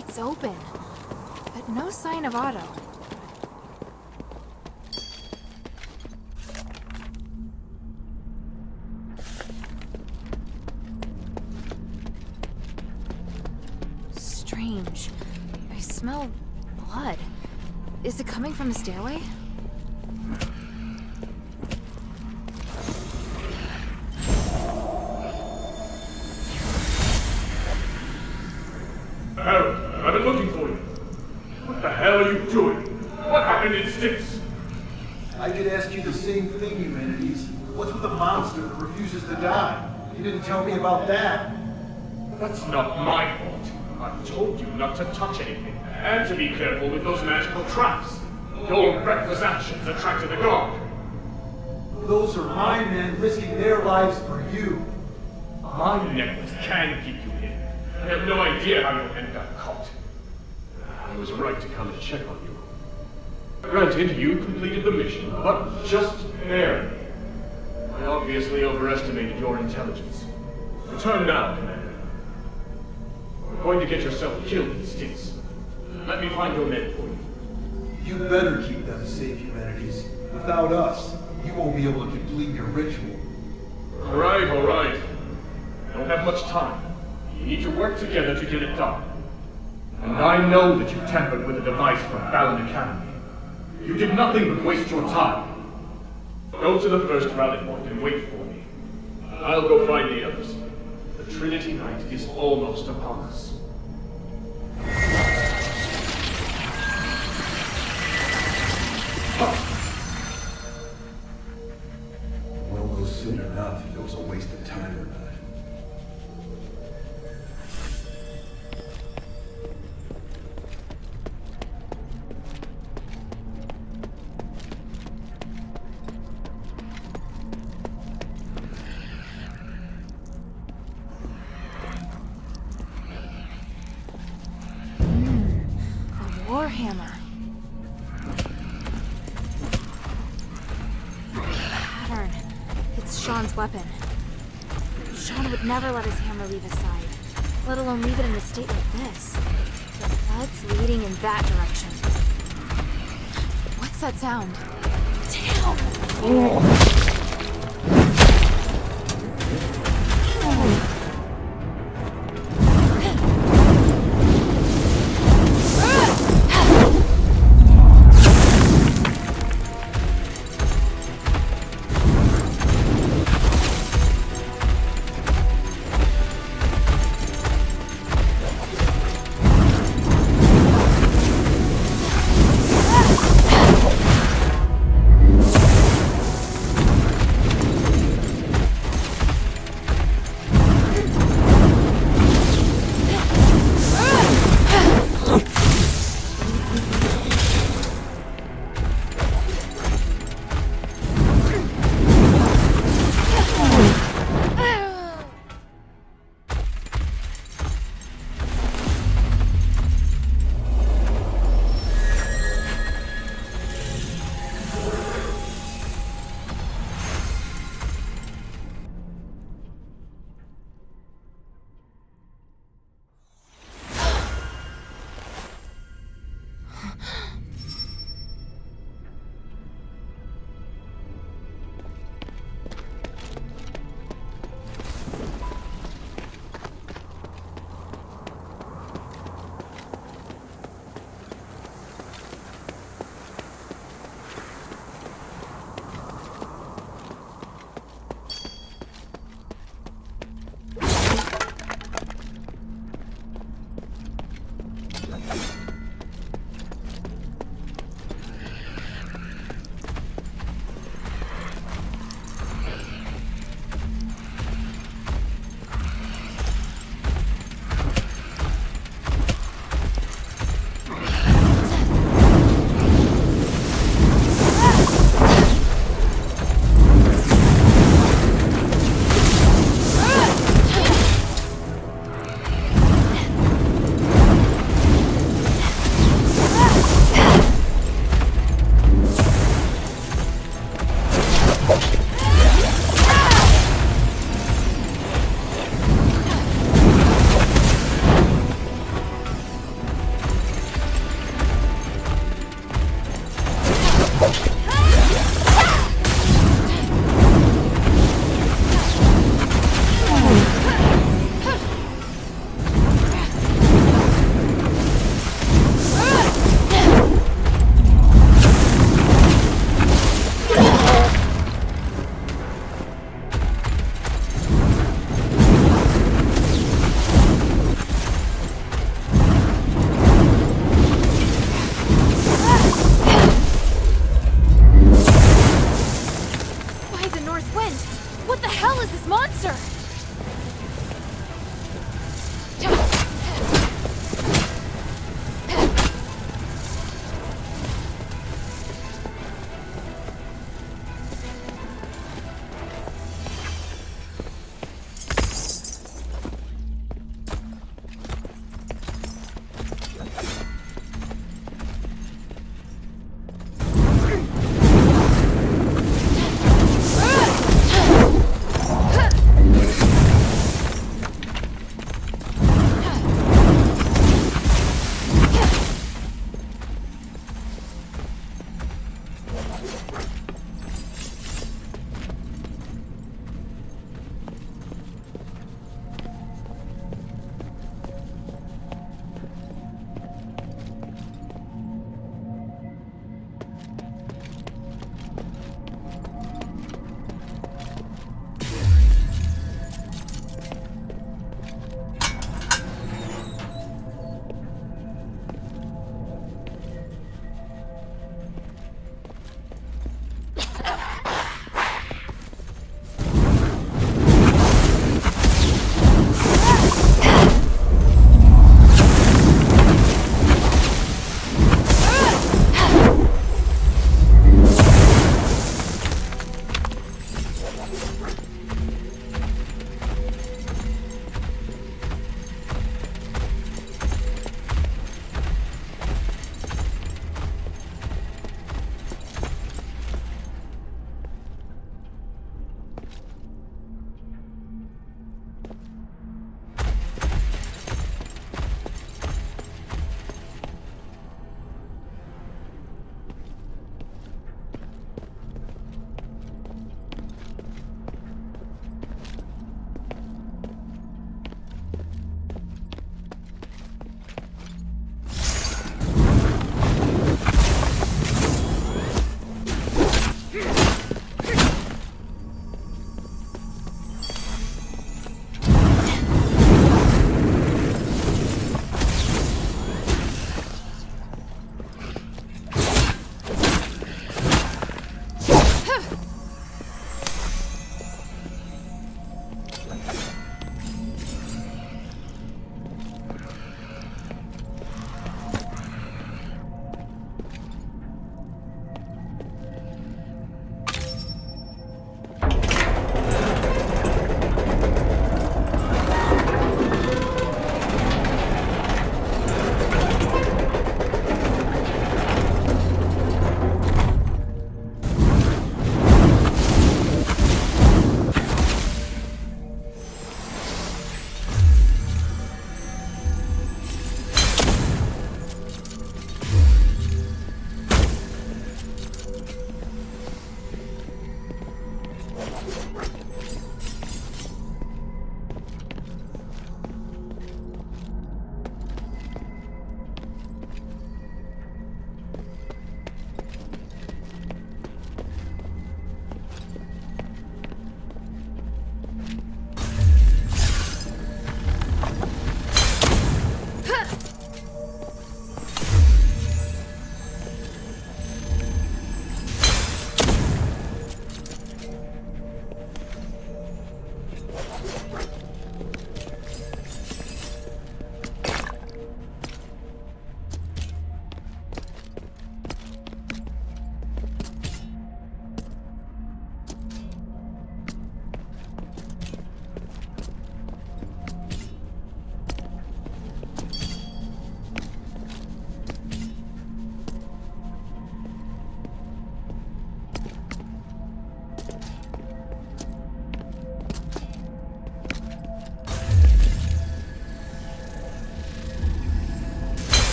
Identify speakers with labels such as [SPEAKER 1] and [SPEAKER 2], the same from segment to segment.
[SPEAKER 1] gate's open, but no sign of Otto. Strange. I smell blood. Is it coming from the stairway?
[SPEAKER 2] Harold, I've been looking for you. What the hell are you doing? What happened in Styx?
[SPEAKER 3] I could ask you the same thing, Humanities. What's with the monster that refuses to die? You didn't tell me about that.
[SPEAKER 2] That's not my fault. I've told you not to touch anything, and to be careful with those magical traps. Your reckless actions attracted the guard.
[SPEAKER 3] Those are my men risking their lives for you.
[SPEAKER 2] My necklace can keep you hidden. I have no idea how your men got caught. I was right to come and check on you. Granted, you completed the mission, but just barely. I obviously overestimated your intelligence. Return now, Commander. You're going to get yourself killed in Styx. Let me find your men for you.
[SPEAKER 3] You better keep them safe, Humanities. Without us, you won't be able to complete your ritual.
[SPEAKER 2] All right. I don't have much time. You need to work together to get it done. And I know that you tampered with a device from Fallon Academy. You did nothing but waste your time. Go to the first rally point and wait for me. I'll go find the others. The Trinity Night is almost upon us.
[SPEAKER 3] We'll know soon enough if it was a waste of time or not.
[SPEAKER 1] Warhammer. Pattern. It's Sean's weapon. Sean would never let his hammer leave his side, let alone leave it in a state like this. The blood's leading in that direction. What's that sound? Damn!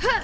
[SPEAKER 1] Yeah.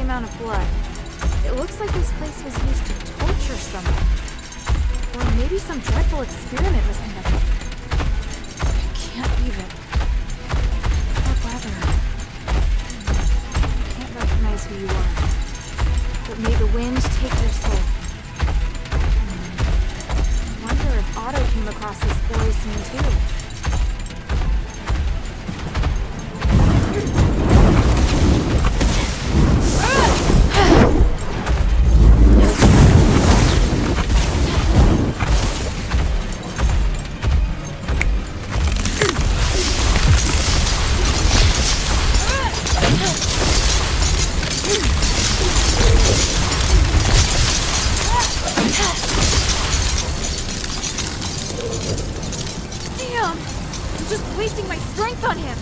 [SPEAKER 1] Amount of blood. It looks like this place was used to torture someone. Or maybe some dreadful experiment was conducted. I can't even. What weather? I can't recognize who you are. But may the wind take your soul. I wonder if Otto came across this boy scene too. Wasting my strength on him!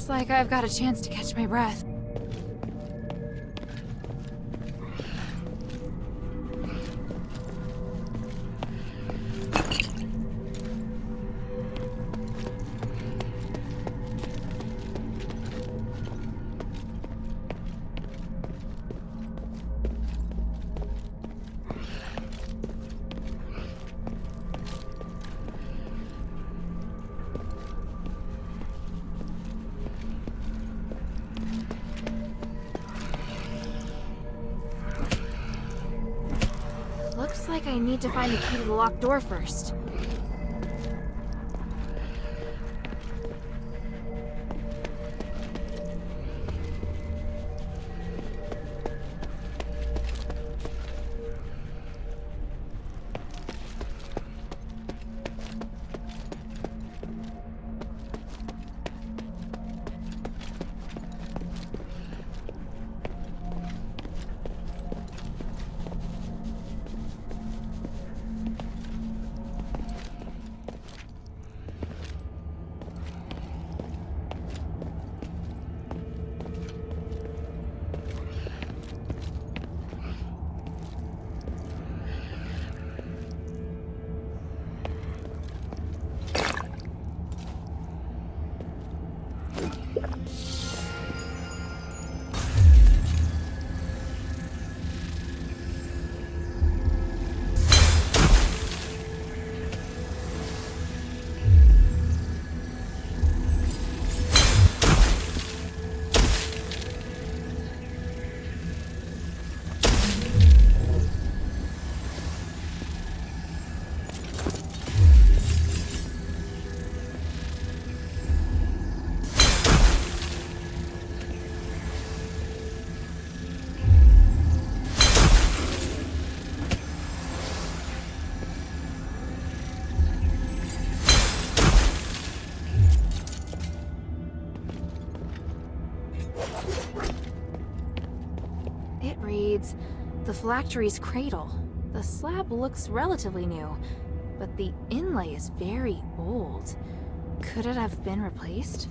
[SPEAKER 1] Looks like I've got a chance to catch my breath. Looks like I need to find the key to the locked door first. It reads, "The phylactery's cradle. The slab looks relatively new, but the inlay is very old. Could it have been replaced?"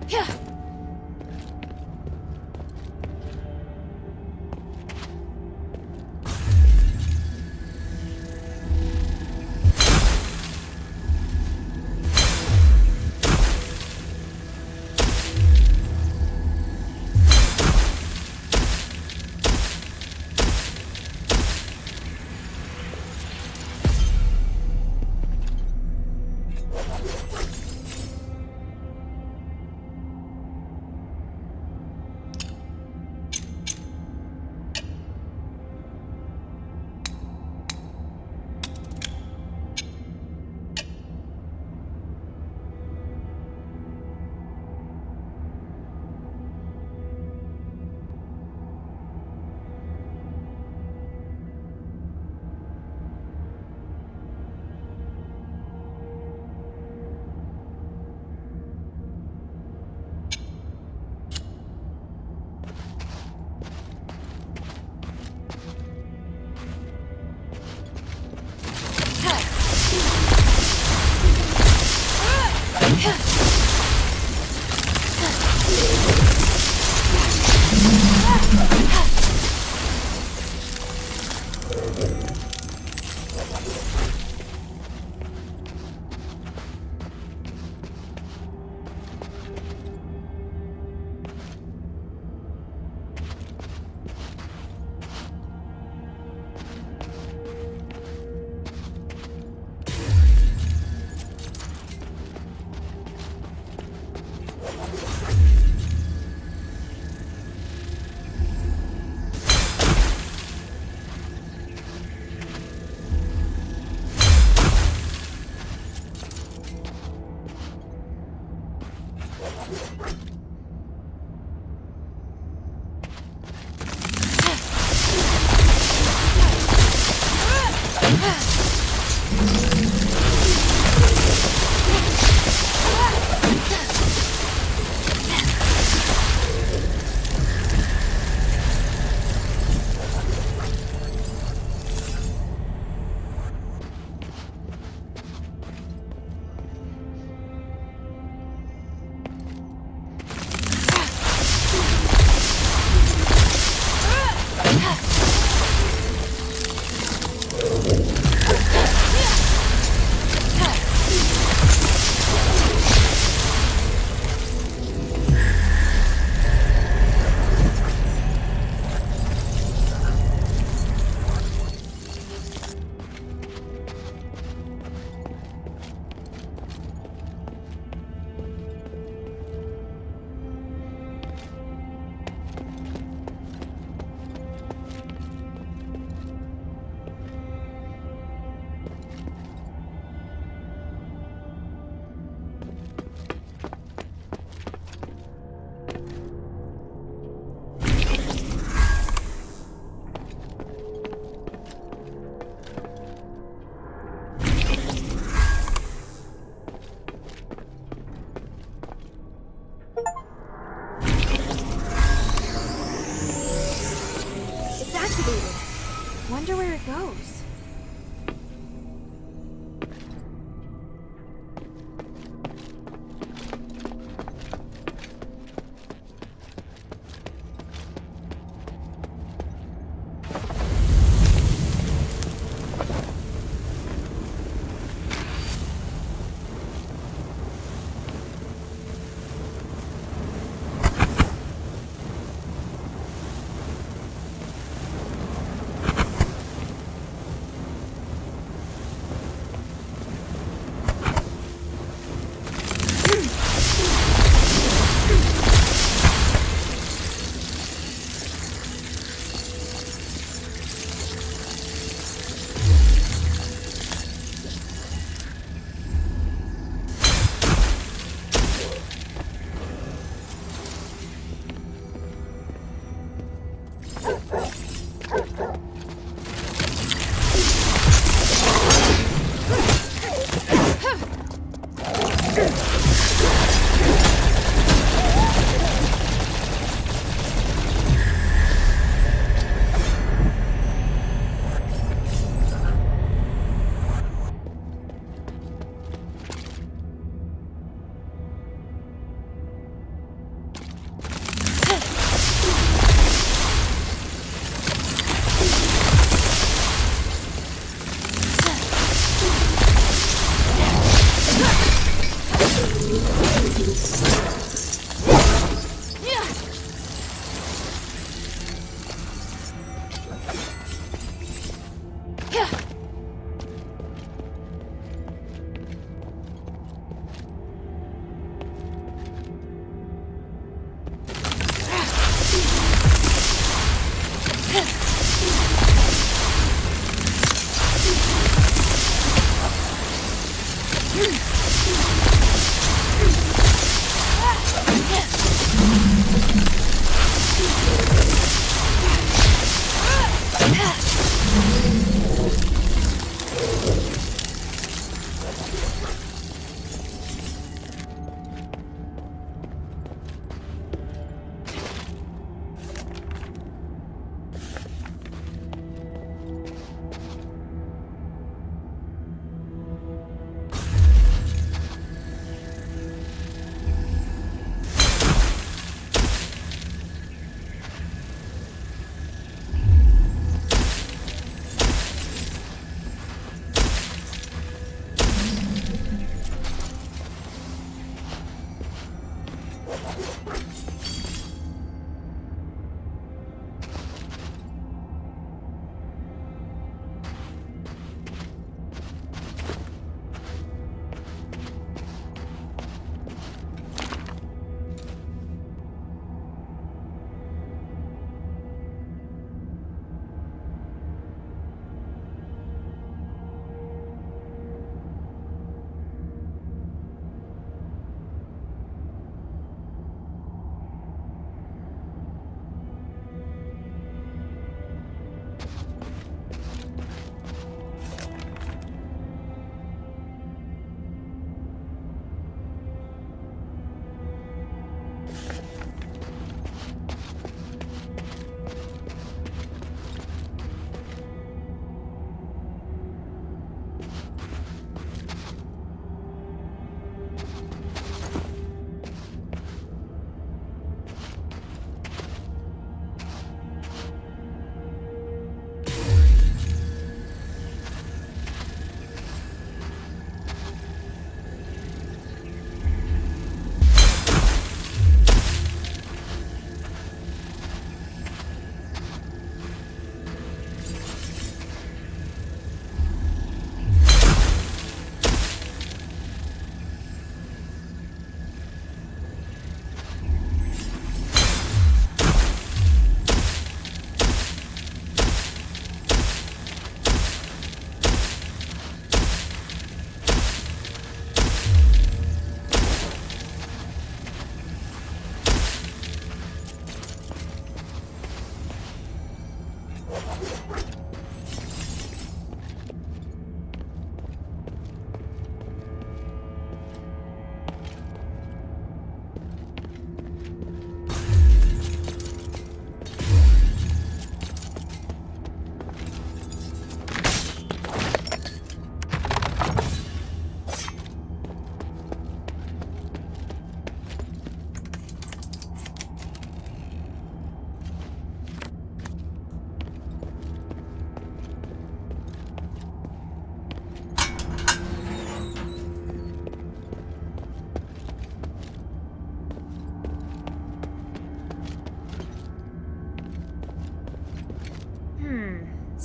[SPEAKER 1] Yeah.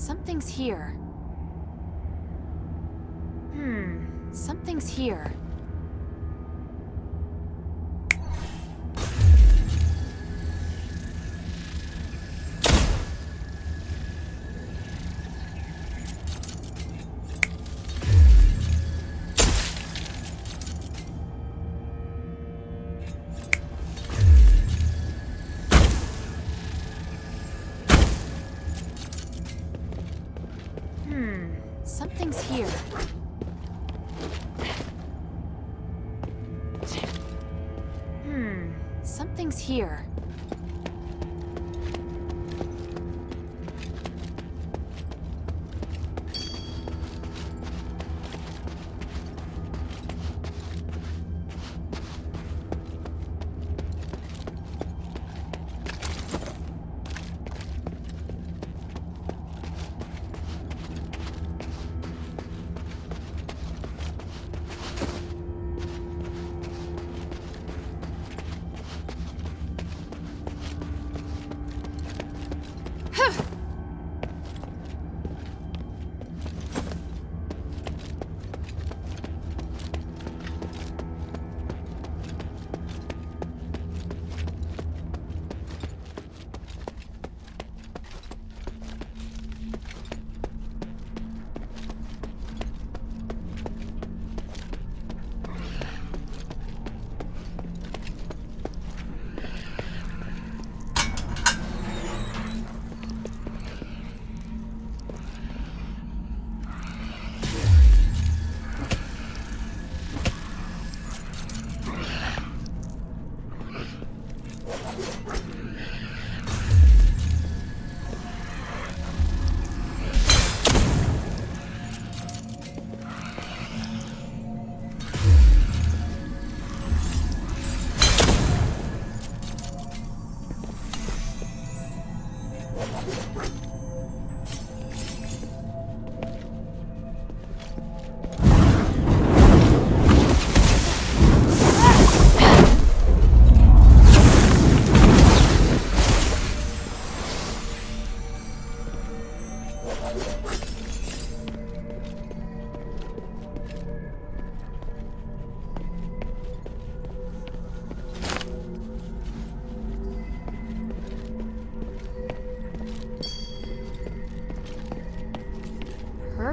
[SPEAKER 1] Something's here. Something's here. Something's here. Something's here.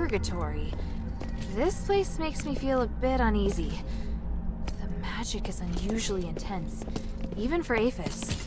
[SPEAKER 1] purgatory. This place makes me feel a bit uneasy. The magic is unusually intense, even for Aphis.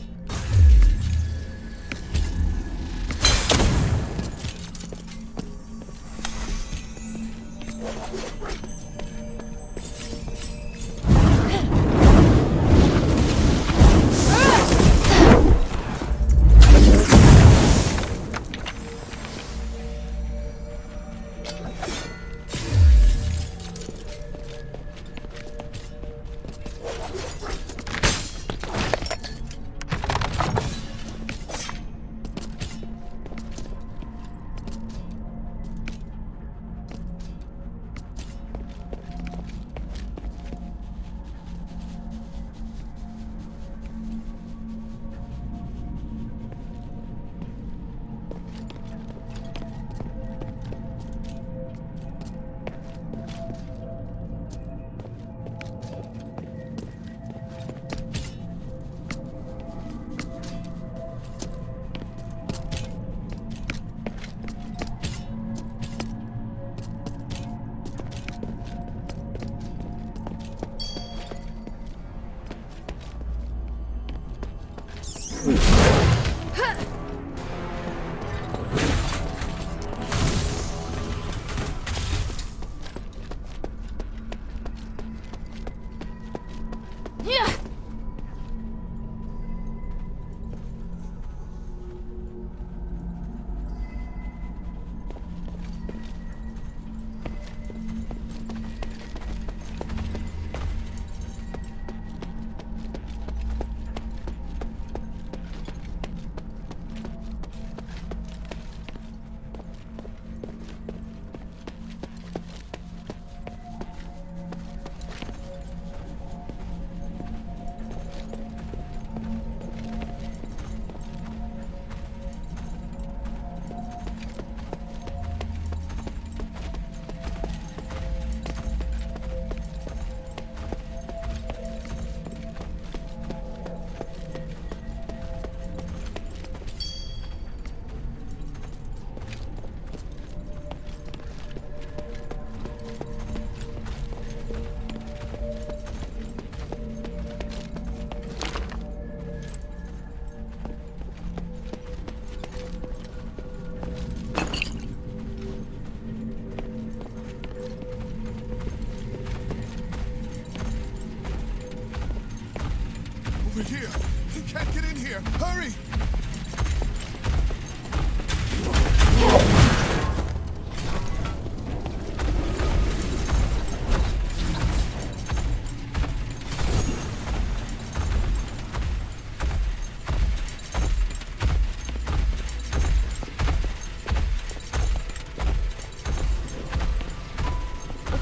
[SPEAKER 4] Over here! He can't get in here! Hurry!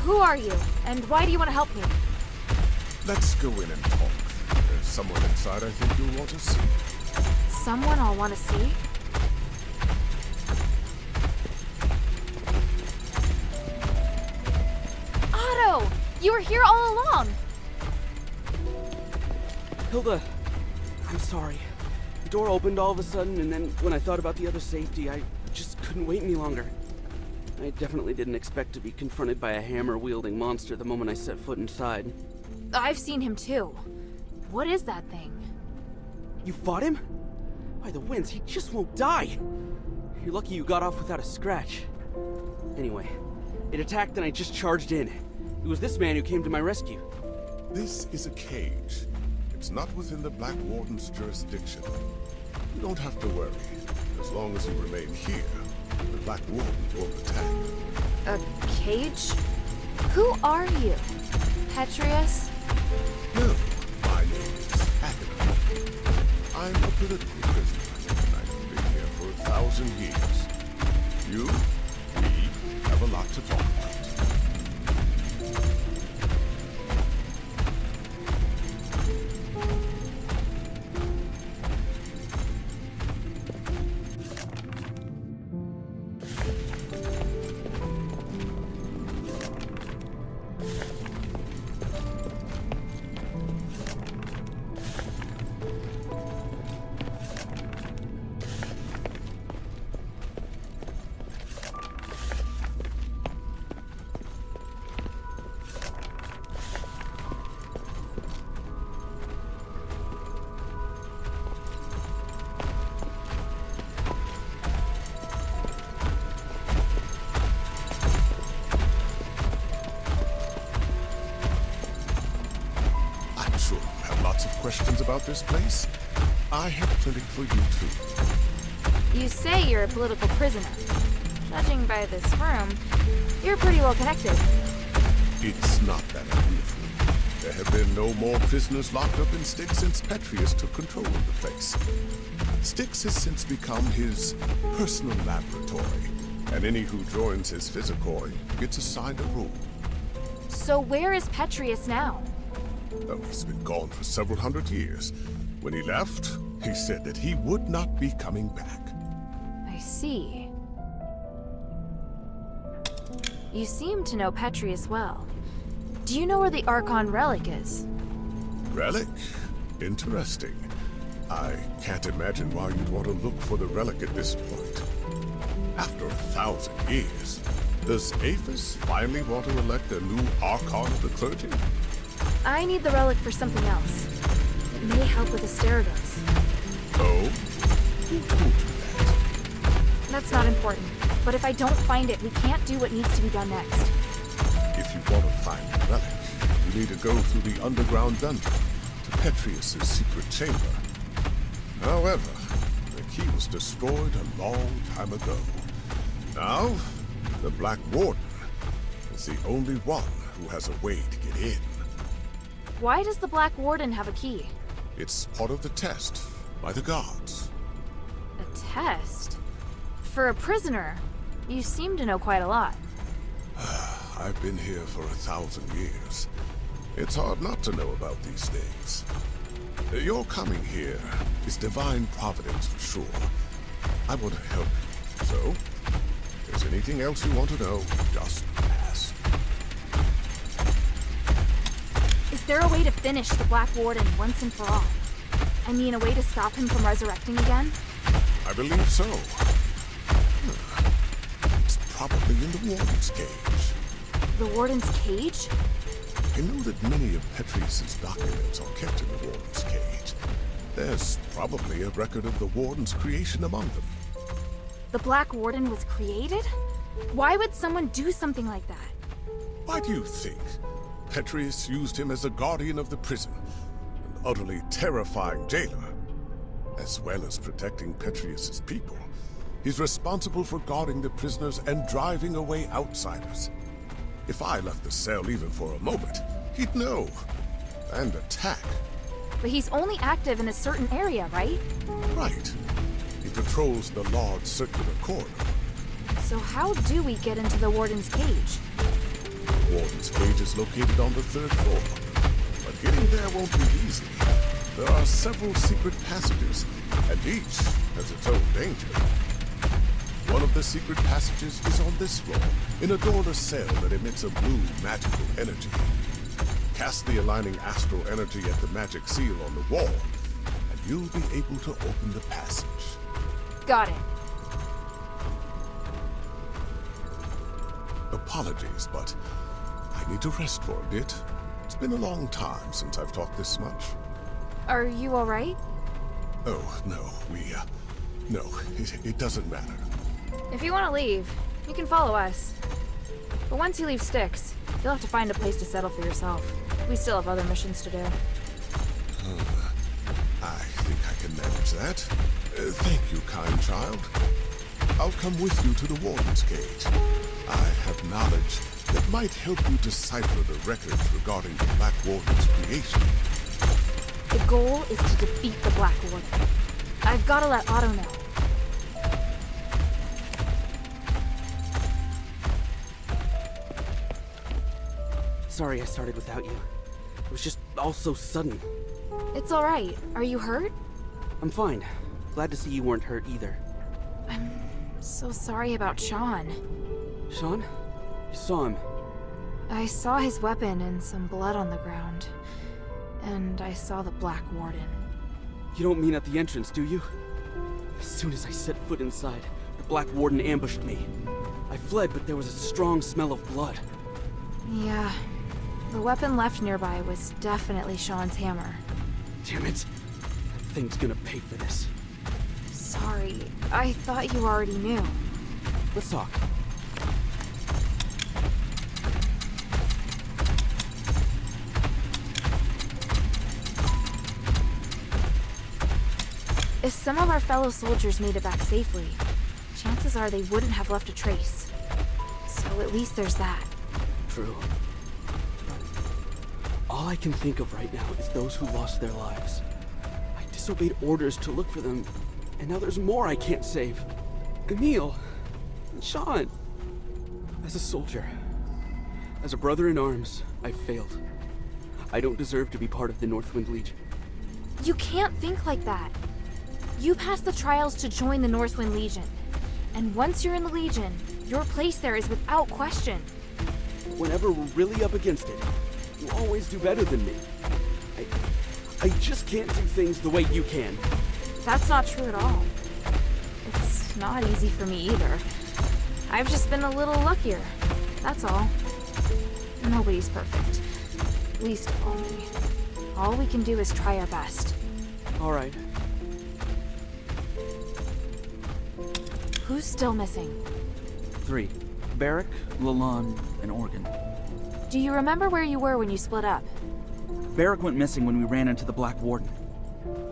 [SPEAKER 1] Who are you? And why do you want to help me?
[SPEAKER 4] Let's go in and talk. There's someone inside I think you'll want to see.
[SPEAKER 1] Someone I'll want to see? Otto! You were here all along!
[SPEAKER 5] Hilda, I'm sorry. The door opened all of a sudden, and then when I thought about the other safety, I just couldn't wait any longer. I definitely didn't expect to be confronted by a hammer-wielding monster the moment I set foot inside.
[SPEAKER 1] I've seen him too. What is that thing?
[SPEAKER 5] You fought him? By the winds, he just won't die! You're lucky you got off without a scratch. Anyway, it attacked and I just charged in. It was this man who came to my rescue.
[SPEAKER 4] This is a cage. It's not within the Black Warden's jurisdiction. You don't have to worry. As long as you remain here, the Black Warden won't attack.
[SPEAKER 1] A cage? Who are you? Petrius?
[SPEAKER 4] No, my name is Asterigos. I'm a political prisoner, and I've been here for 1,000 years. You, we, have a lot to talk about. lots of questions about this place, I have plenty for you too.
[SPEAKER 1] You say you're a political prisoner. Judging by this room, you're pretty well connected.
[SPEAKER 4] It's not that unusual. There have been no more prisoners locked up in Styx since Petrius took control of the place. Styx has since become his personal laboratory, and any who joins his Physicoi gets assigned a role.
[SPEAKER 1] So where is Petrius now?
[SPEAKER 4] Oh, he's been gone for several hundred years. When he left, he said that he would not be coming back.
[SPEAKER 1] I see. You seem to know Petrius well. Do you know where the Archon relic is?
[SPEAKER 4] Relic? Interesting. I can't imagine why you'd want to look for the relic at this point. After 1,000 years, does Aphis finally want to elect a new Archon of the clergy?
[SPEAKER 1] I need the relic for something else. It may help with Asterigos.
[SPEAKER 4] Oh? Who told you that?
[SPEAKER 1] That's not important. But if I don't find it, we can't do what needs to be done next.
[SPEAKER 4] If you want to find the relic, you need to go through the underground dungeon to Petrius' secret chamber. However, the key was destroyed a long time ago. Now, the Black Warden is the only one who has a way to get in.
[SPEAKER 1] Why does the Black Warden have a key?
[SPEAKER 4] It's part of the test by the gods.
[SPEAKER 1] A test? For a prisoner, you seem to know quite a lot.
[SPEAKER 4] I've been here for 1,000 years. It's hard not to know about these things. Your coming here is divine providence for sure. I want to help you, so if there's anything else you want to know, just ask.
[SPEAKER 1] Is there a way to finish the Black Warden once and for all? I mean, a way to stop him from resurrecting again?
[SPEAKER 4] I believe so. It's probably in the Warden's cage.
[SPEAKER 1] The Warden's cage?
[SPEAKER 4] I know that many of Petrius's documents are kept in the Warden's cage. There's probably a record of the Warden's creation among them.
[SPEAKER 1] The Black Warden was created? Why would someone do something like that?
[SPEAKER 4] Why do you think? Petrius used him as a guardian of the prison, an utterly terrifying jailer. As well as protecting Petrius's people, he's responsible for guarding the prisoners and driving away outsiders. If I left the cell even for a moment, he'd know. And attack.
[SPEAKER 1] But he's only active in a certain area, right?
[SPEAKER 4] Right. He patrols the large circular corridor.
[SPEAKER 1] So how do we get into the Warden's cage?
[SPEAKER 4] The Warden's cage is located on the 3rd floor. But getting there won't be easy. There are several secret passages, and each has its own danger. One of the secret passages is on this floor, in a doorless cell that emits a blue magical energy. Cast the aligning astral energy at the magic seal on the wall, and you'll be able to open the passage.
[SPEAKER 1] Got it.
[SPEAKER 4] Apologies, but I need to rest for a bit. It's been a long time since I've talked this much.
[SPEAKER 1] Are you alright?
[SPEAKER 4] Oh, no, no, it doesn't matter.
[SPEAKER 1] If you want to leave, you can follow us. But once you leave Styx, you'll have to find a place to settle for yourself. We still have other missions to do.
[SPEAKER 4] I think I can manage that. Thank you, kind child. I'll come with you to the Warden's cage. I have knowledge that might help you decipher the records regarding the Black Warden's creation.
[SPEAKER 1] The goal is to defeat the Black Warden. I've got to let Otto know.
[SPEAKER 5] Sorry I started without you. It was just all so sudden.
[SPEAKER 1] It's alright. Are you hurt?
[SPEAKER 5] I'm fine. Glad to see you weren't hurt either.
[SPEAKER 1] I'm so sorry about Sean.
[SPEAKER 5] Sean? You saw him.
[SPEAKER 1] I saw his weapon and some blood on the ground. And I saw the Black Warden.
[SPEAKER 5] You don't mean at the entrance, do you? As soon as I set foot inside, the Black Warden ambushed me. I fled, but there was a strong smell of blood.
[SPEAKER 1] Yeah. The weapon left nearby was definitely Sean's hammer.
[SPEAKER 5] Damn it. That thing's gonna pay for this.
[SPEAKER 1] Sorry. I thought you already knew.
[SPEAKER 5] Let's talk.
[SPEAKER 1] If some of our fellow soldiers made it back safely, chances are they wouldn't have left a trace. So at least there's that.
[SPEAKER 5] True. All I can think of right now is those who lost their lives. I disobeyed orders to look for them, and now there's more I can't save. Emil, Sean. As a soldier, as a brother in arms, I failed. I don't deserve to be part of the Northwind Legion.
[SPEAKER 1] You can't think like that. You passed the trials to join the Northwind Legion. And once you're in the Legion, your place there is without question.
[SPEAKER 5] Whenever we're really up against it, you always do better than me. I just can't do things the way you can.
[SPEAKER 1] That's not true at all. It's not easy for me either. I've just been a little luckier. That's all. Nobody's perfect. Least of all me. All we can do is try our best.
[SPEAKER 5] All right.
[SPEAKER 1] Who's still missing?
[SPEAKER 6] 3. Barrack, Lalonde, and Organ.
[SPEAKER 1] Do you remember where you were when you split up?
[SPEAKER 6] Barrack went missing when we ran into the Black Warden.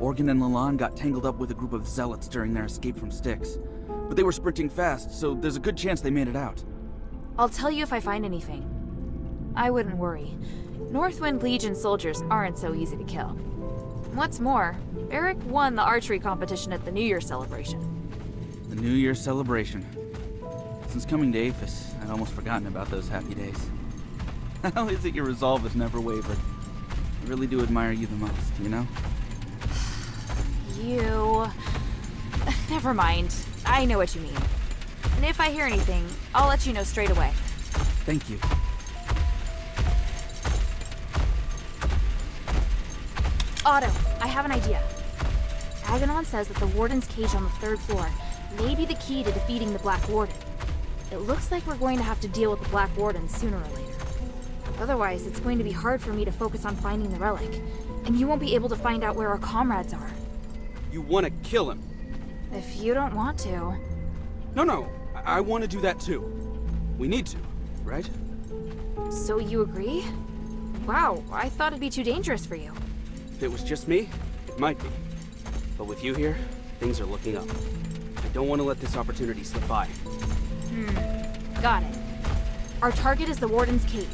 [SPEAKER 6] Organ and Lalonde got tangled up with a group of zealots during their escape from Styx. But they were sprinting fast, so there's a good chance they made it out.
[SPEAKER 1] I'll tell you if I find anything. I wouldn't worry. Northwind Legion soldiers aren't so easy to kill. What's more, Barrack won the archery competition at the New Year celebration.
[SPEAKER 6] The New Year's celebration. Since coming to Aphis, I'd almost forgotten about those happy days. How is it your resolve has never wavered? I really do admire you the most, you know?
[SPEAKER 1] You... Never mind. I know what you mean. And if I hear anything, I'll let you know straight away.
[SPEAKER 6] Thank you.
[SPEAKER 1] Otto, I have an idea. Aganon says that the Warden's cage on the 3rd floor may be the key to defeating the Black Warden. It looks like we're going to have to deal with the Black Warden sooner or later. Otherwise, it's going to be hard for me to focus on finding the relic, and you won't be able to find out where our comrades are.
[SPEAKER 5] You want to kill him?
[SPEAKER 1] If you don't want to.
[SPEAKER 5] No, I want to do that too. We need to, right?
[SPEAKER 1] So you agree? Wow, I thought it'd be too dangerous for you.
[SPEAKER 5] If it was just me, it might be. But with you here, things are looking up. I don't want to let this opportunity slip by.
[SPEAKER 1] Got it. Our target is the Warden's cage.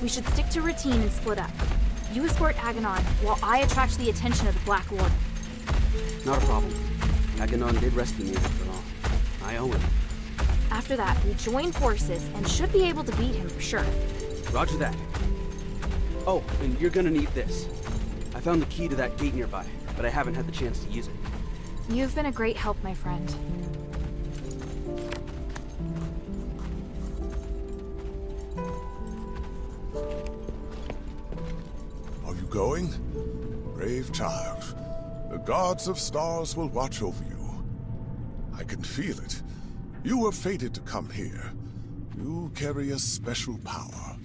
[SPEAKER 1] We should stick to routine and split up. You escort Aganon, while I attract the attention of the Black Warden.
[SPEAKER 5] Not a problem. Aganon did rescue me after all. I owe him.
[SPEAKER 1] After that, we join forces and should be able to beat him for sure.
[SPEAKER 5] Roger that. Oh, and you're gonna need this. I found the key to that gate nearby, but I haven't had the chance to use it.
[SPEAKER 1] You've been a great help, my friend.
[SPEAKER 4] Are you going? Brave child. The gods of stars will watch over you. I can feel it. You were fated to come here. You carry a special power.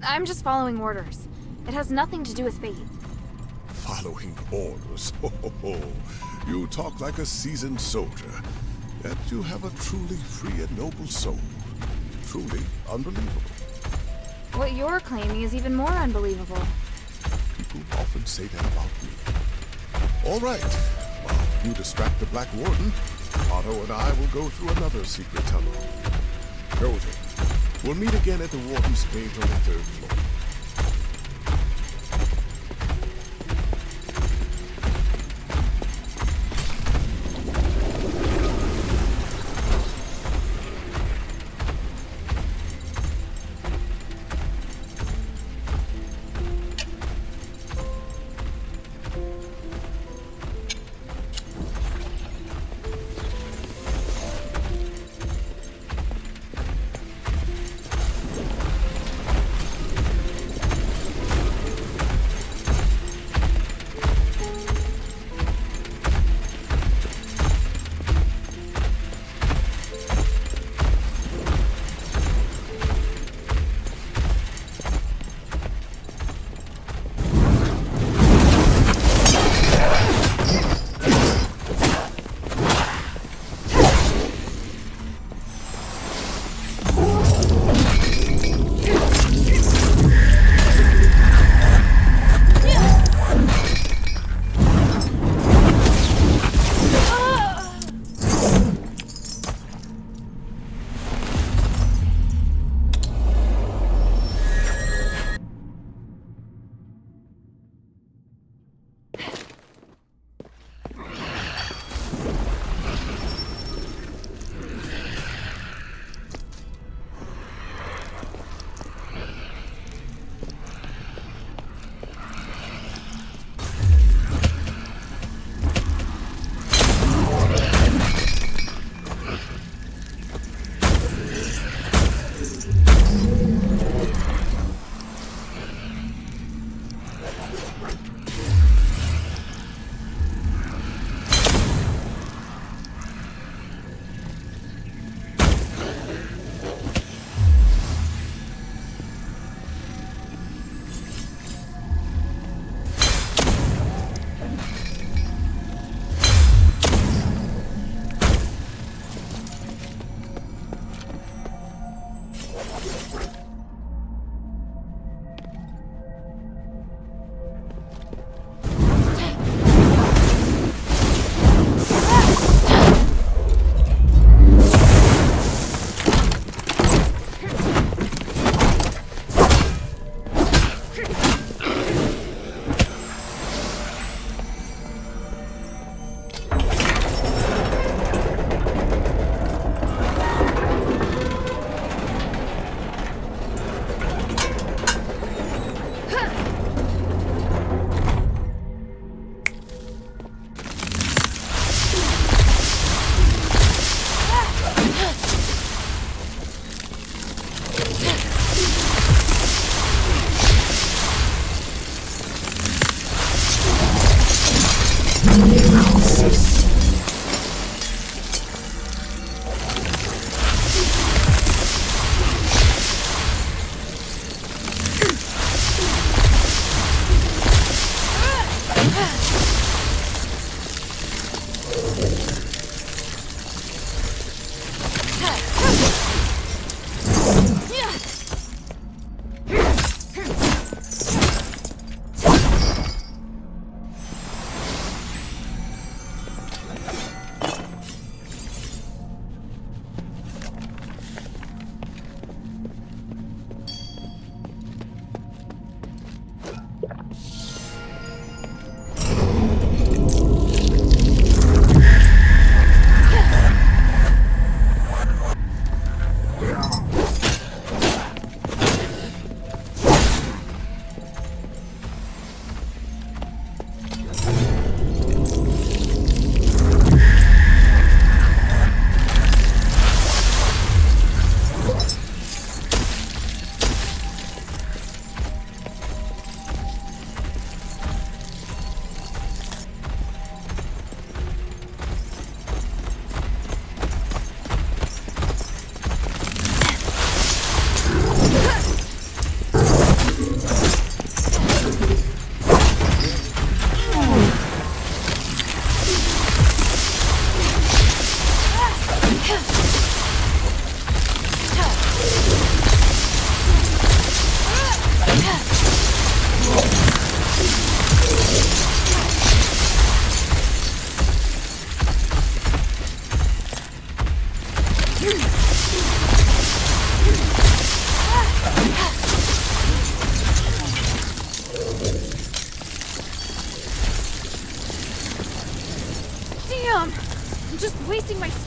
[SPEAKER 1] I'm just following orders. It has nothing to do with fate.
[SPEAKER 4] Following orders. You talk like a seasoned soldier. Yet you have a truly free and noble soul. Truly unbelievable.
[SPEAKER 1] What you're claiming is even more unbelievable.
[SPEAKER 4] People often say that about me. All right. While you distract the Black Warden, Otto and I will go through another secret tunnel. Go then. We'll meet again at the Warden's cage on the 3rd floor.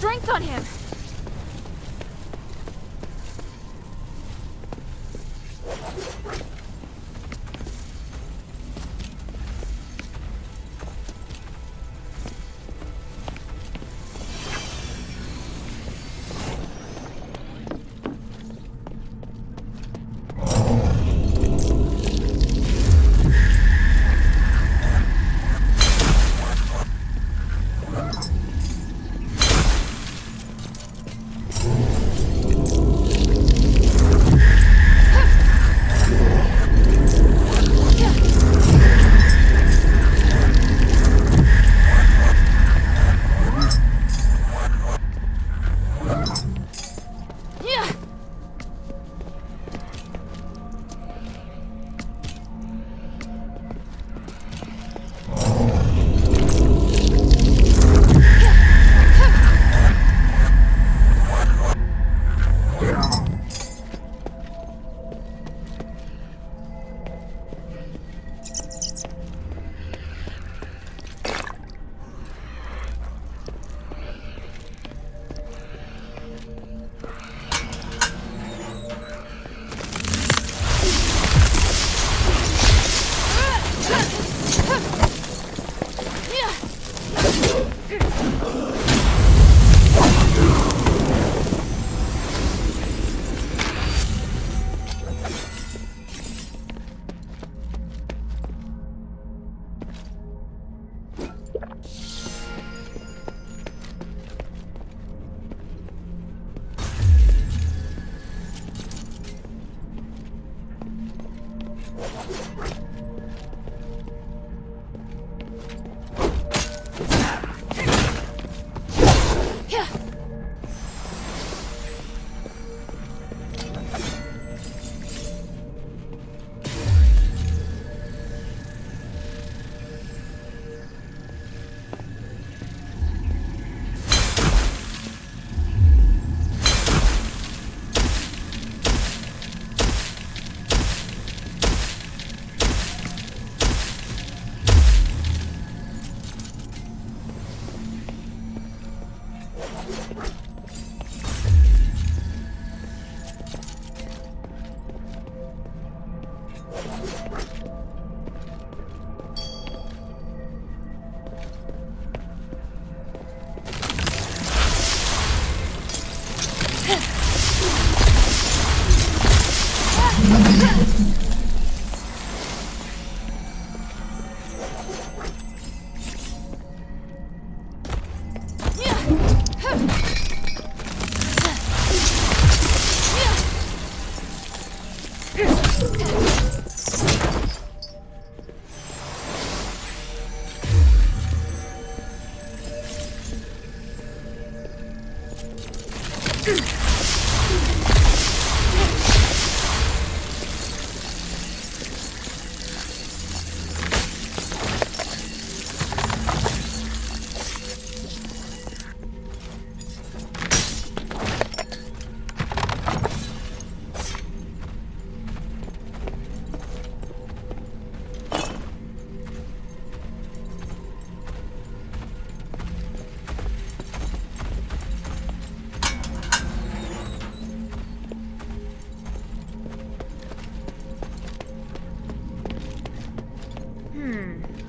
[SPEAKER 1] strength on him!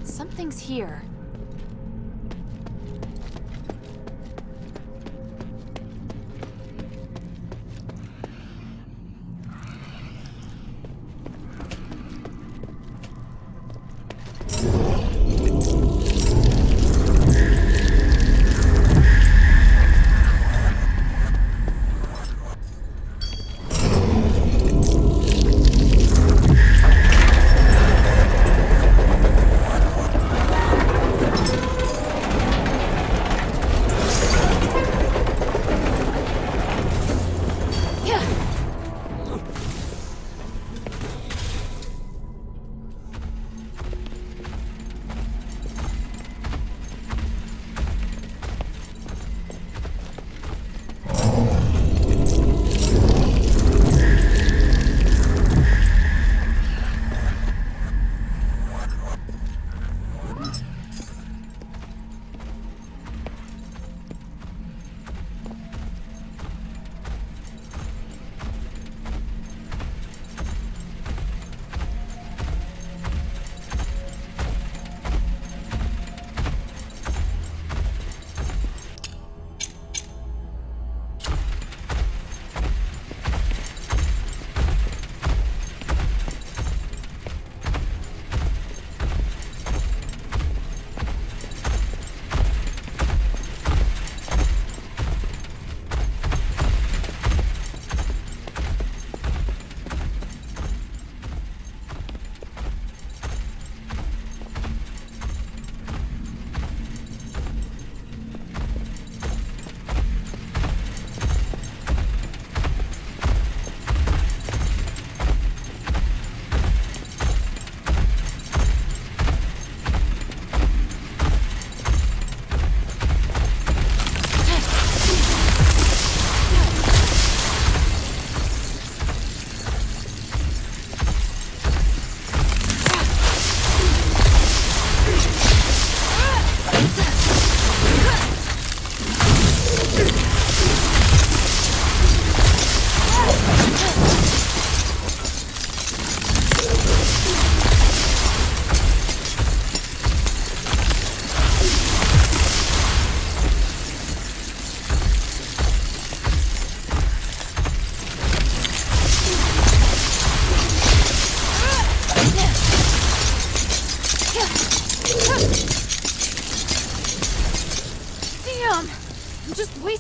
[SPEAKER 1] Something's here.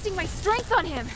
[SPEAKER 1] wasting my strength on him!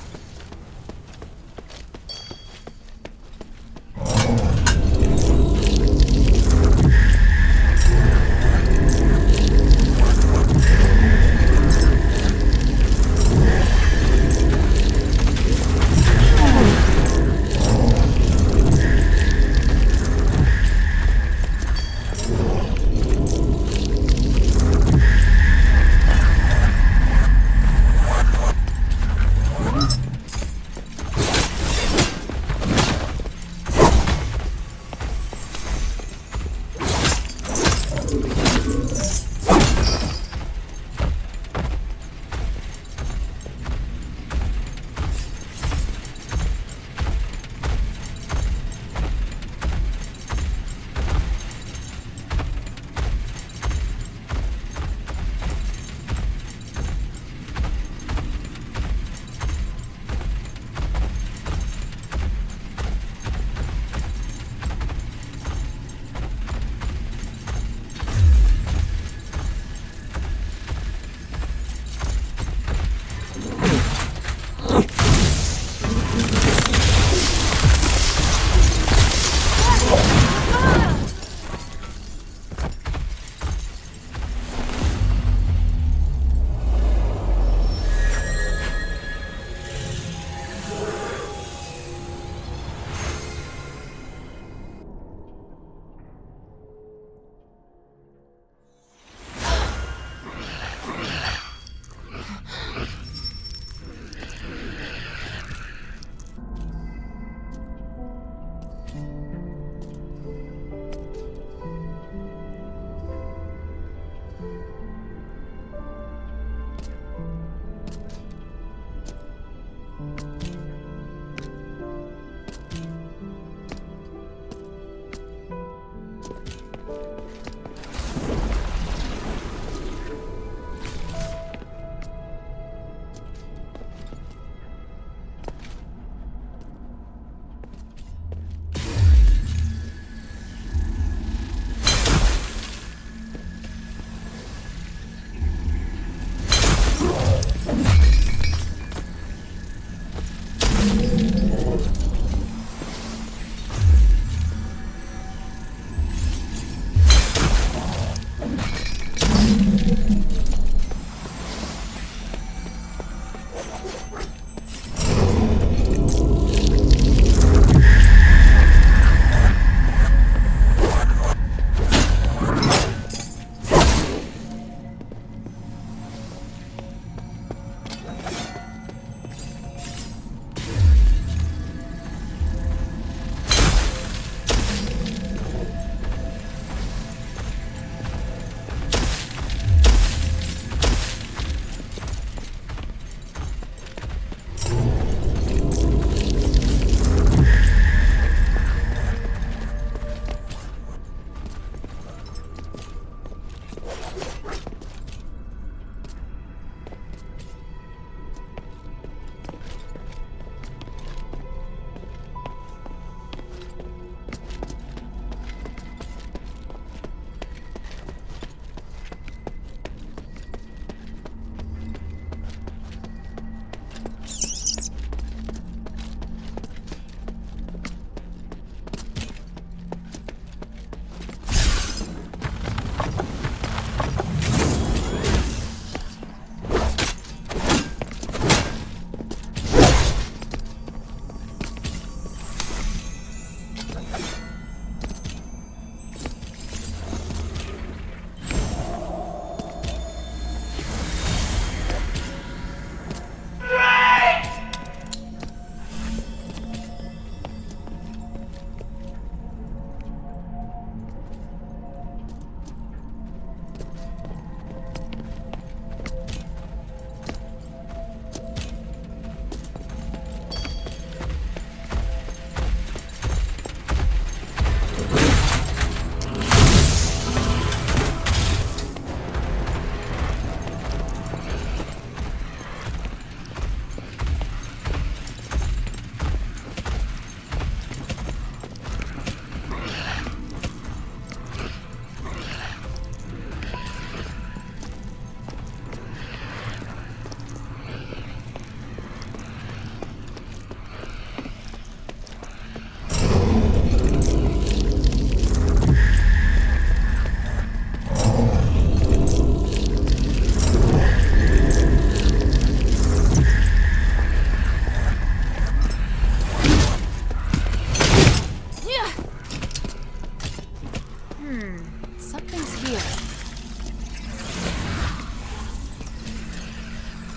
[SPEAKER 1] Something's here.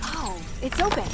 [SPEAKER 1] Oh, it's open.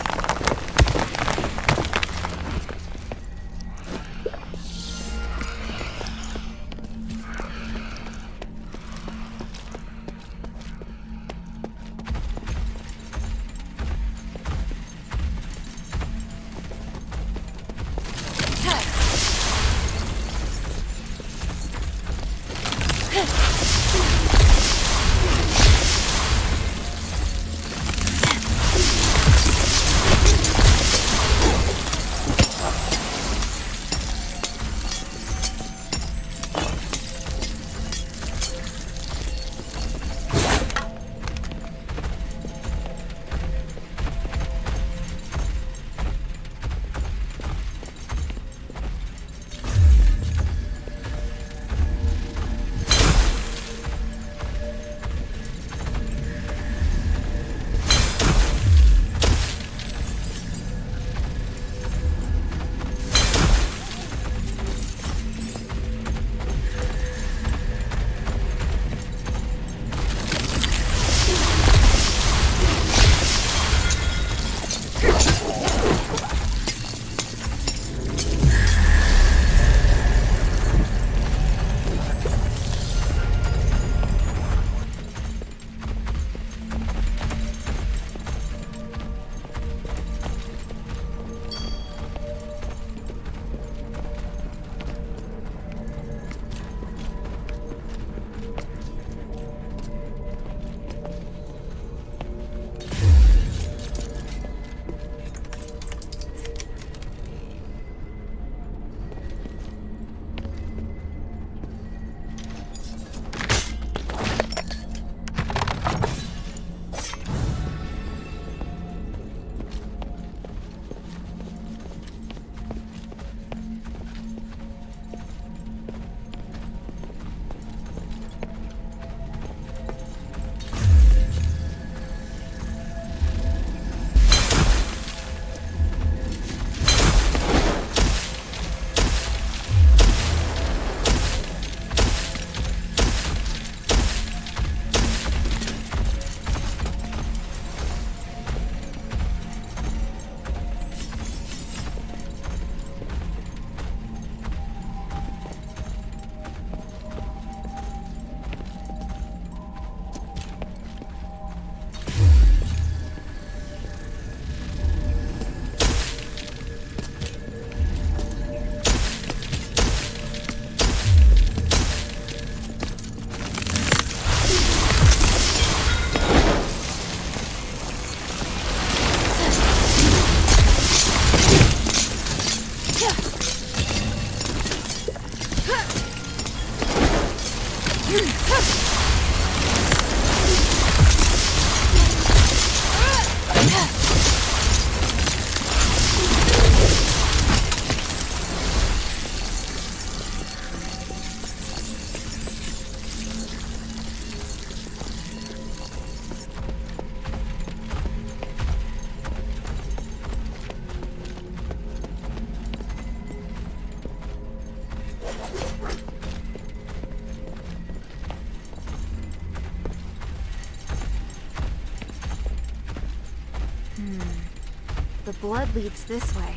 [SPEAKER 1] The blood leads this way.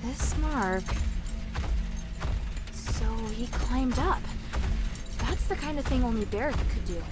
[SPEAKER 1] This mark... So he climbed up. That's the kind of thing only Barrett could do.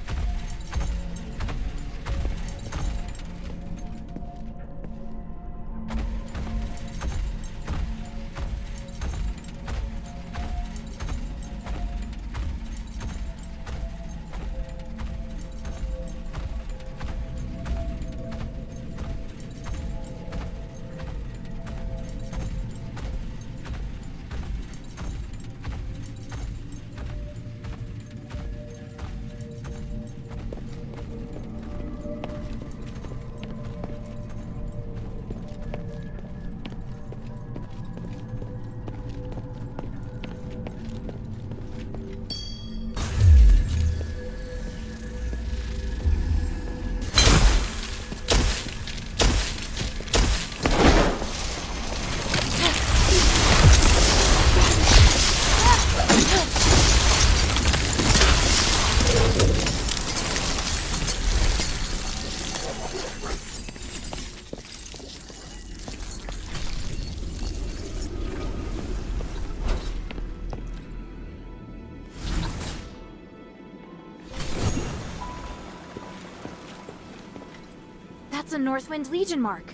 [SPEAKER 1] That's a Northwind Legion mark.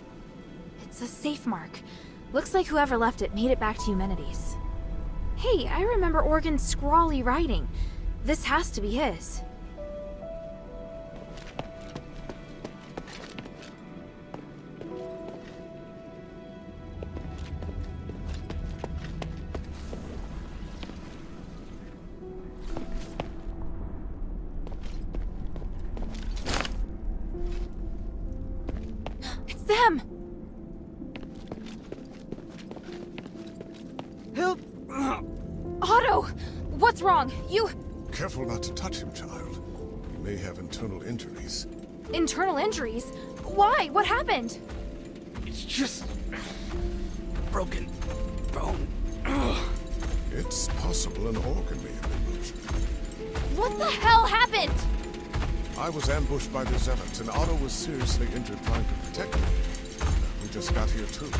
[SPEAKER 1] It's a safe mark. Looks like whoever left it made it back to Eumenides. Hey, I remember Organ's scrawly writing. This has to be his. It's them!
[SPEAKER 5] Help!
[SPEAKER 1] Otto! What's wrong? You...
[SPEAKER 4] Careful not to touch him, child. He may have internal injuries.
[SPEAKER 1] Internal injuries? Why? What happened?
[SPEAKER 5] It's just... broken bone.
[SPEAKER 4] It's possible an organ may have been ruptured.
[SPEAKER 1] What the hell happened?
[SPEAKER 4] I was ambushed by the Zealots, and Otto was seriously injured trying to protect me. We just got here too.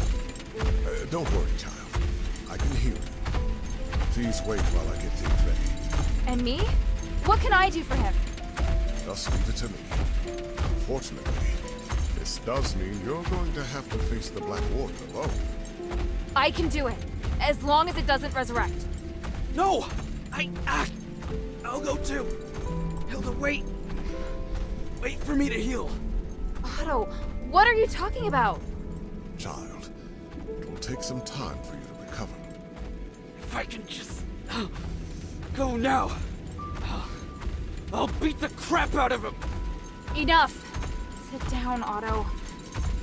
[SPEAKER 4] Don't worry, child. I can heal you. Please wait while I get things ready.
[SPEAKER 1] And me? What can I do for him?
[SPEAKER 4] Just leave it to me. Unfortunately, this does mean you're going to have to face the Black Warden alone.
[SPEAKER 1] I can do it, as long as it doesn't resurrect.
[SPEAKER 5] No! I'll go too. Hilda, wait. Wait for me to heal.
[SPEAKER 1] Otto, what are you talking about?
[SPEAKER 4] Child, it'll take some time for you to recover.
[SPEAKER 5] If I can just... go now. I'll beat the crap out of him.
[SPEAKER 1] Enough. Sit down, Otto.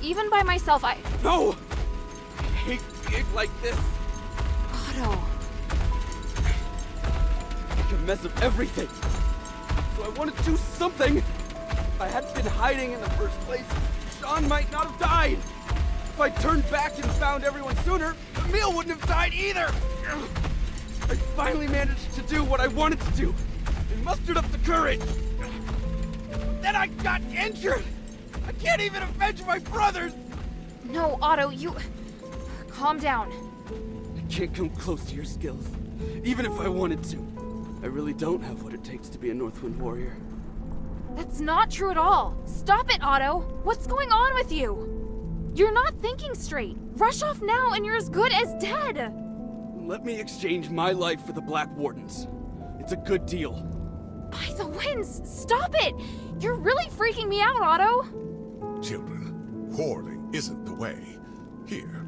[SPEAKER 1] Even by myself,
[SPEAKER 5] No! I hate being like this.
[SPEAKER 1] Otto.
[SPEAKER 5] Make a mess of everything. So I want to do something. If I hadn't been hiding in the first place, Sean might not have died. If I turned back and found everyone sooner, Emil wouldn't have died either. I finally managed to do what I wanted to do and mustered up the courage. Then I got injured. I can't even avenge my brothers.
[SPEAKER 1] No, Otto, you... Calm down.
[SPEAKER 5] I can't come close to your skills, even if I wanted to. I really don't have what it takes to be a Northwind warrior.
[SPEAKER 1] That's not true at all. Stop it, Otto. What's going on with you? You're not thinking straight. Rush off now and you're as good as dead.
[SPEAKER 5] Let me exchange my life for the Black Warden's. It's a good deal.
[SPEAKER 1] By the winds, stop it! You're really freaking me out, Otto.
[SPEAKER 4] Children, quarreling isn't the way. Here,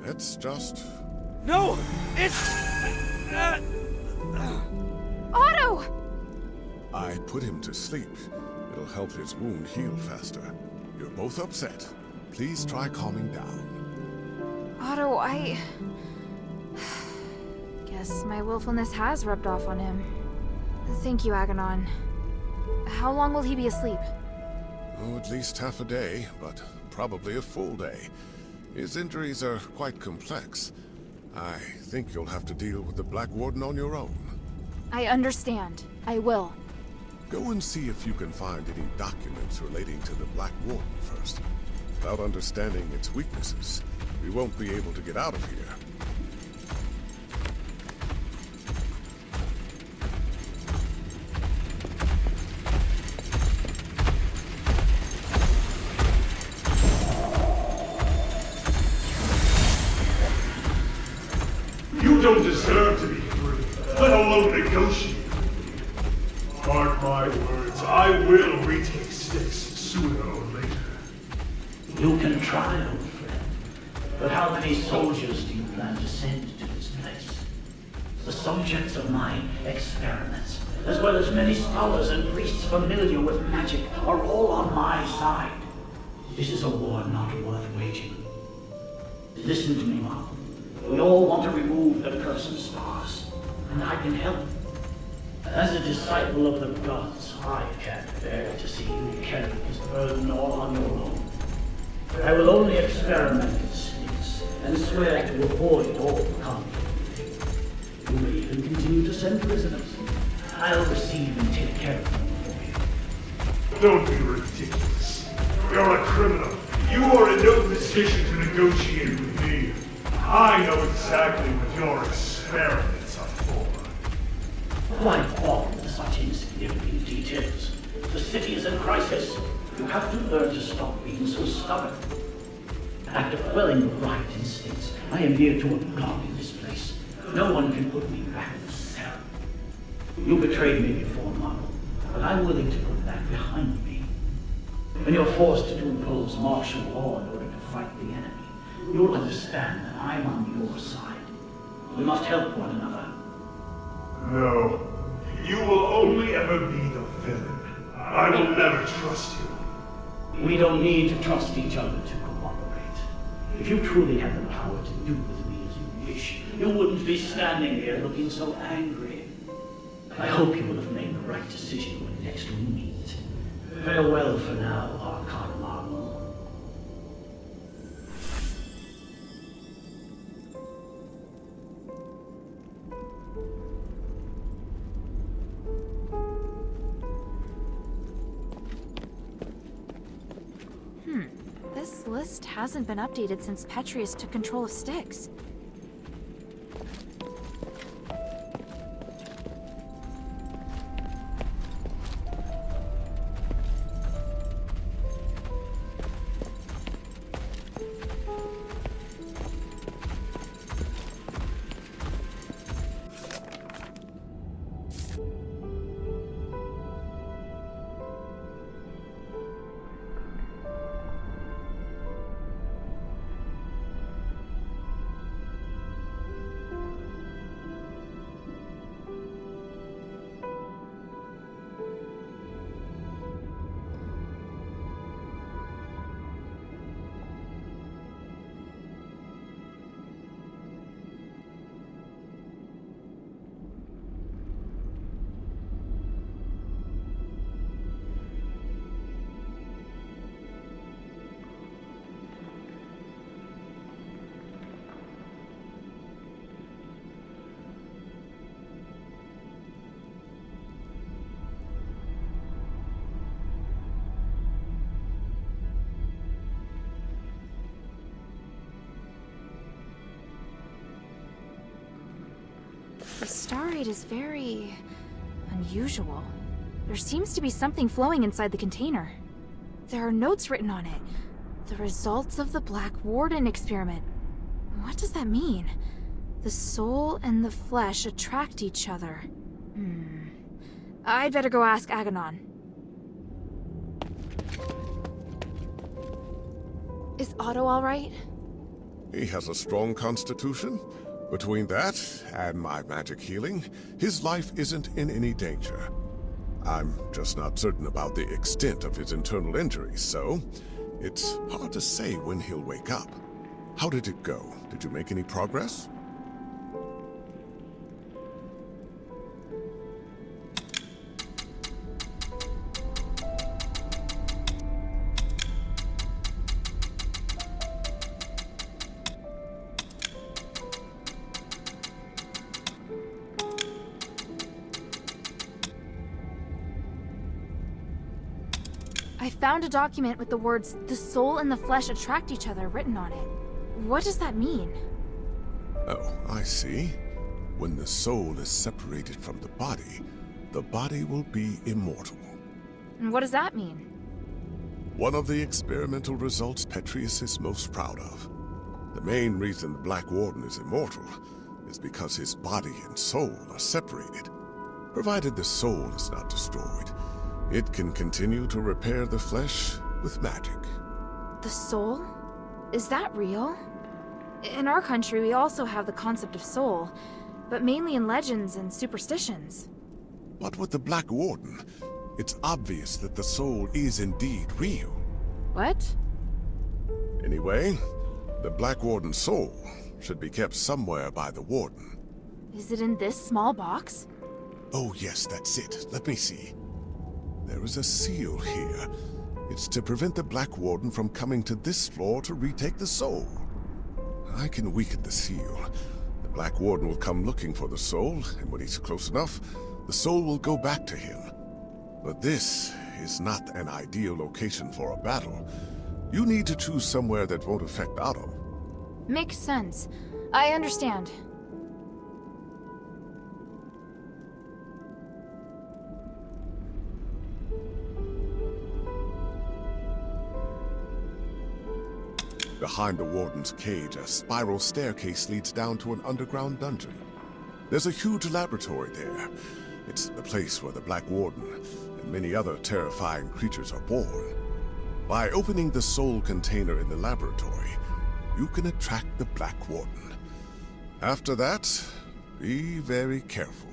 [SPEAKER 4] let's just...
[SPEAKER 5] No! It's...
[SPEAKER 1] Otto!
[SPEAKER 4] I put him to sleep. It'll help his wound heal faster. You're both upset. Please try calming down.
[SPEAKER 1] Otto, I... guess my willfulness has rubbed off on him. Thank you, Aganon. How long will he be asleep?
[SPEAKER 4] Oh, at least half a day, but probably a full day. His injuries are quite complex. I think you'll have to deal with the Black Warden on your own.
[SPEAKER 1] I understand. I will.
[SPEAKER 4] Go and see if you can find any documents relating to the Black Warden first. Without understanding its weaknesses, we won't be able to get out of here.
[SPEAKER 2] You don't deserve to be free, let alone negotiate. Mark my words, I will retake Styx sooner or later.
[SPEAKER 7] You can try, old friend. But how many soldiers do you plan to send to this place? The subjects of my experiments, as well as many scholars and priests familiar with magic, are all on my side. This is a war not worth waging. Listen to me, Mom. We all want to remove the curse of stars, and I can help. As a disciple of the gods, I can't bear to see you carry this burden all on your own. I will only experiment with Styx, and swear to avoid all conflict. You may even continue to send prisoners. I'll receive and take care of them for you.
[SPEAKER 2] Don't be ridiculous. You're a criminal. You are in no position to negotiate with me. I know exactly what your experiments are for.
[SPEAKER 7] Why bother with such insignificant details? The city is in crisis. You have to learn to stop being so stubborn. After quelling the right instincts, I am near to a block in this place. No one can put me back in the cell. You betrayed me before, Marvel, but I'm willing to put that behind me. When you're forced to impose martial law in order to fight the enemy, you'll understand that I'm on your side. We must help one another.
[SPEAKER 3] No. You will only ever be the villain. I will never trust you.
[SPEAKER 7] We don't need to trust each other to cooperate. If you truly had the power to do with me as you wish, you wouldn't be standing there looking so angry. I hope you will have made the right decision when next we meet. Farewell for now, Archon Marvel.
[SPEAKER 1] This list hasn't been updated since Petrius took control of Styx. The star rate is very unusual. There seems to be something flowing inside the container. There are notes written on it. The results of the Black Warden experiment. What does that mean? The soul and the flesh attract each other. I'd better go ask Aganon. Is Otto all right?
[SPEAKER 4] He has a strong constitution. Between that and my magic healing, his life isn't in any danger. I'm just not certain about the extent of his internal injuries, so it's hard to say when he'll wake up. How did it go? Did you make any progress?
[SPEAKER 1] I found a document with the words, "The soul and the flesh attract each other," written on it. What does that mean?
[SPEAKER 4] Oh, I see. When the soul is separated from the body will be immortal.
[SPEAKER 1] And what does that mean?
[SPEAKER 4] One of the experimental results Petrius is most proud of. The main reason the Black Warden is immortal is because his body and soul are separated. Provided the soul is not destroyed, it can continue to repair the flesh with magic.
[SPEAKER 1] The soul? Is that real? In our country, we also have the concept of soul, but mainly in legends and superstitions.
[SPEAKER 4] But with the Black Warden, it's obvious that the soul is indeed real.
[SPEAKER 1] What?
[SPEAKER 4] Anyway, the Black Warden's soul should be kept somewhere by the Warden.
[SPEAKER 1] Is it in this small box?
[SPEAKER 4] Oh yes, that's it. Let me see. There is a seal here. It's to prevent the Black Warden from coming to this floor to retake the soul. I can weaken the seal. The Black Warden will come looking for the soul, and when he's close enough, the soul will go back to him. But this is not an ideal location for a battle. You need to choose somewhere that won't affect Otto.
[SPEAKER 1] Makes sense. I understand.
[SPEAKER 4] Behind the warden's cage, a spiral staircase leads down to an underground dungeon. There's a huge laboratory there. It's the place where the Black Warden and many other terrifying creatures are born. By opening the soul container in the laboratory, you can attract the Black Warden. After that, be very careful.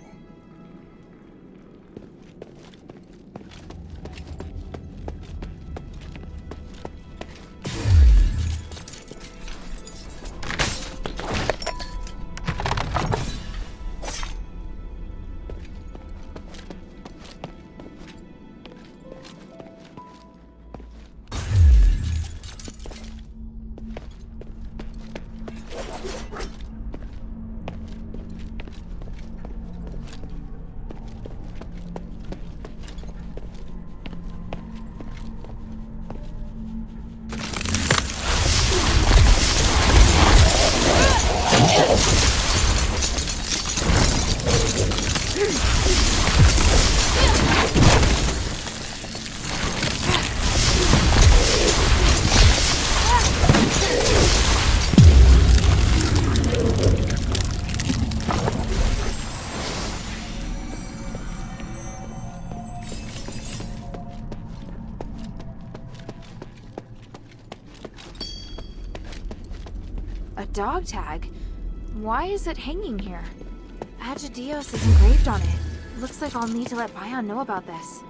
[SPEAKER 1] A dog tag? Why is it hanging here? Asterigos is engraved on it. Looks like I'll need to let Bion know about this.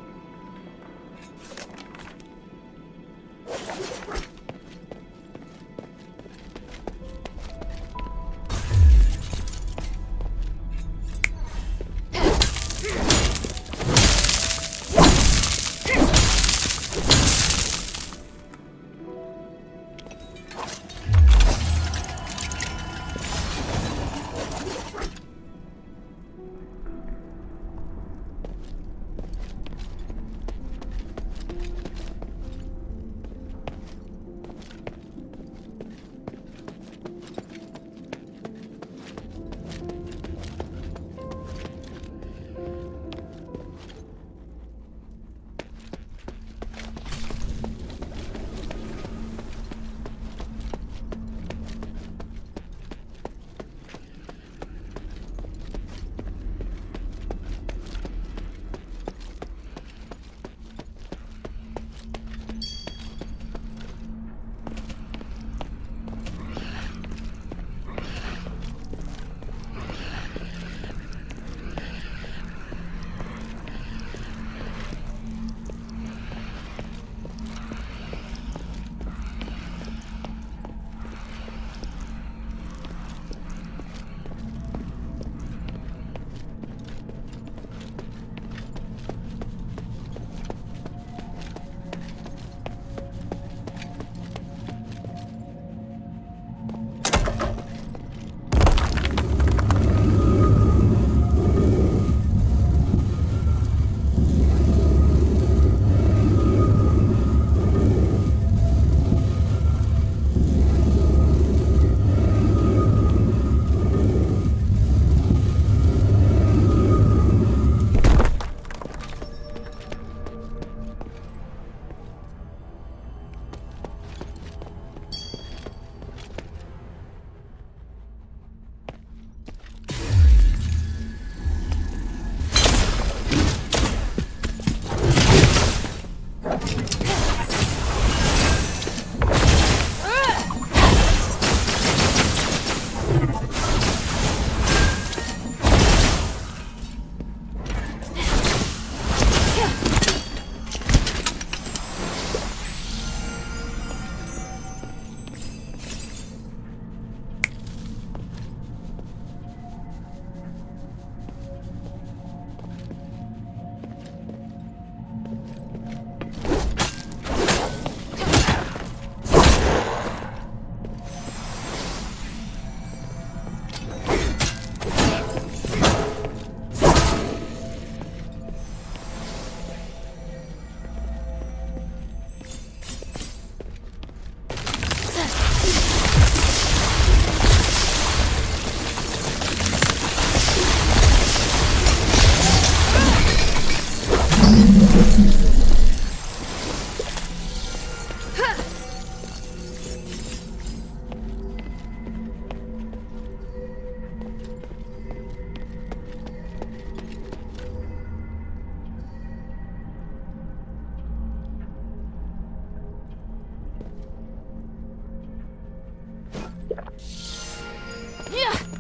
[SPEAKER 1] Yeah.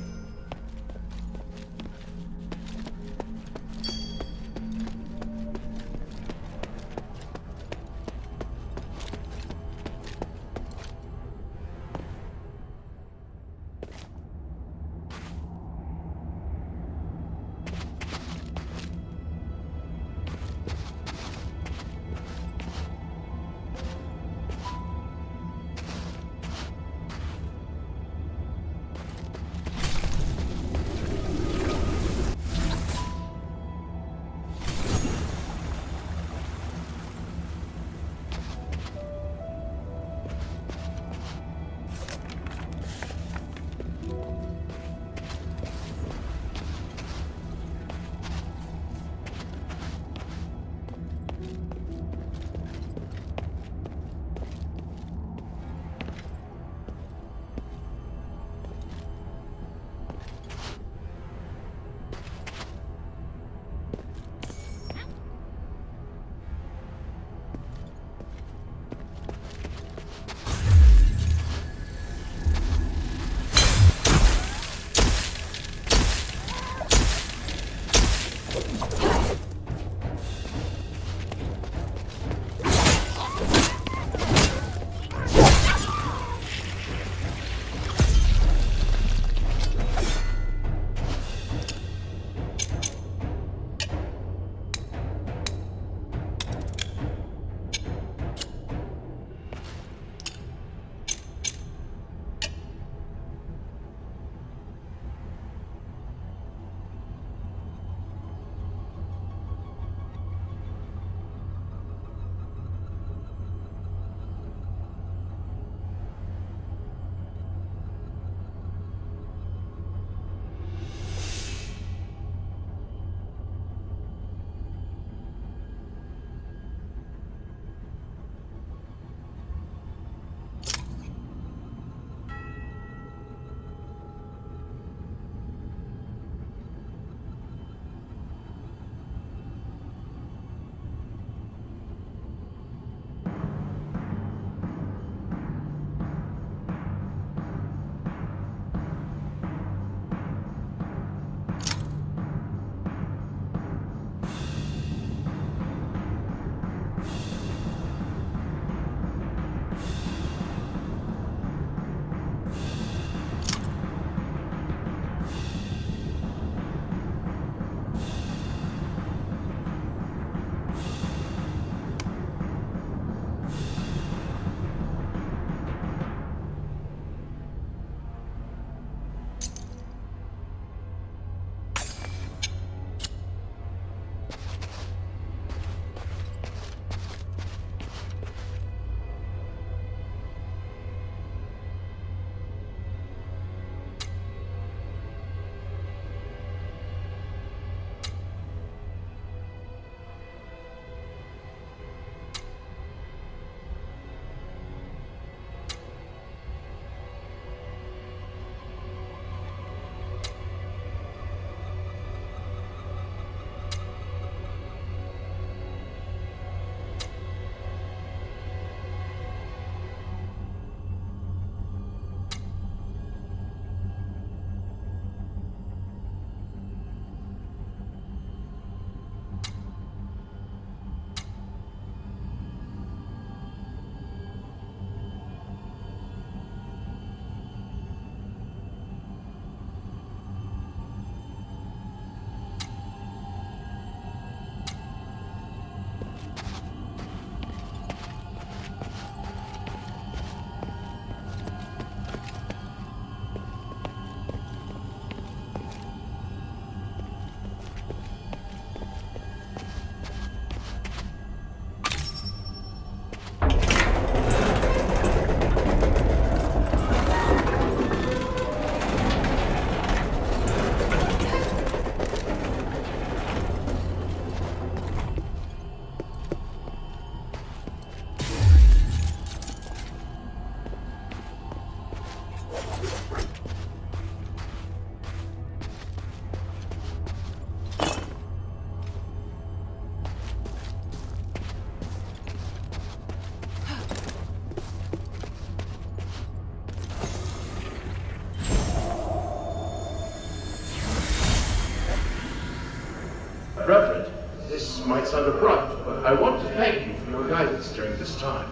[SPEAKER 2] Reverend, this might sound abrupt, but I want to thank you for your guidance during this time.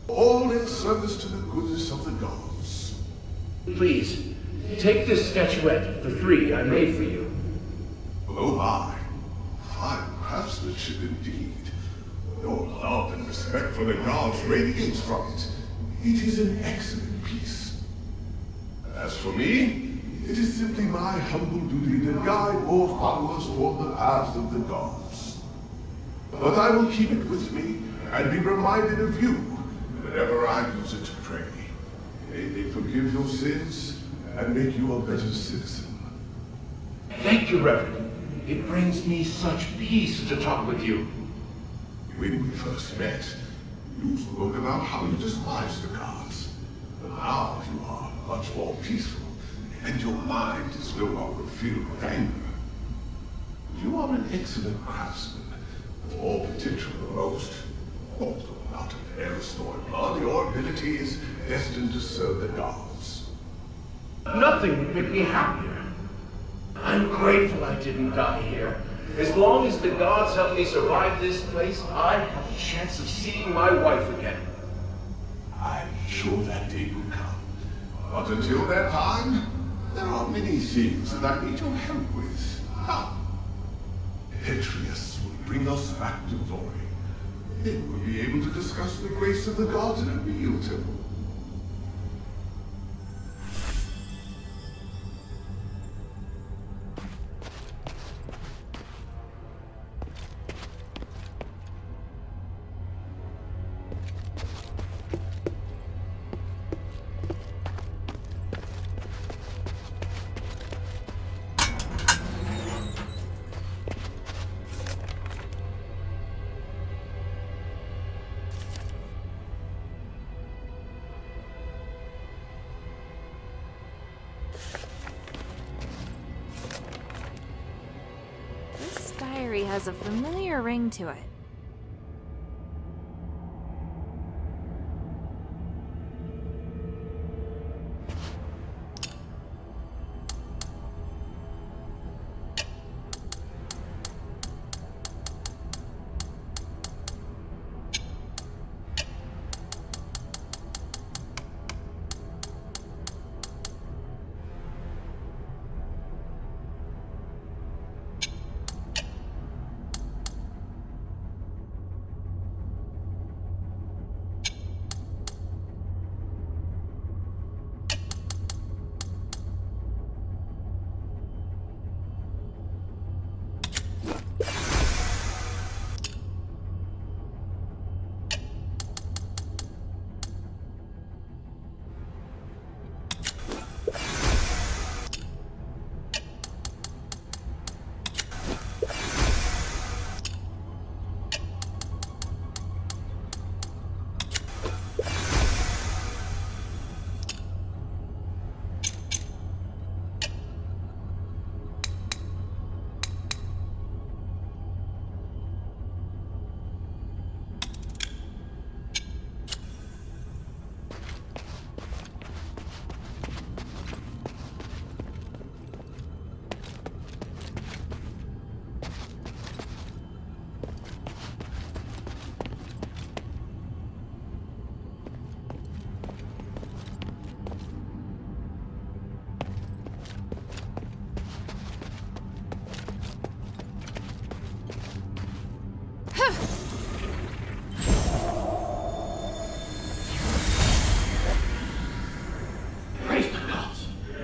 [SPEAKER 4] All in service to the goodness of the gods.
[SPEAKER 2] Please, take this statuette of the three I made for you.
[SPEAKER 4] Oh my, fine craftsmanship indeed. Your love and respect for the gods radiates from it. It is an excellent piece. As for me, it is simply my humble duty to guide more followers toward the paths of the gods. But I will keep it with me and be reminded of you whenever I use it to pray. May they forgive your sins and make you a better citizen.
[SPEAKER 2] Thank you, Reverend. It brings me such peace to talk with you.
[SPEAKER 4] When we first met, you spoke about how you despise the gods. But now you are much more peaceful, and your mind is no longer filled with anger. You are an excellent craftsman, with more potential than most. Although not of Eris nor blood, your ability is destined to serve the gods.
[SPEAKER 2] Nothing would make me happier. I'm grateful I didn't die here. As long as the gods help me survive this place, I have a chance of seeing my wife again.
[SPEAKER 4] I'm sure that day will come. But until that time, there are many things that I need your help with. Atreus will bring us back to glory. Then we'll be able to discuss the grace of the gods in a real temple.
[SPEAKER 1] This diary has a familiar ring to it.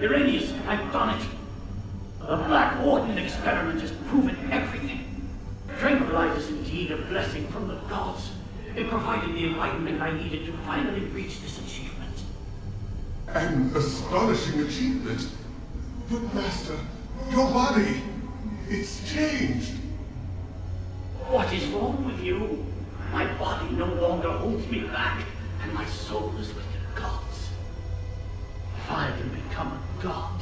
[SPEAKER 7] Uranius, I've done it. The Black Warden experiment has proven everything. Tranquilize is indeed a blessing from the gods. It provided the enlightenment I needed to finally reach this achievement.
[SPEAKER 4] An astonishing achievement. But Master, your body, it's changed.
[SPEAKER 7] What is wrong with you? My body no longer holds me back, and my soul is with the gods. If I can become a god,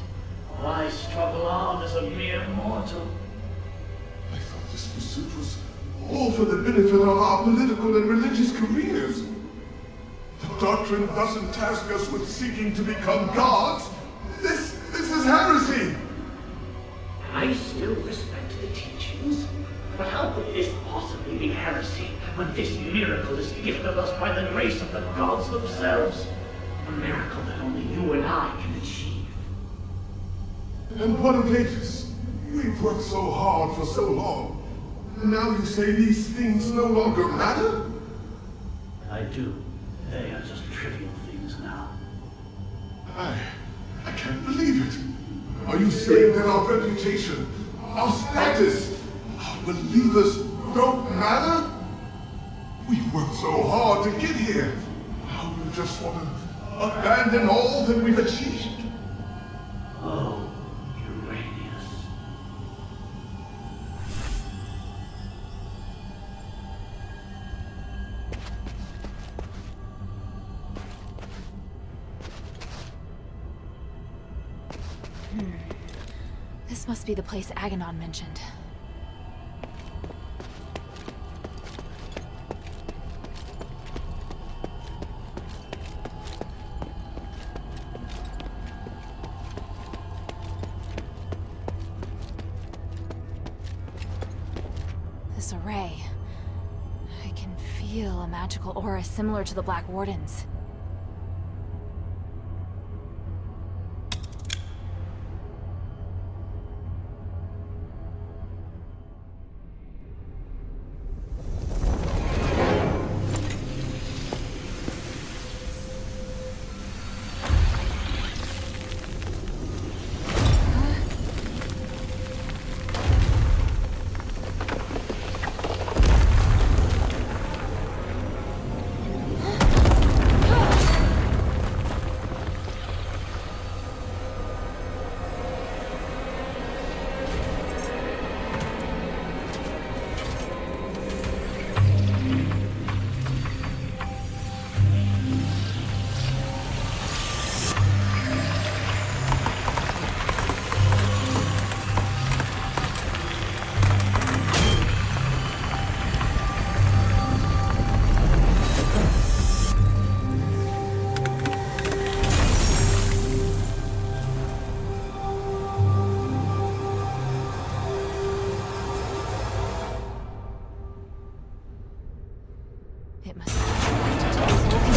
[SPEAKER 7] why struggle on as a mere mortal?
[SPEAKER 4] I thought this pursuit was all for the benefit of our political and religious careers. The doctrine doesn't task us with seeking to become gods. This is heresy.
[SPEAKER 7] I still respect the teachings. when this miracle is gifted us by the grace of the gods themselves. A miracle that only you and I can achieve.
[SPEAKER 8] And what of Aegis? We've worked so hard for so long. Now you say these things no longer matter?
[SPEAKER 7] I do. They are just trivial things now.
[SPEAKER 8] I can't believe it. Are you saying that our reputation, our status, our believers don't matter? We've worked so hard to get here. Now you just want to abandon all that we've achieved?
[SPEAKER 7] Oh, Uranius.
[SPEAKER 1] This must be the place Aganon mentioned. This array. I can feel a magical aura similar to the Black Warden's. It must be connected to the soul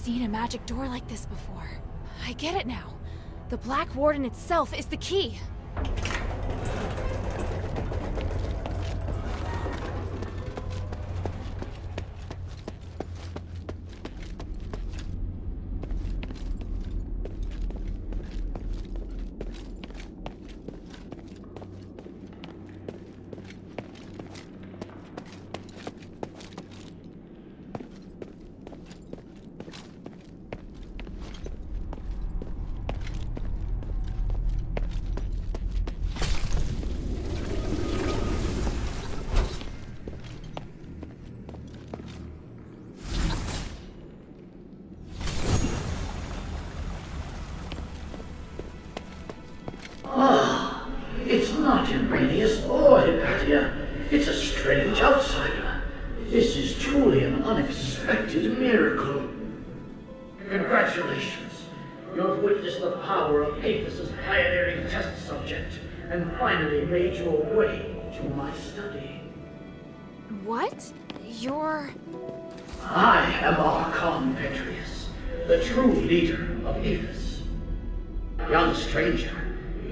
[SPEAKER 1] seen a magic door like this before. I get it now. The Black Warden itself is the key.
[SPEAKER 7] not Irenaeus or Hypatia. It's a strange outsider. This is truly an unexpected miracle. Congratulations. You have witnessed the power of Apis' pioneering test subject, and finally made your way to my study.
[SPEAKER 1] What? You're...
[SPEAKER 7] I am Archon Petrius, the true leader of Apis. Young stranger,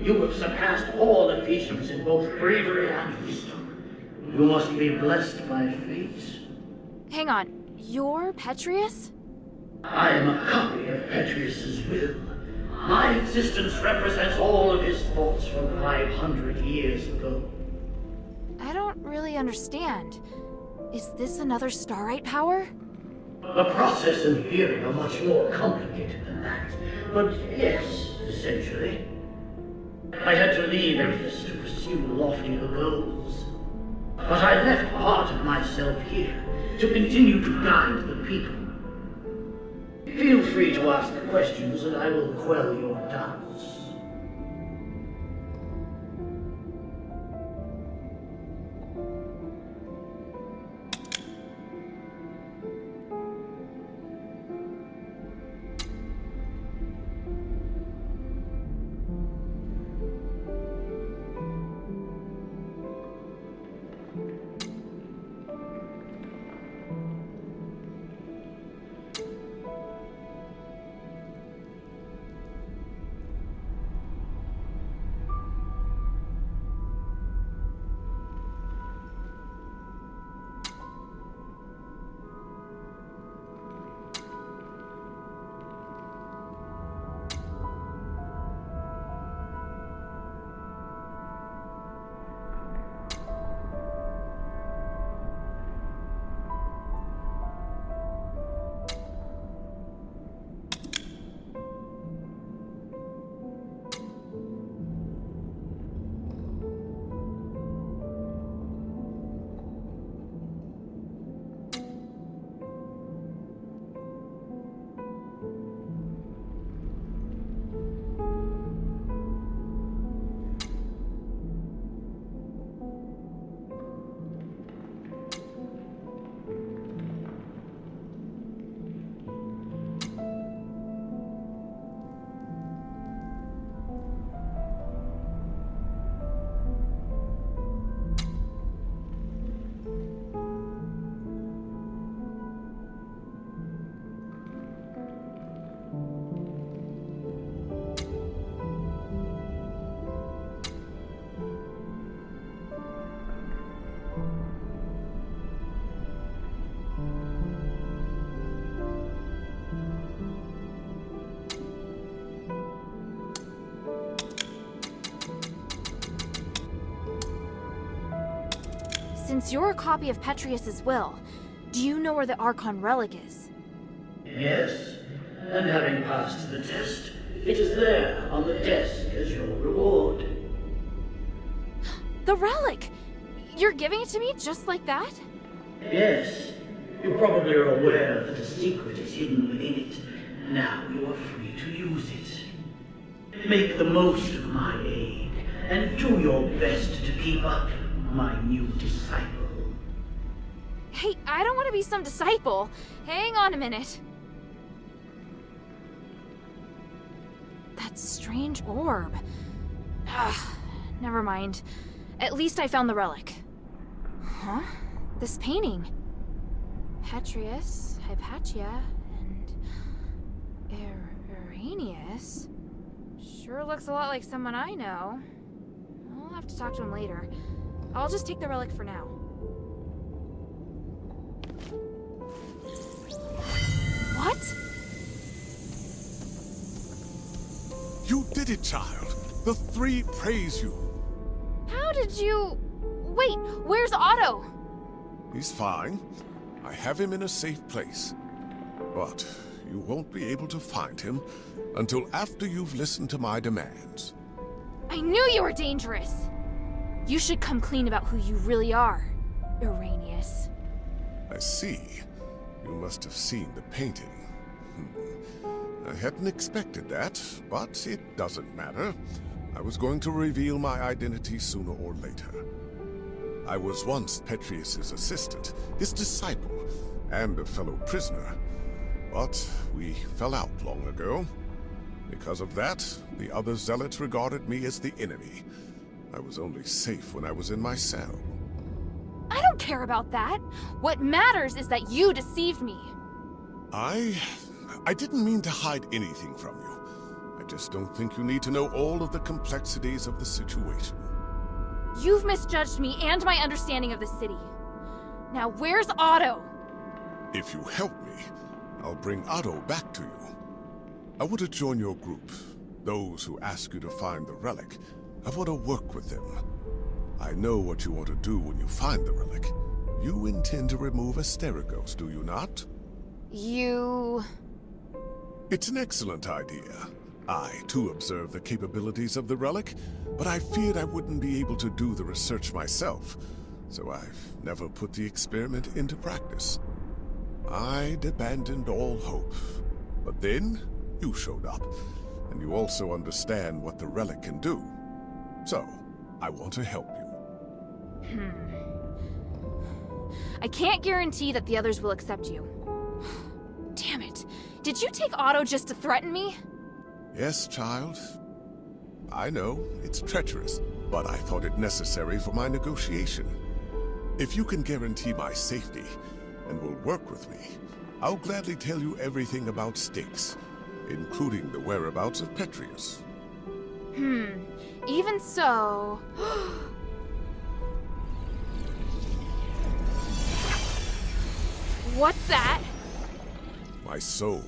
[SPEAKER 7] you have surpassed all Ephesians in both bravery and wisdom. You must be blessed by fate.
[SPEAKER 1] Hang on, you're Petrius?
[SPEAKER 7] I am a copy of Petrius's will. My existence represents all of his thoughts from 500 years ago.
[SPEAKER 1] I don't really understand. Is this another starite power?
[SPEAKER 7] The process and theory are much more complicated than that. But yes, essentially. I had to leave Apis to pursue loftier goals. But I left part of myself here to continue to guide the people. Feel free to ask questions and I will quell your doubts.
[SPEAKER 1] Since you're a copy of Petrius's will, do you know where the Archon relic is?
[SPEAKER 7] Yes, and having passed the test, it is there on the desk as your reward.
[SPEAKER 1] The relic! You're giving it to me just like that?
[SPEAKER 7] Yes, you probably are aware that a secret is hidden within it. Now you are free to use it. Make the most of my aid, and do your best to keep up my new disciple.
[SPEAKER 1] Hey, I don't want to be some disciple. Hang on a minute. That strange orb. Never mind. At least I found the relic. Huh? This painting. Petrius, Hypatia, and Irenaeus. Sure looks a lot like someone I know. I'll have to talk to him later. I'll just take the relic for now. What?
[SPEAKER 4] You did it, child. The three praise you.
[SPEAKER 1] How did you... Wait, where's Otto?
[SPEAKER 4] He's fine. I have him in a safe place. But you won't be able to find him until after you've listened to my demands.
[SPEAKER 1] I knew you were dangerous! You should come clean about who you really are, Irenaeus.
[SPEAKER 4] I see. You must have seen the painting. I hadn't expected that, but it doesn't matter. I was going to reveal my identity sooner or later. I was once Petrius's assistant, his disciple, and a fellow prisoner. But we fell out long ago. Because of that, the other zealots regarded me as the enemy. I was only safe when I was in my cell.
[SPEAKER 1] I don't care about that. What matters is that you deceived me.
[SPEAKER 4] I didn't mean to hide anything from you. I just don't think you need to know all of the complexities of the situation.
[SPEAKER 1] You've misjudged me and my understanding of the city. Now where's Otto?
[SPEAKER 4] If you help me, I'll bring Otto back to you. I want to join your group. Those who ask you to find the relic. I want to work with them. I know what you want to do when you find the relic. You intend to remove Asterigos, do you not?
[SPEAKER 1] You...
[SPEAKER 4] It's an excellent idea. I, too, observed the capabilities of the relic, but I feared I wouldn't be able to do the research myself, so I've never put the experiment into practice. I'd abandoned all hope. But then, you showed up, and you also understand what the relic can do. So, I want to help you.
[SPEAKER 1] I can't guarantee that the others will accept you. Damn it. Did you take Otto just to threaten me?
[SPEAKER 4] Yes, child. I know, it's treacherous, but I thought it necessary for my negotiation. If you can guarantee my safety, and will work with me, I'll gladly tell you everything about Styx, including the whereabouts of Petrius.
[SPEAKER 1] Even so... What's that?
[SPEAKER 4] My soul.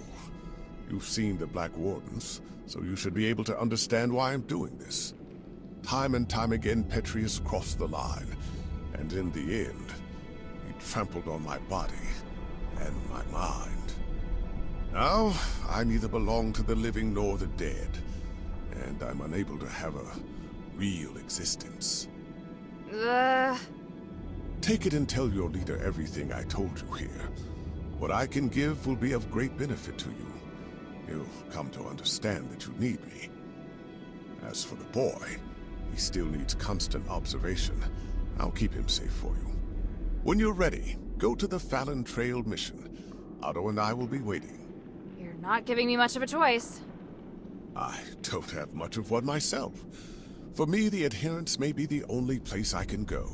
[SPEAKER 4] You've seen the Black Wardens, so you should be able to understand why I'm doing this. Time and time again, Petrius crossed the line, and in the end, he trampled on my body and my mind. Now, I neither belong to the living nor the dead, and I'm unable to have a real existence. Take it and tell your leader everything I told you here. What I can give will be of great benefit to you. You'll come to understand that you need me. As for the boy, he still needs constant observation. I'll keep him safe for you. When you're ready, go to the Fallon Trail mission. Otto and I will be waiting.
[SPEAKER 1] You're not giving me much of a choice.
[SPEAKER 4] I don't have much of one myself. For me, the Adherents may be the only place I can go.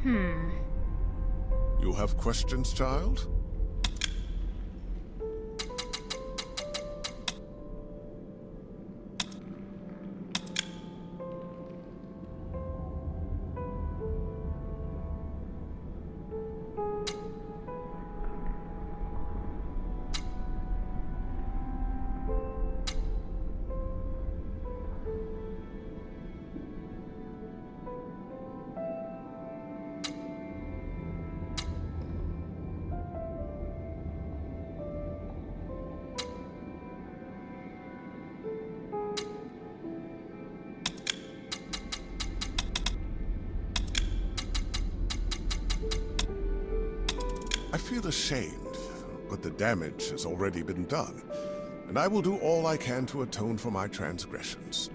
[SPEAKER 4] You have questions, child? I feel ashamed, but the damage has already been done, and I will do all I can to atone for my transgressions.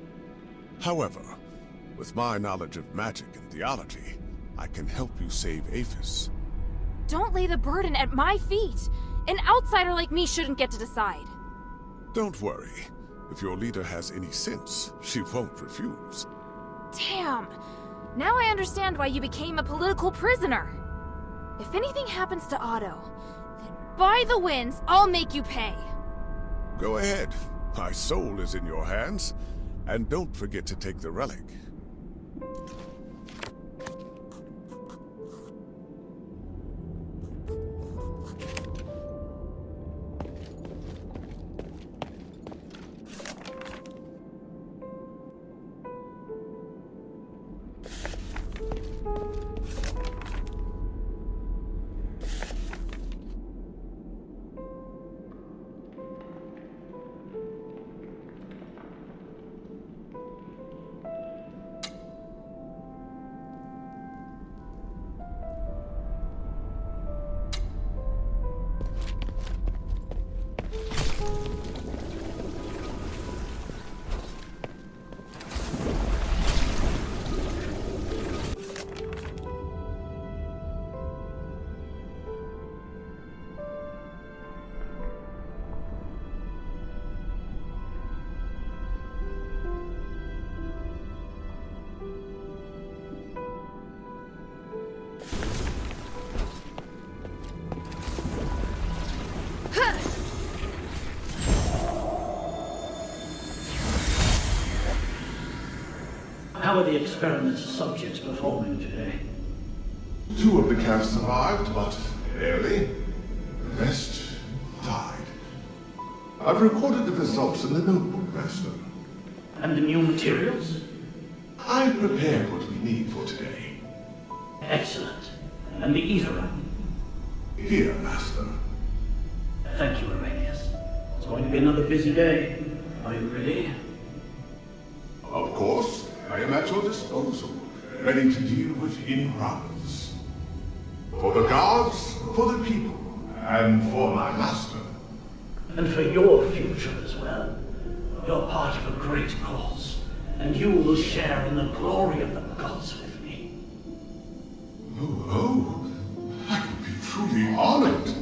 [SPEAKER 4] However, with my knowledge of magic and theology, I can help you save Aphis.
[SPEAKER 1] Don't lay the burden at my feet. An outsider like me shouldn't get to decide.
[SPEAKER 4] Don't worry. If your leader has any sense, she won't refuse.
[SPEAKER 1] Damn! Now I understand why you became a political prisoner. If anything happens to Otto, then by the winds, I'll make you pay.
[SPEAKER 4] Go ahead. My soul is in your hands. And don't forget to take the relic.
[SPEAKER 7] How are the experiment's subjects performing today?
[SPEAKER 8] 2 of the cast survived, but barely. The rest died. I've recorded the results in the notebook, Master.
[SPEAKER 7] And the new materials?
[SPEAKER 8] I've prepared what we need for today.
[SPEAKER 7] Excellent. And the ether?
[SPEAKER 8] Here, Master.
[SPEAKER 7] Thank you, Aurelius. It's going to be another busy day. Are you ready?
[SPEAKER 8] Of course, I am at your disposal, ready to deal with any problems. For the gods, for the people, and for my master.
[SPEAKER 7] And for your future as well. You're part of a great cause, and you will share in the glory of the gods with me.
[SPEAKER 8] Oh, I would be truly honored.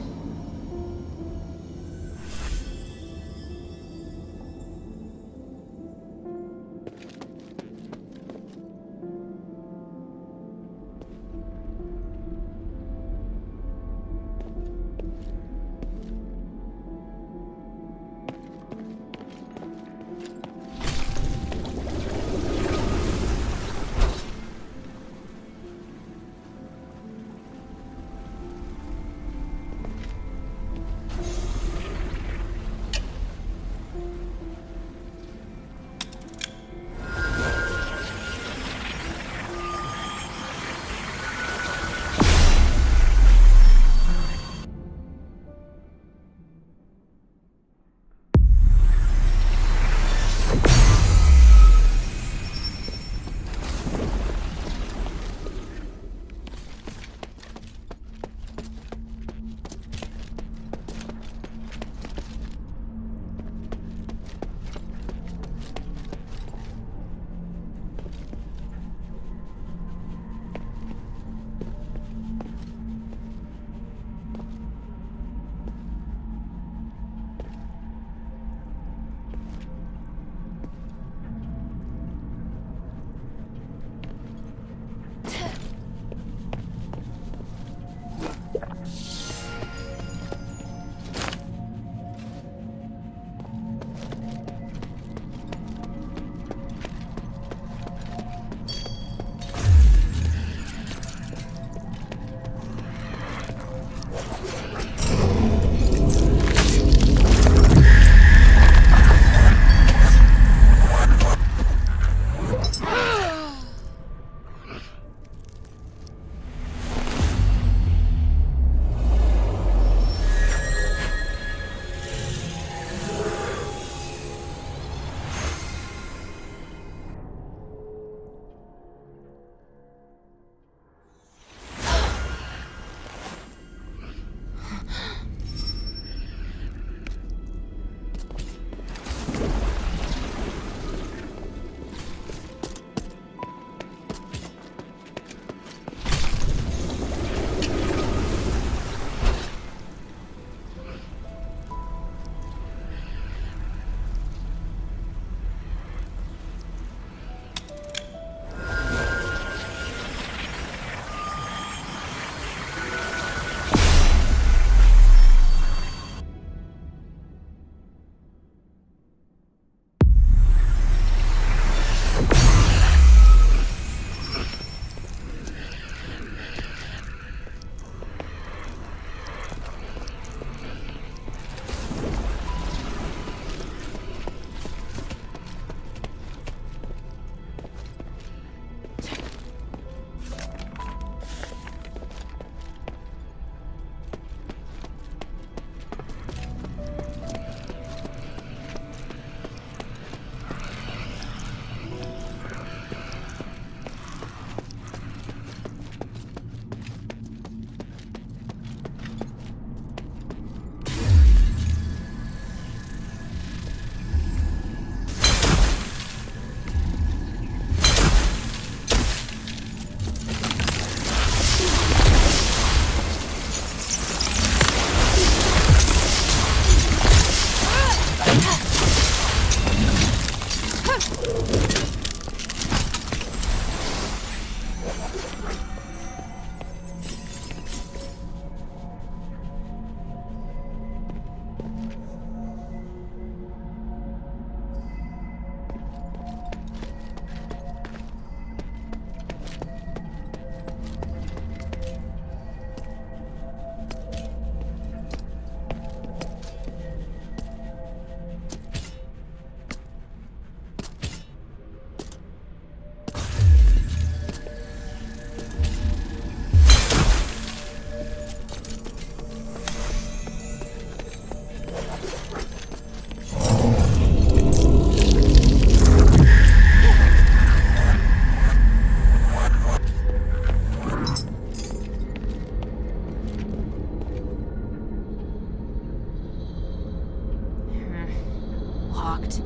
[SPEAKER 1] locked.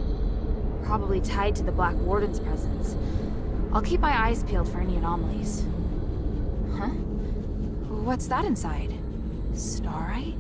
[SPEAKER 1] Probably tied to the Black Warden's presence. I'll keep my eyes peeled for any anomalies. Huh? What's that inside? Starite?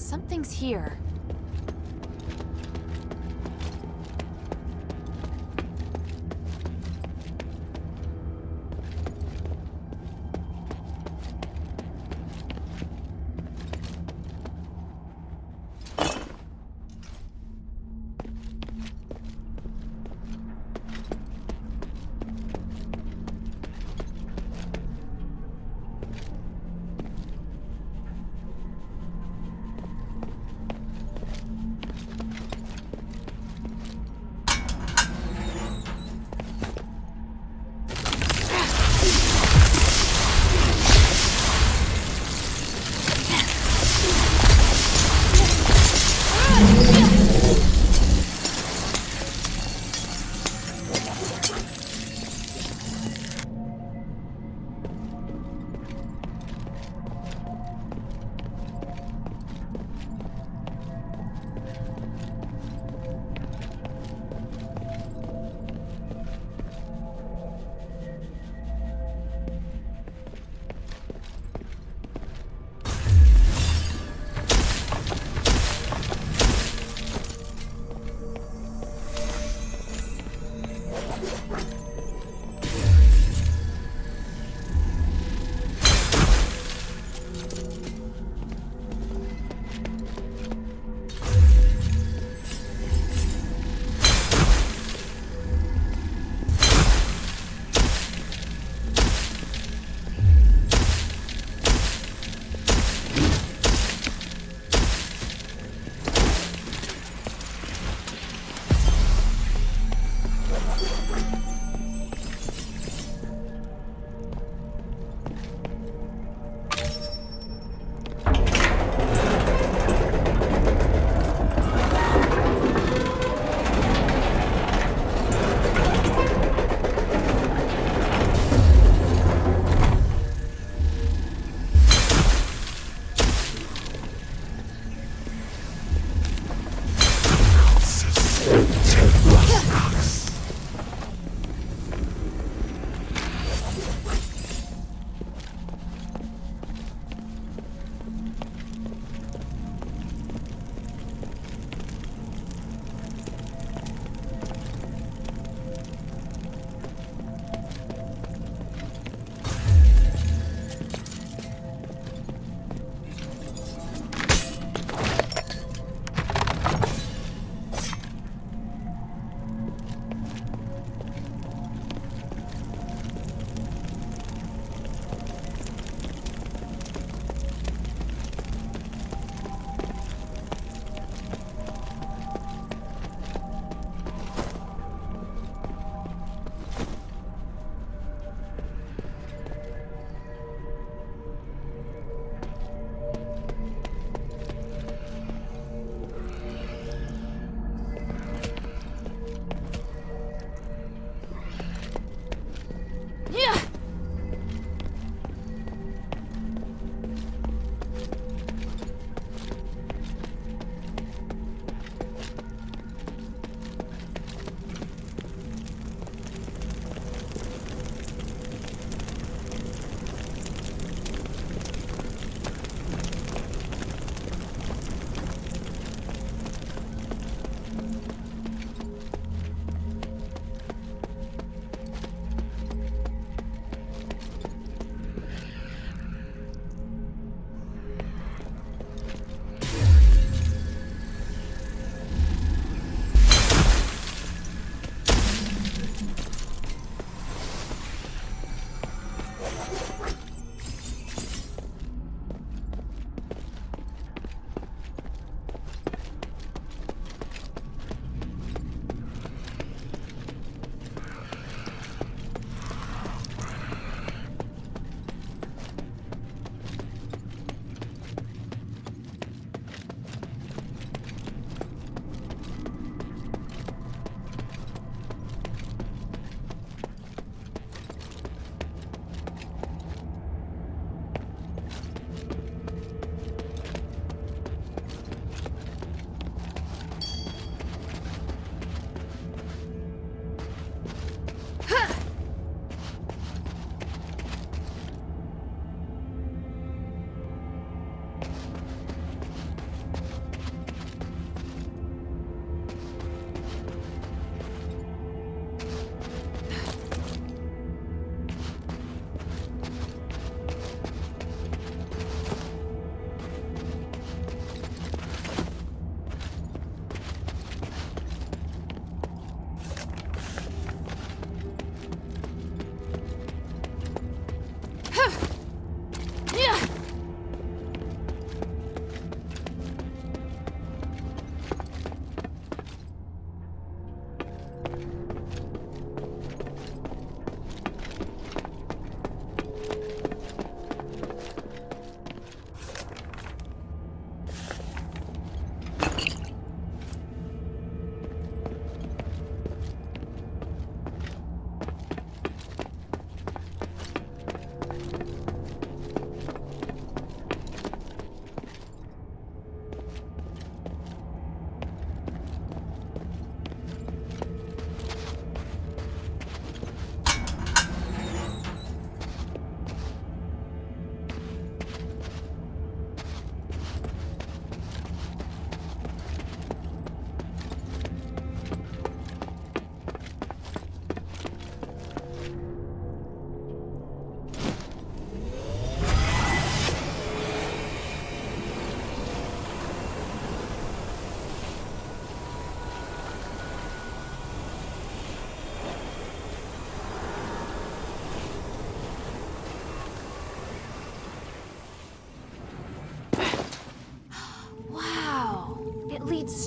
[SPEAKER 1] Something's here.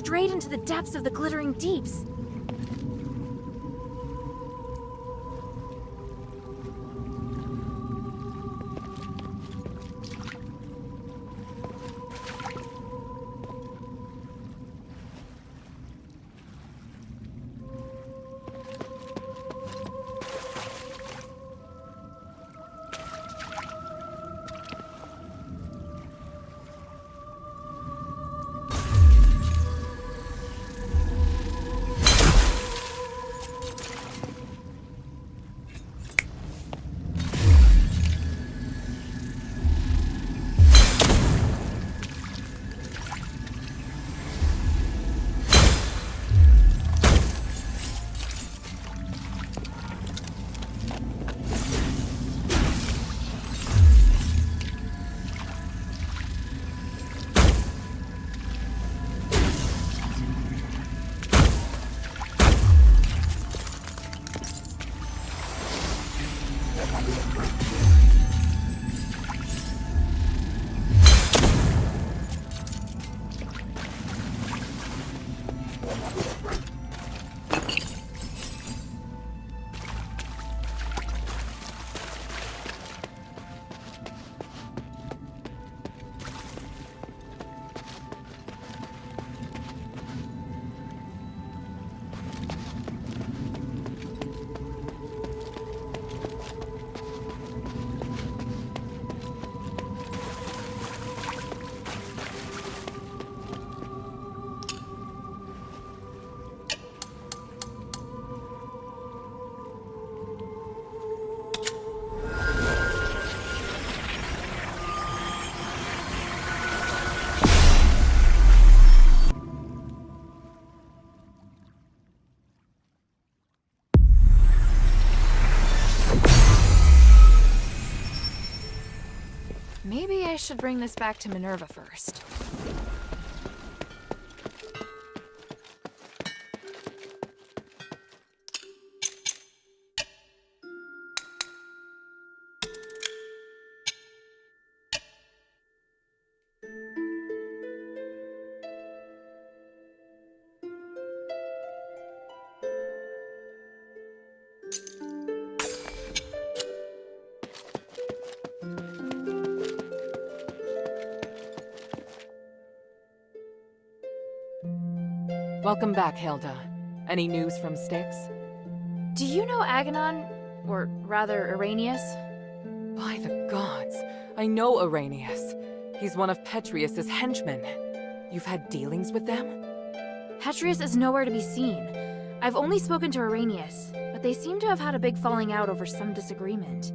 [SPEAKER 1] straight into the depths of the glittering deeps. Maybe I should bring this back to Minerva first.
[SPEAKER 9] Welcome back, Hilda. Any news from Styx?
[SPEAKER 1] Do you know Aganon? Or rather, Arrhenius?
[SPEAKER 9] By the gods, I know Arrhenius. He's one of Petrius's henchmen. You've had dealings with them?
[SPEAKER 1] Petrius is nowhere to be seen. I've only spoken to Arrhenius, but they seem to have had a big falling out over some disagreement.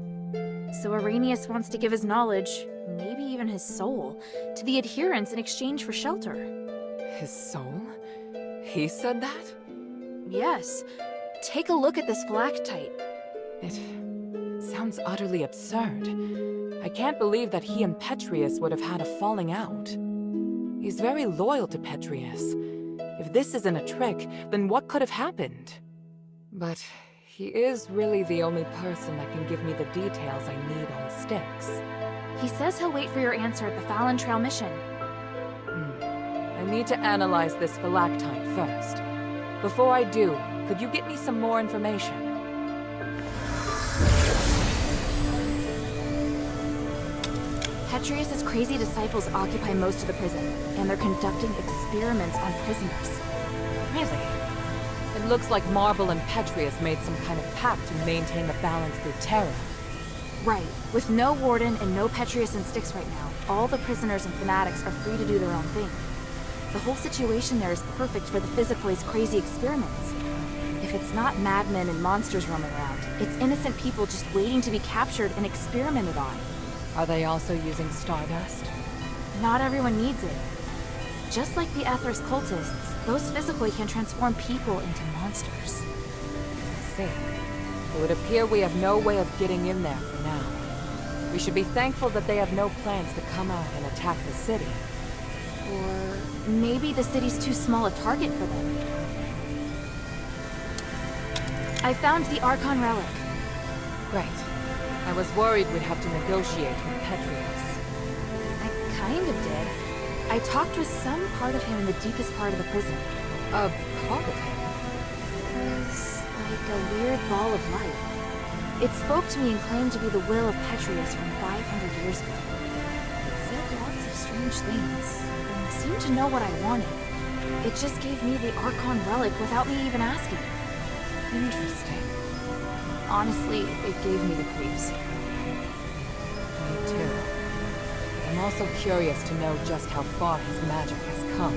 [SPEAKER 1] So Arrhenius wants to give his knowledge, maybe even his soul, to the adherents in exchange for shelter.
[SPEAKER 9] His soul? He said that?
[SPEAKER 1] Yes. Take a look at this phylactite.
[SPEAKER 9] It sounds utterly absurd. I can't believe that he and Petrius would have had a falling out. He's very loyal to Petrius. If this isn't a trick, then what could have happened? But he is really the only person that can give me the details I need on Styx.
[SPEAKER 1] He says he'll wait for your answer at the Fallon Trail mission.
[SPEAKER 9] I need to analyze this phylactite first. Before I do, could you get me some more information?
[SPEAKER 1] Petrius's crazy disciples occupy most of the prison, and they're conducting experiments on prisoners.
[SPEAKER 9] Really? It looks like Marble and Petrius made some kind of pact to maintain the balance through terror.
[SPEAKER 1] Right. With no warden and no Petrius and Styx right now, all the prisoners and fanatics are free to do their own thing. The whole situation there is perfect for the Physicloid's crazy experiments. If it's not madmen and monsters roaming around, it's innocent people just waiting to be captured and experimented on.
[SPEAKER 9] Are they also using stardust?
[SPEAKER 1] Not everyone needs it. Just like the Atheros cultists, those Physicloid can transform people into monsters.
[SPEAKER 9] I see. It would appear we have no way of getting in there for now. We should be thankful that they have no plans to come out and attack the city.
[SPEAKER 1] Or maybe the city's too small a target for them. I found the Archon relic.
[SPEAKER 9] Great. I was worried we'd have to negotiate with Petrius.
[SPEAKER 1] I kind of did. I talked with some part of him in the deepest part of the prison.
[SPEAKER 9] A part of him?
[SPEAKER 1] It was like a weird ball of light. It spoke to me and claimed to be the will of Petrius from 500 years ago. It said lots of strange things, and seemed to know what I wanted. It just gave me the Archon relic without me even asking.
[SPEAKER 9] Interesting.
[SPEAKER 1] Honestly, it gave me the creeps.
[SPEAKER 9] Me too. I'm also curious to know just how far his magic has come.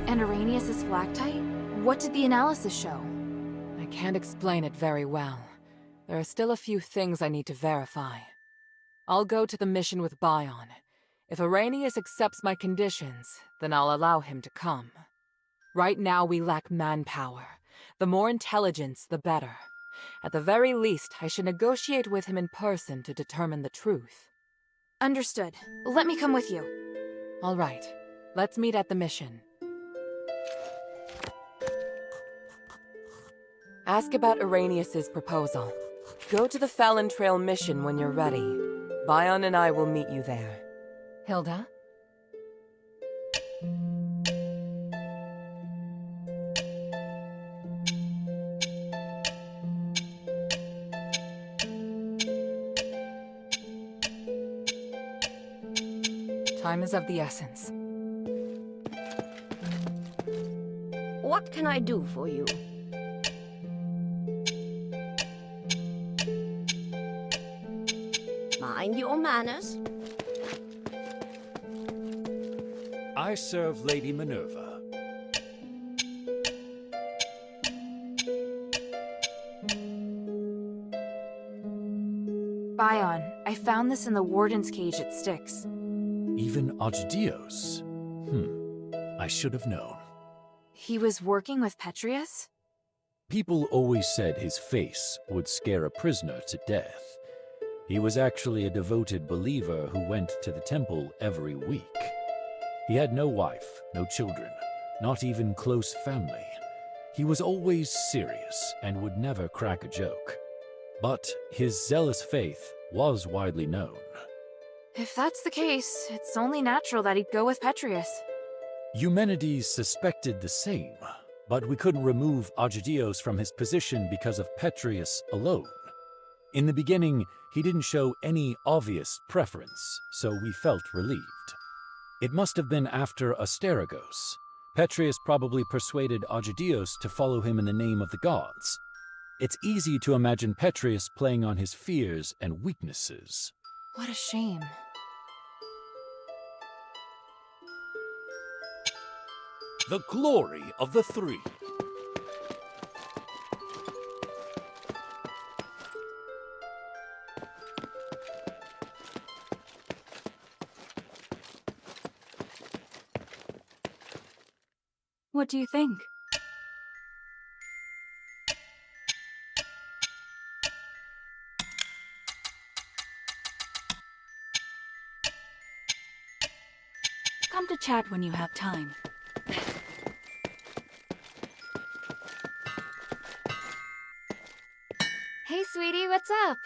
[SPEAKER 1] And Arrhenius' Flactite? What did the analysis show?
[SPEAKER 9] I can't explain it very well. There are still a few things I need to verify. I'll go to the mission with Bion. If Arrhenius accepts my conditions, then I'll allow him to come. Right now we lack manpower. The more intelligence, the better. At the very least, I should negotiate with him in person to determine the truth.
[SPEAKER 1] Understood. Let me come with you.
[SPEAKER 9] All right. Let's meet at the mission. Ask about Arrhenius' proposal. Go to the Fallon Trail mission when you're ready. Bion and I will meet you there. Hilda? Time is of the essence.
[SPEAKER 10] What can I do for you? Mind your manners.
[SPEAKER 11] I serve Lady Minerva.
[SPEAKER 1] Bion, I found this in the Warden's cage at Styx.
[SPEAKER 11] Even Asterigos. I should have known.
[SPEAKER 1] He was working with Petrius?
[SPEAKER 11] People always said his face would scare a prisoner to death. He was actually a devoted believer who went to the temple every week. He had no wife, no children, not even close family. He was always serious and would never crack a joke. But his zealous faith was widely known.
[SPEAKER 1] If that's the case, it's only natural that he'd go with Petrius.
[SPEAKER 11] Eumenides suspected the same, but we couldn't remove Asterigos from his position because of Petrius alone. In the beginning, he didn't show any obvious preference, so we felt relieved. It must have been after Asterigos. Petrius probably persuaded Asterigos to follow him in the name of the gods. It's easy to imagine Petrius playing on his fears and weaknesses.
[SPEAKER 1] What a shame.
[SPEAKER 11] The glory of the three.
[SPEAKER 1] What do you think? Come to chat when you have time. Hey, sweetie, what's up?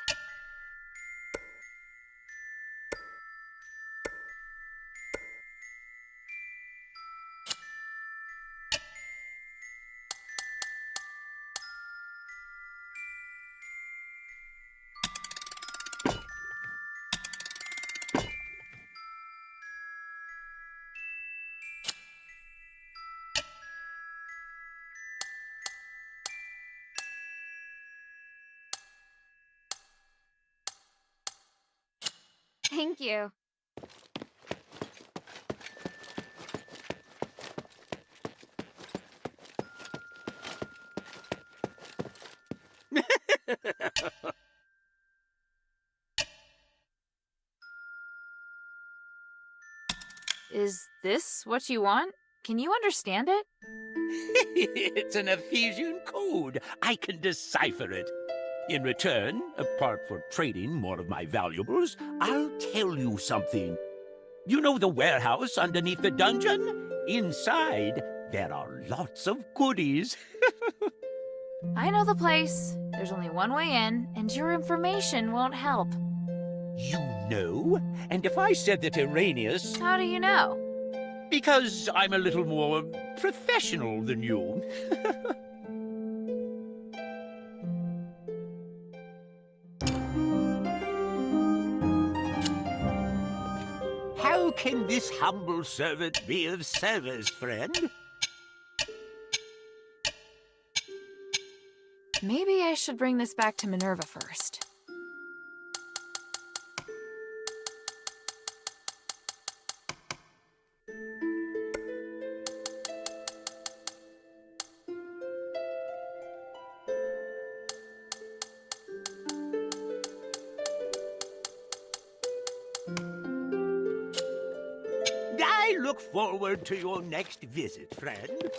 [SPEAKER 1] Thank you. Is this what you want? Can you understand it?
[SPEAKER 12] It's an Ephesian code. I can decipher it. In return, apart from trading more of my valuables, I'll tell you something. You know the warehouse underneath the dungeon? Inside, there are lots of goodies.
[SPEAKER 1] I know the place. There's only one way in, and your information won't help.
[SPEAKER 12] You know? And if I said that Irenaeus...
[SPEAKER 1] How do you know?
[SPEAKER 12] Because I'm a little more professional than you. How can this humble servant be of service, friend?
[SPEAKER 1] Maybe I should bring this back to Minerva first.
[SPEAKER 12] I look forward to your next visit, friend.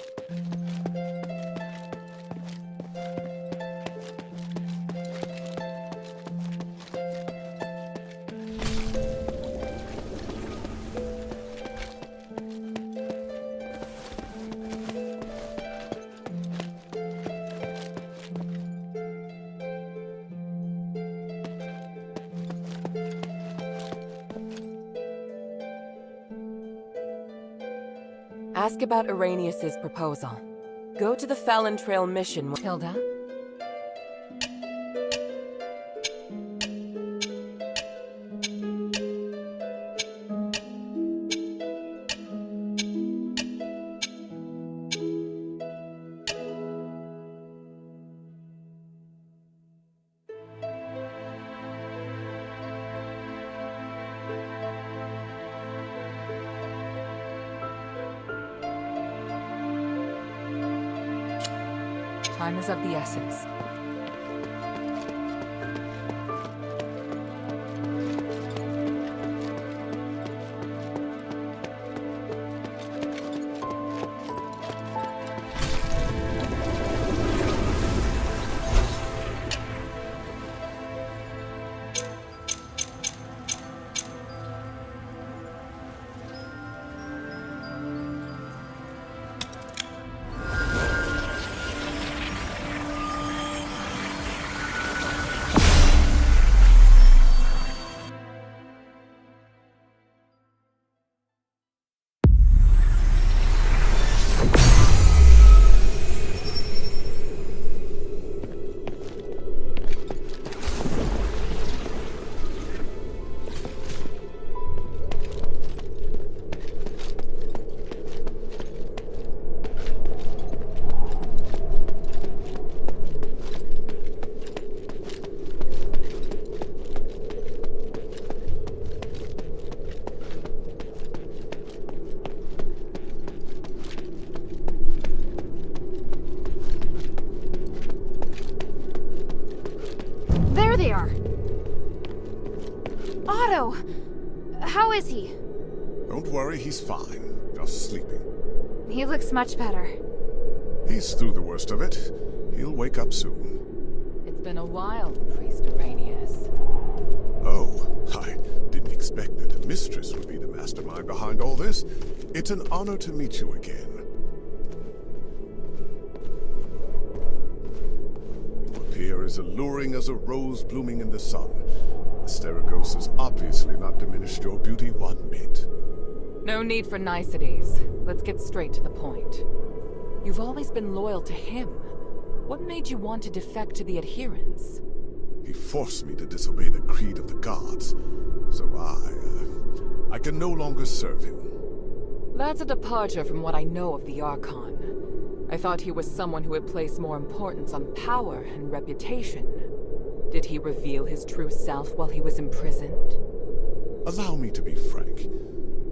[SPEAKER 9] Ask about Irenaeus' proposal. Go to the Fallon Trail mission with Hilda. Time is of the essence.
[SPEAKER 1] They are. Otto! How is he?
[SPEAKER 4] Don't worry, he's fine. Just sleeping.
[SPEAKER 1] He looks much better.
[SPEAKER 4] He's through the worst of it. He'll wake up soon.
[SPEAKER 9] It's been a while, Priest Irenaeus.
[SPEAKER 4] Oh, I didn't expect that the mistress would be the mastermind behind all this. It's an honor to meet you again. You appear as alluring as a rose blooming in the sun. Asterigos has obviously not diminished your beauty one bit.
[SPEAKER 9] No need for niceties. Let's get straight to the point. You've always been loyal to him. What made you want to defect to the adherents?
[SPEAKER 4] He forced me to disobey the creed of the gods, so I can no longer serve him.
[SPEAKER 9] That's a departure from what I know of the Archon. I thought he was someone who would place more importance on power and reputation. Did he reveal his true self while he was imprisoned?
[SPEAKER 4] Allow me to be frank.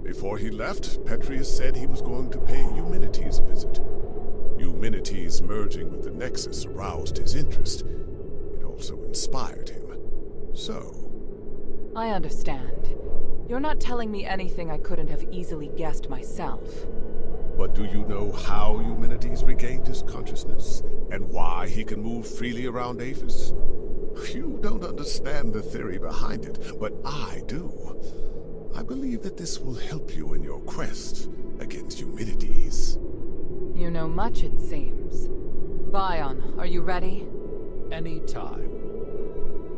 [SPEAKER 4] Before he left, Petrius said he was going to pay Eumenides a visit. Eumenides merging with the Nexus aroused his interest. It also inspired him. So...
[SPEAKER 9] I understand. You're not telling me anything I couldn't have easily guessed myself.
[SPEAKER 4] But do you know how Eumenides regained his consciousness? And why he can move freely around Aphis? You don't understand the theory behind it, but I do. I believe that this will help you in your quest against Eumenides.
[SPEAKER 9] You know much, it seems. Bion, are you ready?
[SPEAKER 11] Any time.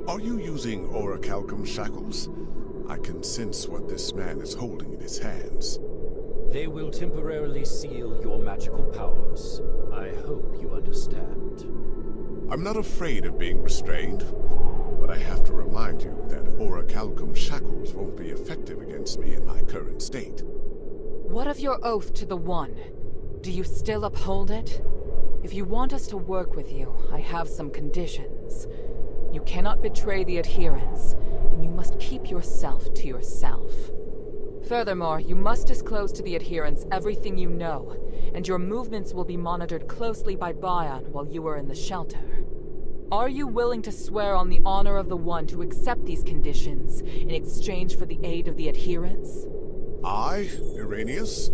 [SPEAKER 4] Are you using orichalcum shackles? I can sense what this man is holding in his hands.
[SPEAKER 11] They will temporarily seal your magical powers. I hope you understand.
[SPEAKER 4] I'm not afraid of being restrained, but I have to remind you that orichalcum shackles won't be effective against me in my current state.
[SPEAKER 9] What of your oath to the One? Do you still uphold it? If you want us to work with you, I have some conditions. You cannot betray the adherents, and you must keep yourself to yourself. Furthermore, you must disclose to the adherents everything you know, and your movements will be monitored closely by Bion while you are in the shelter. Are you willing to swear on the honor of the One to accept these conditions in exchange for the aid of the adherents?
[SPEAKER 4] I, Irenaeus,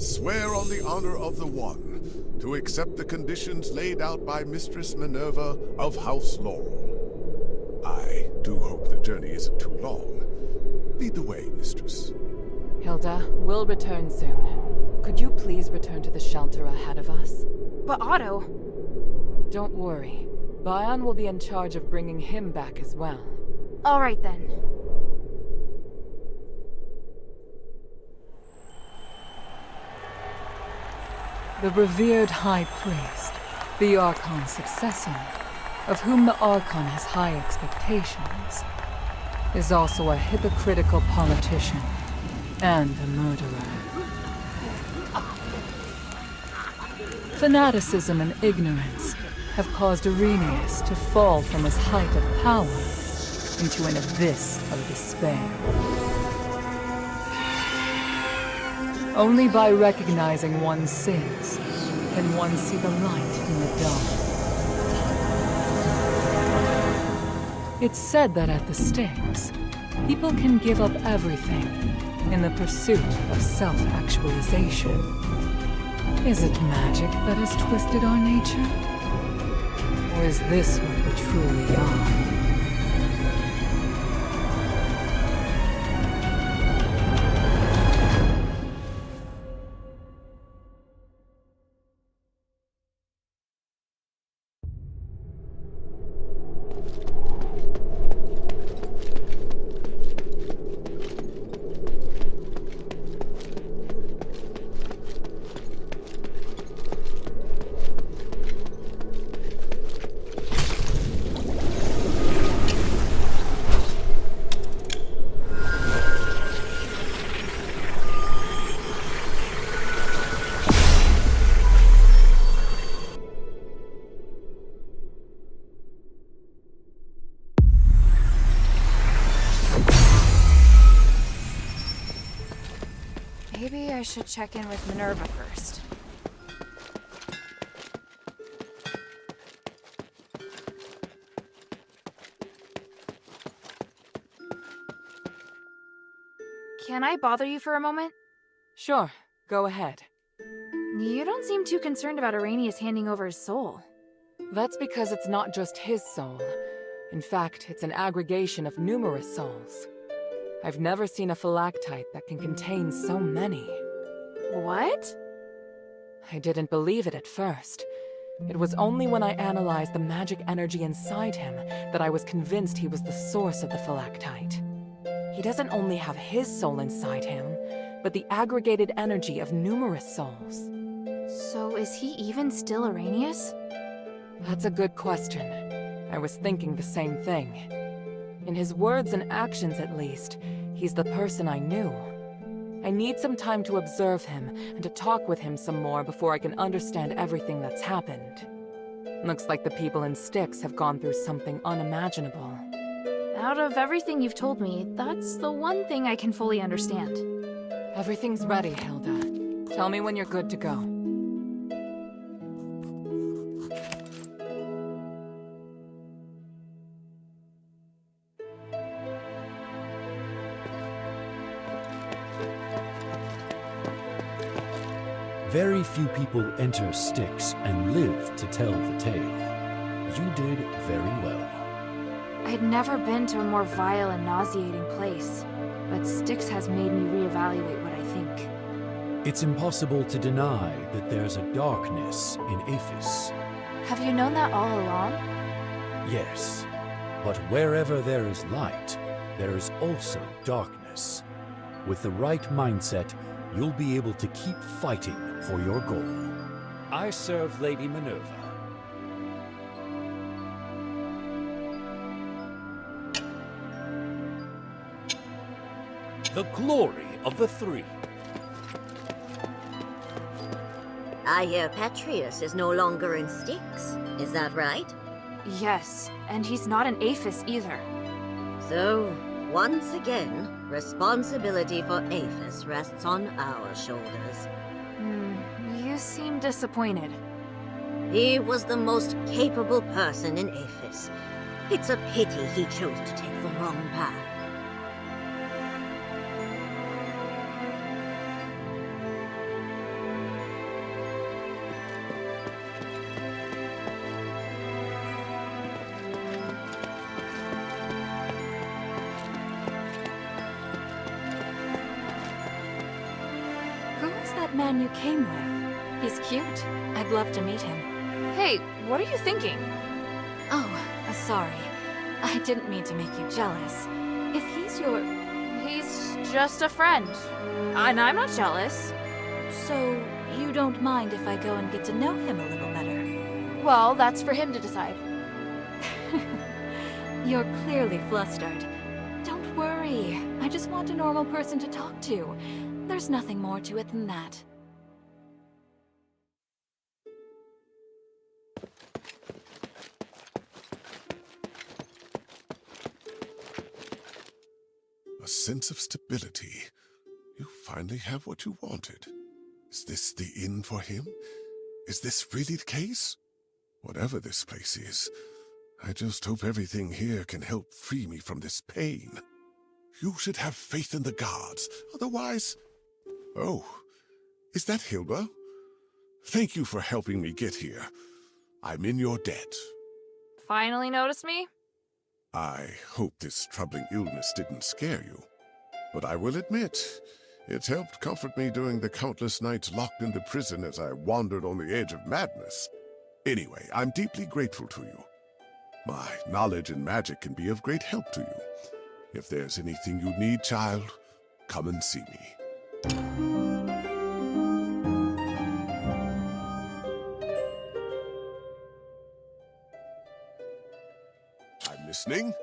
[SPEAKER 4] swear on the honor of the One to accept the conditions laid out by Mistress Minerva of House Laurel. I do hope the journey isn't too long. Lead the way, Mistress.
[SPEAKER 9] Hilda, we'll return soon. Could you please return to the shelter ahead of us?
[SPEAKER 1] But Otto...
[SPEAKER 9] Don't worry. Bion will be in charge of bringing him back as well.
[SPEAKER 1] All right then.
[SPEAKER 9] The revered High Priest, the Archon's successor, of whom the Archon has high expectations, is also a hypocritical politician and a murderer. Fanaticism and ignorance have caused Irenaeus to fall from his height of power into an abyss of despair. Only by recognizing one's sins can one see the light in the dark. It's said that at the Styx, people can give up everything in the pursuit of self-actualization. Is it magic that has twisted our nature? Or is this what we truly are?
[SPEAKER 1] Maybe I should check in with Minerva first. Can I bother you for a moment?
[SPEAKER 9] Sure, go ahead.
[SPEAKER 1] You don't seem too concerned about Irenaeus handing over his soul.
[SPEAKER 9] That's because it's not just his soul. In fact, it's an aggregation of numerous souls. I've never seen a phylactite that can contain so many.
[SPEAKER 1] What?
[SPEAKER 9] I didn't believe it at first. It was only when I analyzed the magic energy inside him that I was convinced he was the source of the phylactite. He doesn't only have his soul inside him, but the aggregated energy of numerous souls.
[SPEAKER 1] So is he even still Irenaeus?
[SPEAKER 9] That's a good question. I was thinking the same thing. In his words and actions, at least, he's the person I knew. I need some time to observe him and to talk with him some more before I can understand everything that's happened. Looks like the people in Styx have gone through something unimaginable.
[SPEAKER 1] Out of everything you've told me, that's the one thing I can fully understand.
[SPEAKER 9] Everything's ready, Hilda. Tell me when you're good to go.
[SPEAKER 11] Very few people enter Styx and live to tell the tale. You did very well.
[SPEAKER 1] I'd never been to a more vile and nauseating place, but Styx has made me reevaluate what I think.
[SPEAKER 11] It's impossible to deny that there's a darkness in Aphis.
[SPEAKER 1] Have you known that all along?
[SPEAKER 11] Yes, but wherever there is light, there is also darkness. With the right mindset, you'll be able to keep fighting for your goal. I serve Lady Minerva. The glory of the three.
[SPEAKER 10] I hear Petrius is no longer in Styx. Is that right?
[SPEAKER 1] Yes, and he's not an Aphis either.
[SPEAKER 10] So, once again, responsibility for Aphis rests on our shoulders.
[SPEAKER 1] You seem disappointed.
[SPEAKER 10] He was the most capable person in Aphis. It's a pity he chose to take the wrong path.
[SPEAKER 1] Who is that man you came with? He's cute. I'd love to meet him. Hey, what are you thinking? Oh, sorry. I didn't mean to make you jealous. If he's your... He's just a friend. And I'm not jealous.
[SPEAKER 13] So, you don't mind if I go and get to know him a little better?
[SPEAKER 1] Well, that's for him to decide.
[SPEAKER 13] You're clearly flustered. Don't worry. I just want a normal person to talk to. There's nothing more to it than that.
[SPEAKER 4] A sense of stability. You finally have what you wanted. Is this the inn for him? Is this really the case? Whatever this place is, I just hope everything here can help free me from this pain. You should have faith in the gods, otherwise... Oh, is that Hilda? Thank you for helping me get here. I'm in your debt.
[SPEAKER 1] Finally noticed me?
[SPEAKER 4] I hope this troubling illness didn't scare you. But I will admit, it helped comfort me during the countless nights locked in the prison as I wandered on the edge of madness. Anyway, I'm deeply grateful to you. My knowledge in magic can be of great help to you. If there's anything you need, child, come and see me. I'm listening.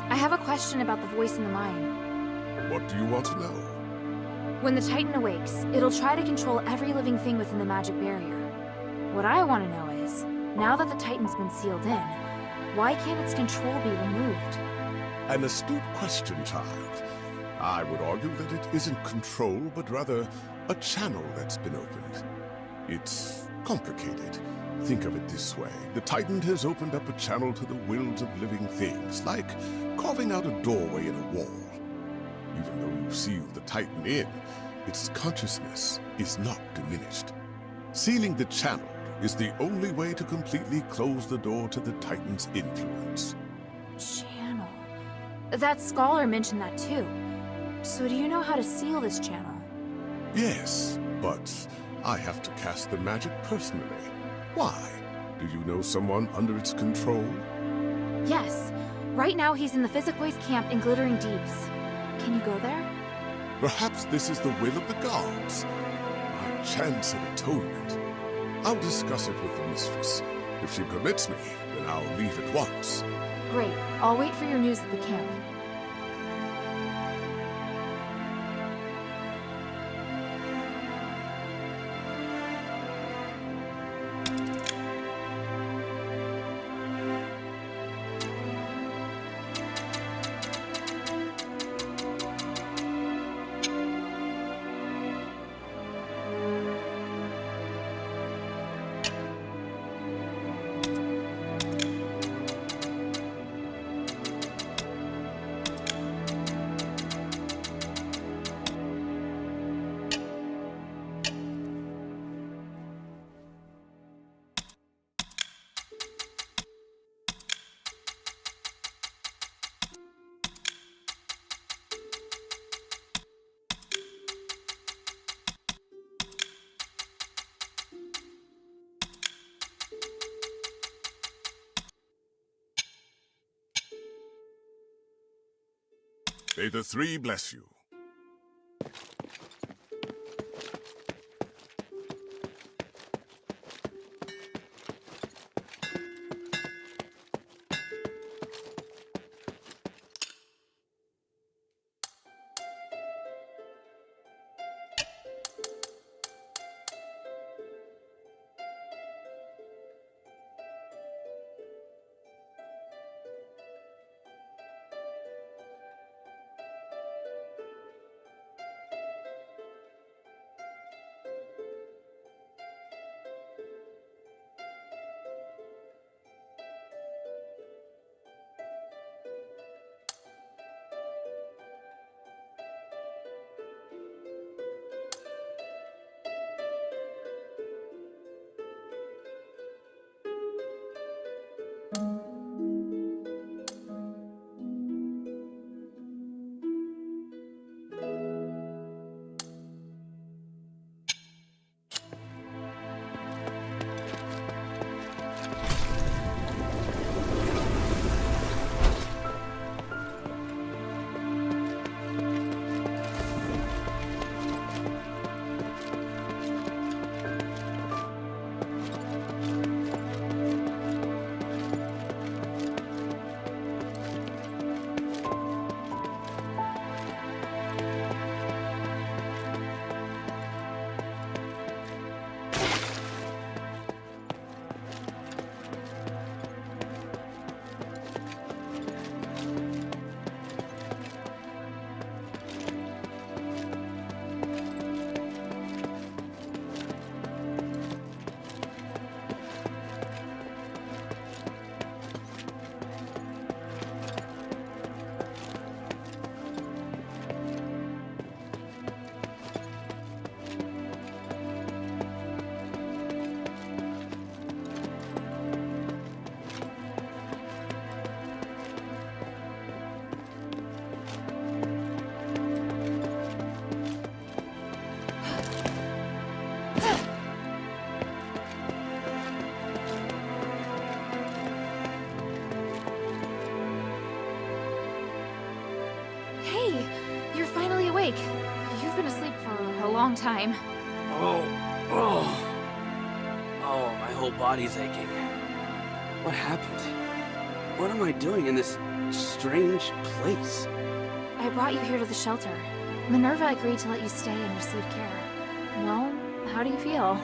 [SPEAKER 1] I have a question about the voice in the mine.
[SPEAKER 4] What do you want to know?
[SPEAKER 1] When the Titan awakes, it'll try to control every living thing within the magic barrier. What I want to know is, now that the Titan's been sealed in, why can't its control be removed?
[SPEAKER 4] An astute question, child. I would argue that it isn't control, but rather a channel that's been opened. It's complicated. Think of it this way. The Titan has opened up a channel to the wills of living things, like carving out a doorway in a wall. Even though you seal the Titan in, its consciousness is not diminished. Sealing the channel is the only way to completely close the door to the Titan's influence.
[SPEAKER 1] Channel. That scholar mentioned that too. So do you know how to seal this channel?
[SPEAKER 4] Yes, but I have to cast the magic personally. Why? Do you know someone under its control?
[SPEAKER 1] Yes. Right now he's in the Physicways camp in Glittering Deeps. Can you go there?
[SPEAKER 4] Perhaps this is the will of the gods. My chance at atonement. I'll discuss it with the mistress. If she permits me, then I'll leave at once.
[SPEAKER 1] Great. I'll wait for your news at the camp.
[SPEAKER 4] May the three bless you.
[SPEAKER 1] You've been asleep for a long time.
[SPEAKER 5] Oh, my whole body's aching. What happened? What am I doing in this strange place?
[SPEAKER 1] I brought you here to the shelter. Minerva agreed to let you stay and receive care. Well, how do you feel?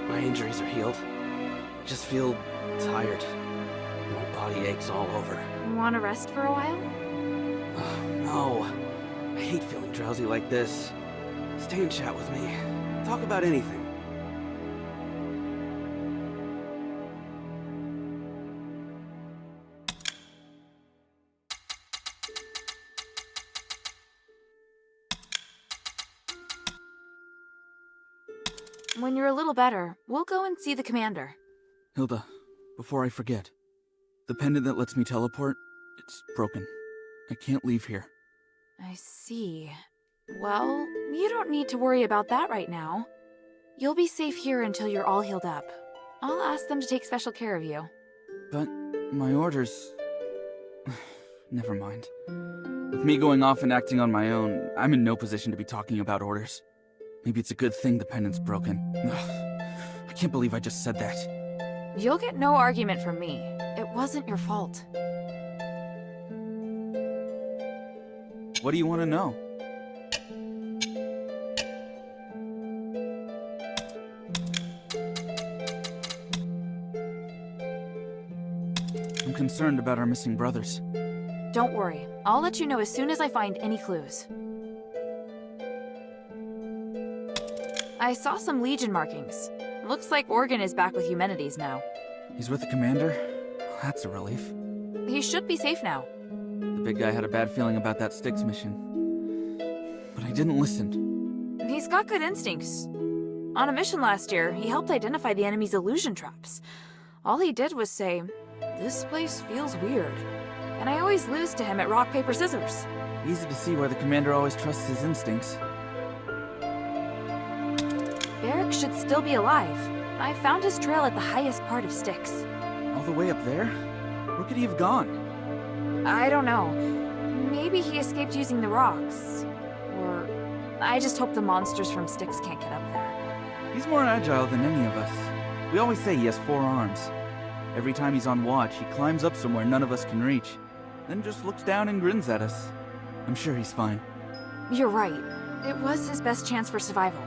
[SPEAKER 5] My injuries are healed. I just feel tired. My body aches all over.
[SPEAKER 1] Want to rest for a while?
[SPEAKER 5] No. I hate feeling drowsy like this. Stay and chat with me. Talk about anything.
[SPEAKER 1] When you're a little better, we'll go and see the commander.
[SPEAKER 6] Hilda, before I forget, the pendant that lets me teleport, it's broken. I can't leave here.
[SPEAKER 1] I see. Well, you don't need to worry about that right now. You'll be safe here until you're all healed up. I'll ask them to take special care of you.
[SPEAKER 6] But my orders... Never mind. With me going off and acting on my own, I'm in no position to be talking about orders. Maybe it's a good thing the pendant's broken. Ugh, I can't believe I just said that.
[SPEAKER 1] You'll get no argument from me. It wasn't your fault.
[SPEAKER 6] What do you want to know? I'm concerned about our missing brothers.
[SPEAKER 1] Don't worry. I'll let you know as soon as I find any clues. I saw some Legion markings. Looks like Organ is back with Eumenides now.
[SPEAKER 6] He's with the commander? That's a relief.
[SPEAKER 1] He should be safe now.
[SPEAKER 6] The big guy had a bad feeling about that Styx mission. But I didn't listen.
[SPEAKER 1] He's got good instincts. On a mission last year, he helped identify the enemy's illusion traps. All he did was say, "This place feels weird." And I always lose to him at rock, paper, scissors.
[SPEAKER 6] Easy to see why the commander always trusts his instincts.
[SPEAKER 1] Barrick should still be alive. I found his trail at the highest part of Styx.
[SPEAKER 6] All the way up there? Where could he have gone?
[SPEAKER 1] I don't know. Maybe he escaped using the rocks. Or I just hope the monsters from Styx can't get up there.
[SPEAKER 6] He's more agile than any of us. We always say he has 4 arms. Every time he's on watch, he climbs up somewhere none of us can reach, then just looks down and grins at us. I'm sure he's fine.
[SPEAKER 1] You're right. It was his best chance for survival.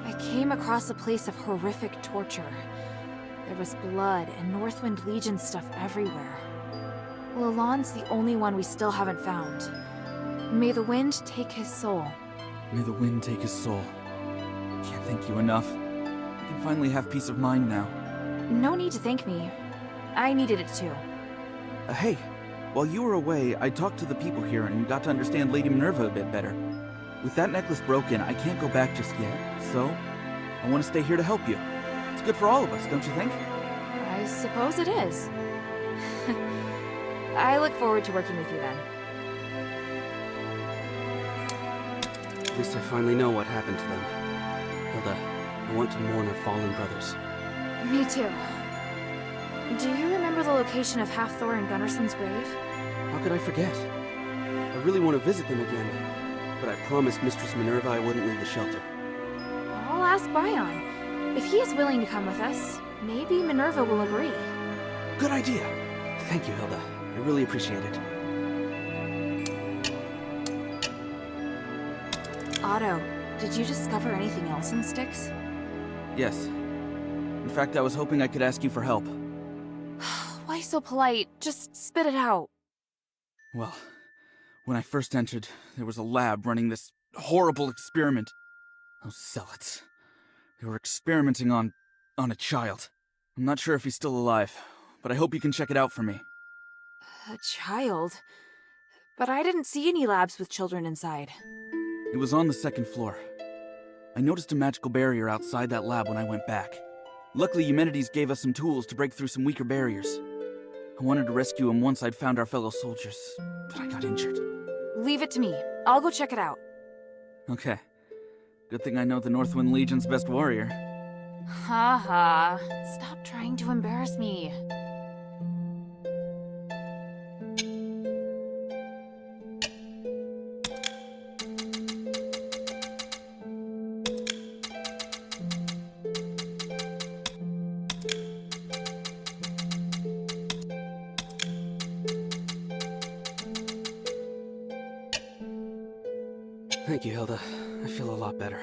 [SPEAKER 1] I came across a place of horrific torture. There was blood and Northwind Legion stuff everywhere. Lalonde's the only one we still haven't found. May the wind take his soul.
[SPEAKER 6] May the wind take his soul. Can't thank you enough. I can finally have peace of mind now.
[SPEAKER 1] No need to thank me. I needed it too.
[SPEAKER 6] Hey, while you were away, I talked to the people here and got to understand Lady Minerva a bit better. With that necklace broken, I can't go back just yet, so I want to stay here to help you. It's good for all of us, don't you think?
[SPEAKER 1] I suppose it is. I look forward to working with you then.
[SPEAKER 5] At least I finally know what happened to them. Hilda, I want to mourn our fallen brothers.
[SPEAKER 1] Me too. Do you remember the location of Halfthor and Gunnarson's grave?
[SPEAKER 5] How could I forget? I really want to visit them again, but I promised Mistress Minerva I wouldn't leave the shelter.
[SPEAKER 1] I'll ask Bion. If he is willing to come with us, maybe Minerva will agree.
[SPEAKER 5] Good idea! Thank you, Hilda. I really appreciate it.
[SPEAKER 1] Otto, did you discover anything else in Styx?
[SPEAKER 6] Yes. In fact, I was hoping I could ask you for help.
[SPEAKER 1] Why so polite? Just spit it out.
[SPEAKER 6] Well, when I first entered, there was a lab running this horrible experiment. Those zealots. They were experimenting on a child. I'm not sure if he's still alive, but I hope you can check it out for me.
[SPEAKER 1] A child? But I didn't see any labs with children inside.
[SPEAKER 6] It was on the 2nd floor. I noticed a magical barrier outside that lab when I went back. Luckily, Eumenides gave us some tools to break through some weaker barriers. I wanted to rescue him once I'd found our fellow soldiers, but I got injured.
[SPEAKER 1] Leave it to me. I'll go check it out.
[SPEAKER 6] Okay. Good thing I know the Northwind Legion's best warrior.
[SPEAKER 1] Ha ha. Stop trying to embarrass me.
[SPEAKER 5] Thank you, Hilda. I feel a lot better.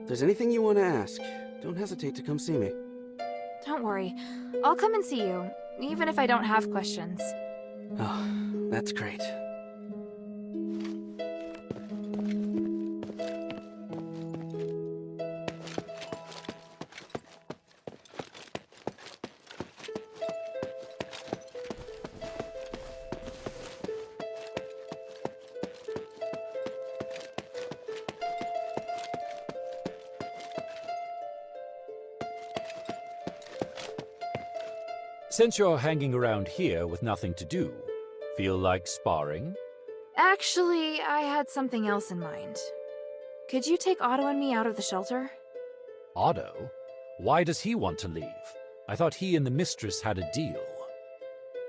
[SPEAKER 5] If there's anything you want to ask, don't hesitate to come see me.
[SPEAKER 1] Don't worry. I'll come and see you, even if I don't have questions.
[SPEAKER 5] Oh, that's great.
[SPEAKER 11] Since you're hanging around here with nothing to do, feel like sparring?
[SPEAKER 1] Actually, I had something else in mind. Could you take Otto and me out of the shelter?
[SPEAKER 11] Otto? Why does he want to leave? I thought he and the mistress had a deal.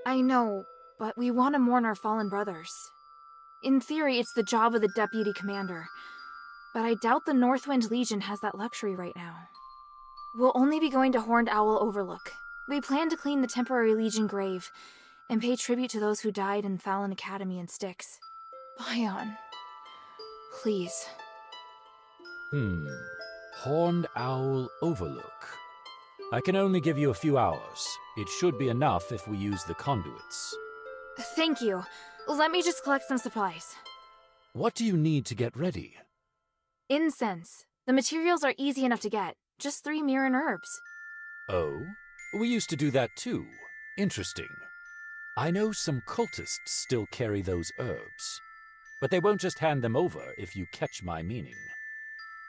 [SPEAKER 1] I know, but we want to mourn our fallen brothers. In theory, it's the job of the deputy commander, but I doubt the Northwind Legion has that luxury right now. We'll only be going to Horned Owl Overlook. We plan to clean the temporary Legion grave and pay tribute to those who died in Fallon Academy and Styx. Bion, please.
[SPEAKER 11] Horned Owl Overlook. I can only give you a few hours. It should be enough if we use the conduits.
[SPEAKER 1] Thank you. Let me just collect some supplies.
[SPEAKER 11] What do you need to get ready?
[SPEAKER 1] Incense. The materials are easy enough to get. Just 3 Mirren herbs.
[SPEAKER 11] Oh? We used to do that too. Interesting. I know some cultists still carry those herbs, but they won't just hand them over if you catch my meaning.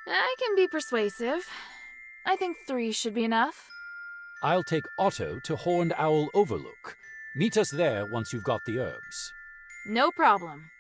[SPEAKER 1] I can be persuasive. I think 3 should be enough.
[SPEAKER 11] I'll take Otto to Horned Owl Overlook. Meet us there once you've got the herbs.
[SPEAKER 1] No problem.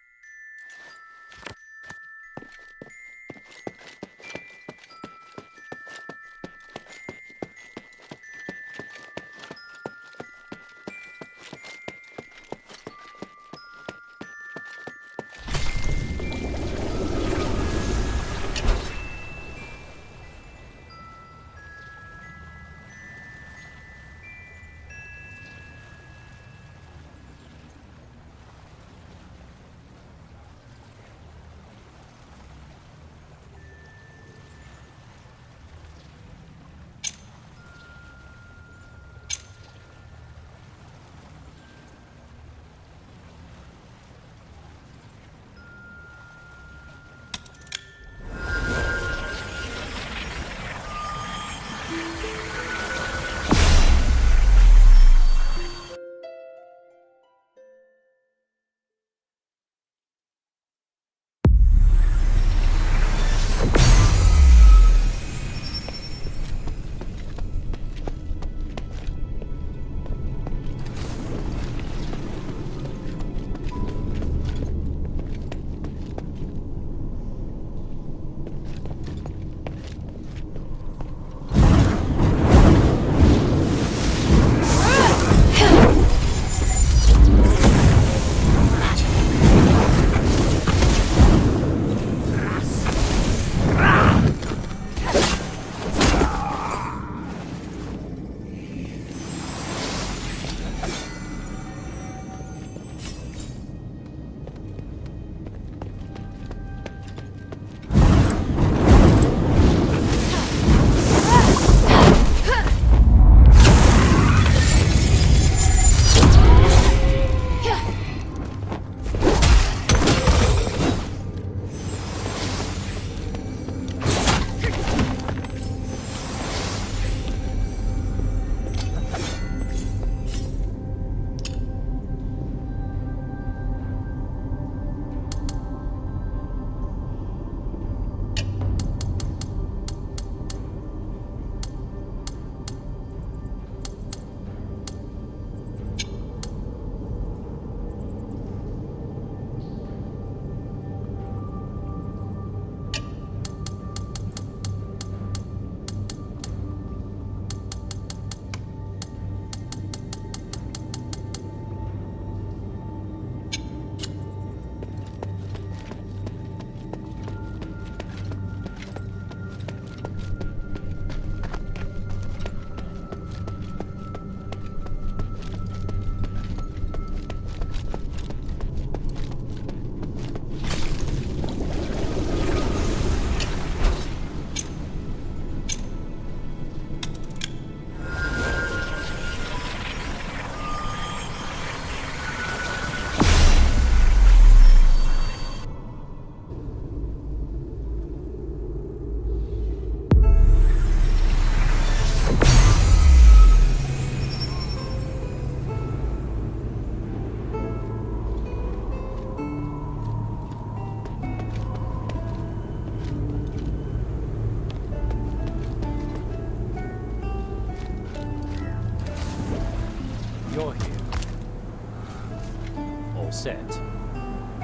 [SPEAKER 11] set.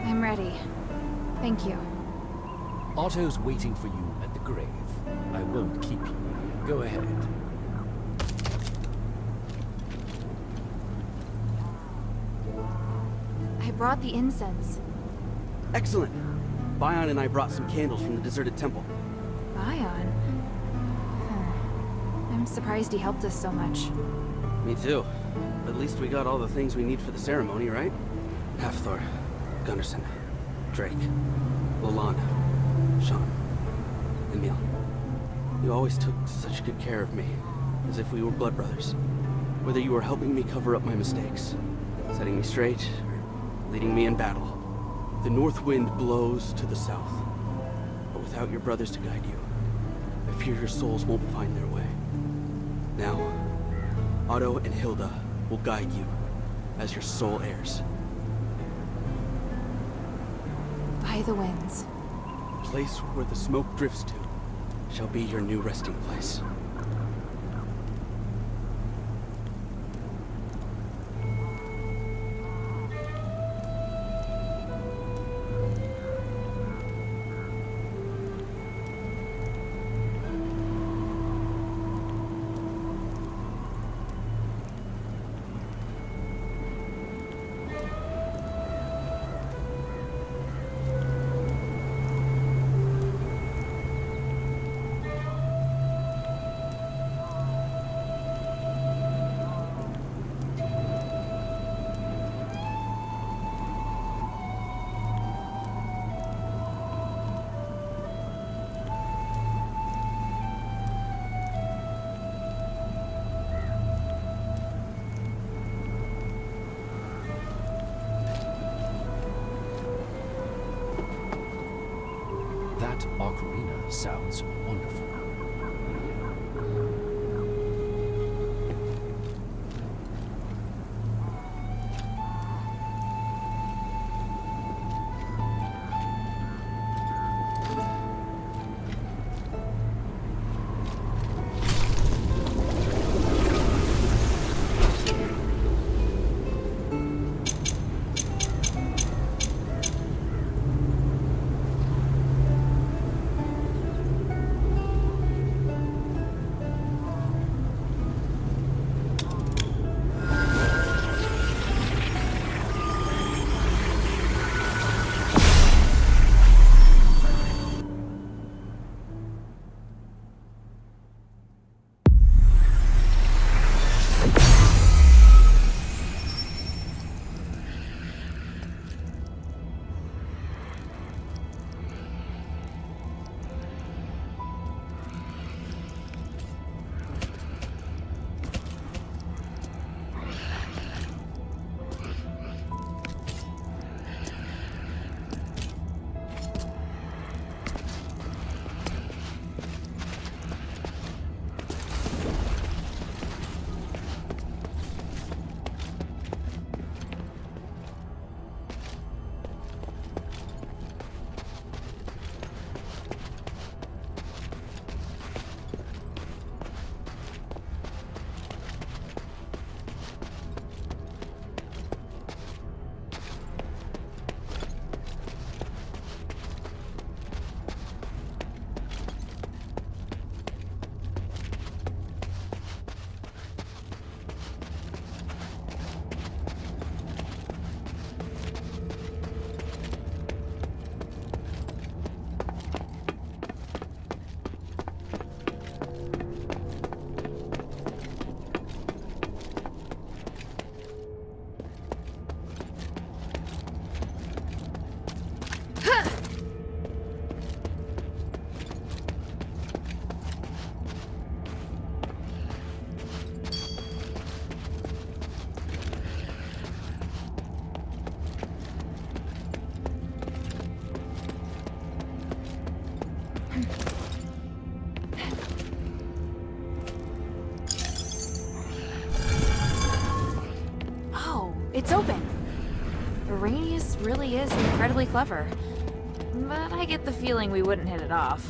[SPEAKER 1] I'm ready. Thank you.
[SPEAKER 11] Otto's waiting for you at the grave. I won't keep you. Go ahead.
[SPEAKER 1] I brought the incense.
[SPEAKER 5] Excellent. Bion and I brought some candles from the deserted temple.
[SPEAKER 1] Bion? I'm surprised he helped us so much.
[SPEAKER 5] Me too. At least we got all the things we need for the ceremony, right? Halfthor, Gunnarsson, Drake, Lolan, Sean, Emil. You always took such good care of me, as if we were blood brothers. Whether you were helping me cover up my mistakes, setting me straight, or leading me in battle. The north wind blows to the south, but without your brothers to guide you, I fear your souls won't find their way. Now, Otto and Hilda will guide you as your sole heirs.
[SPEAKER 1] By the winds.
[SPEAKER 5] The place where the smoke drifts to shall be your new resting place.
[SPEAKER 11] That ocarina sounds wonderful.
[SPEAKER 1] It's open. Arrhenius really is incredibly clever. But I get the feeling we wouldn't hit it off.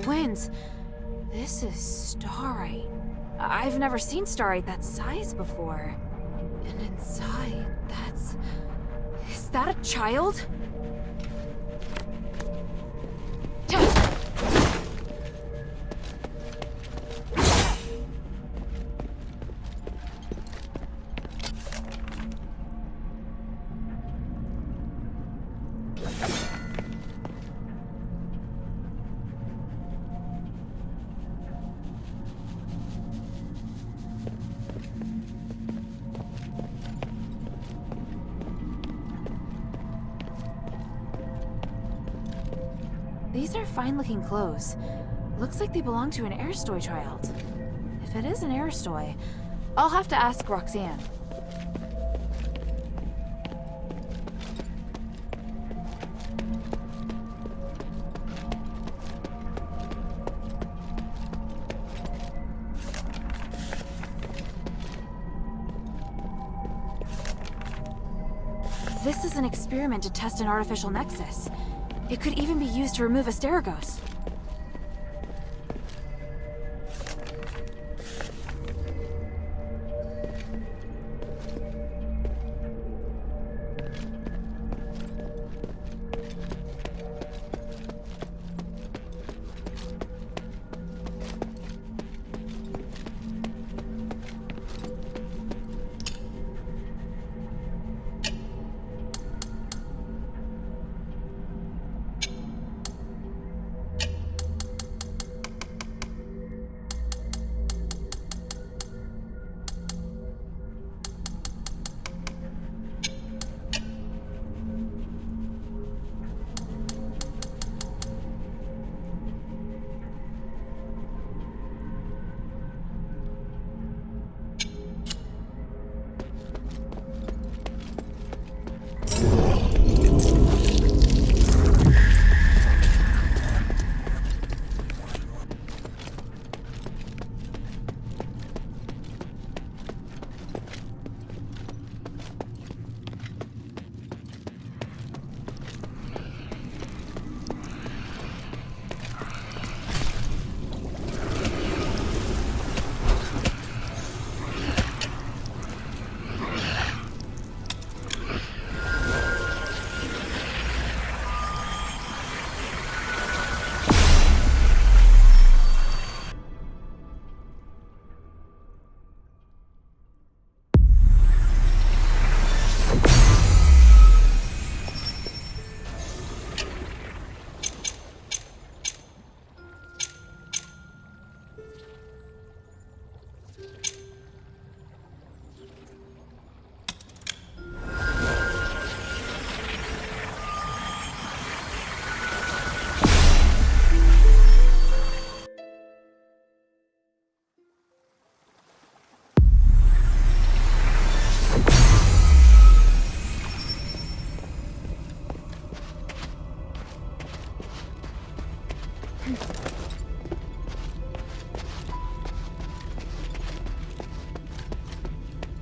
[SPEAKER 1] the winds. This is starite. I've never seen starite that size before. And inside, that's... Is that a child? These are fine-looking clothes. Looks like they belong to an Aristoy child. If it is an Aristoy, I'll have to ask Roxanne. This is an experiment to test an artificial nexus. It could even be used to remove Asterigos.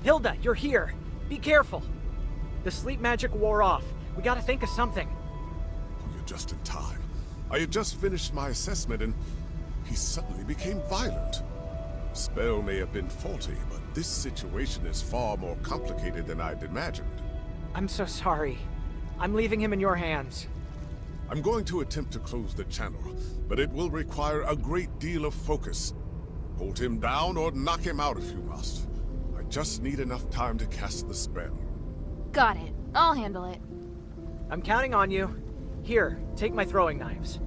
[SPEAKER 14] Hilda, you're here. Be careful. The sleep magic wore off. We gotta think of something.
[SPEAKER 4] Oh, you're just in time. I had just finished my assessment and he suddenly became violent. Spell may have been faulty, but this situation is far more complicated than I'd imagined.
[SPEAKER 14] I'm so sorry. I'm leaving him in your hands.
[SPEAKER 4] I'm going to attempt to close the channel, but it will require a great deal of focus. Hold him down or knock him out if you must. I just need enough time to cast the spell.
[SPEAKER 1] Got it. I'll handle it.
[SPEAKER 14] I'm counting on you. Here, take my throwing knives.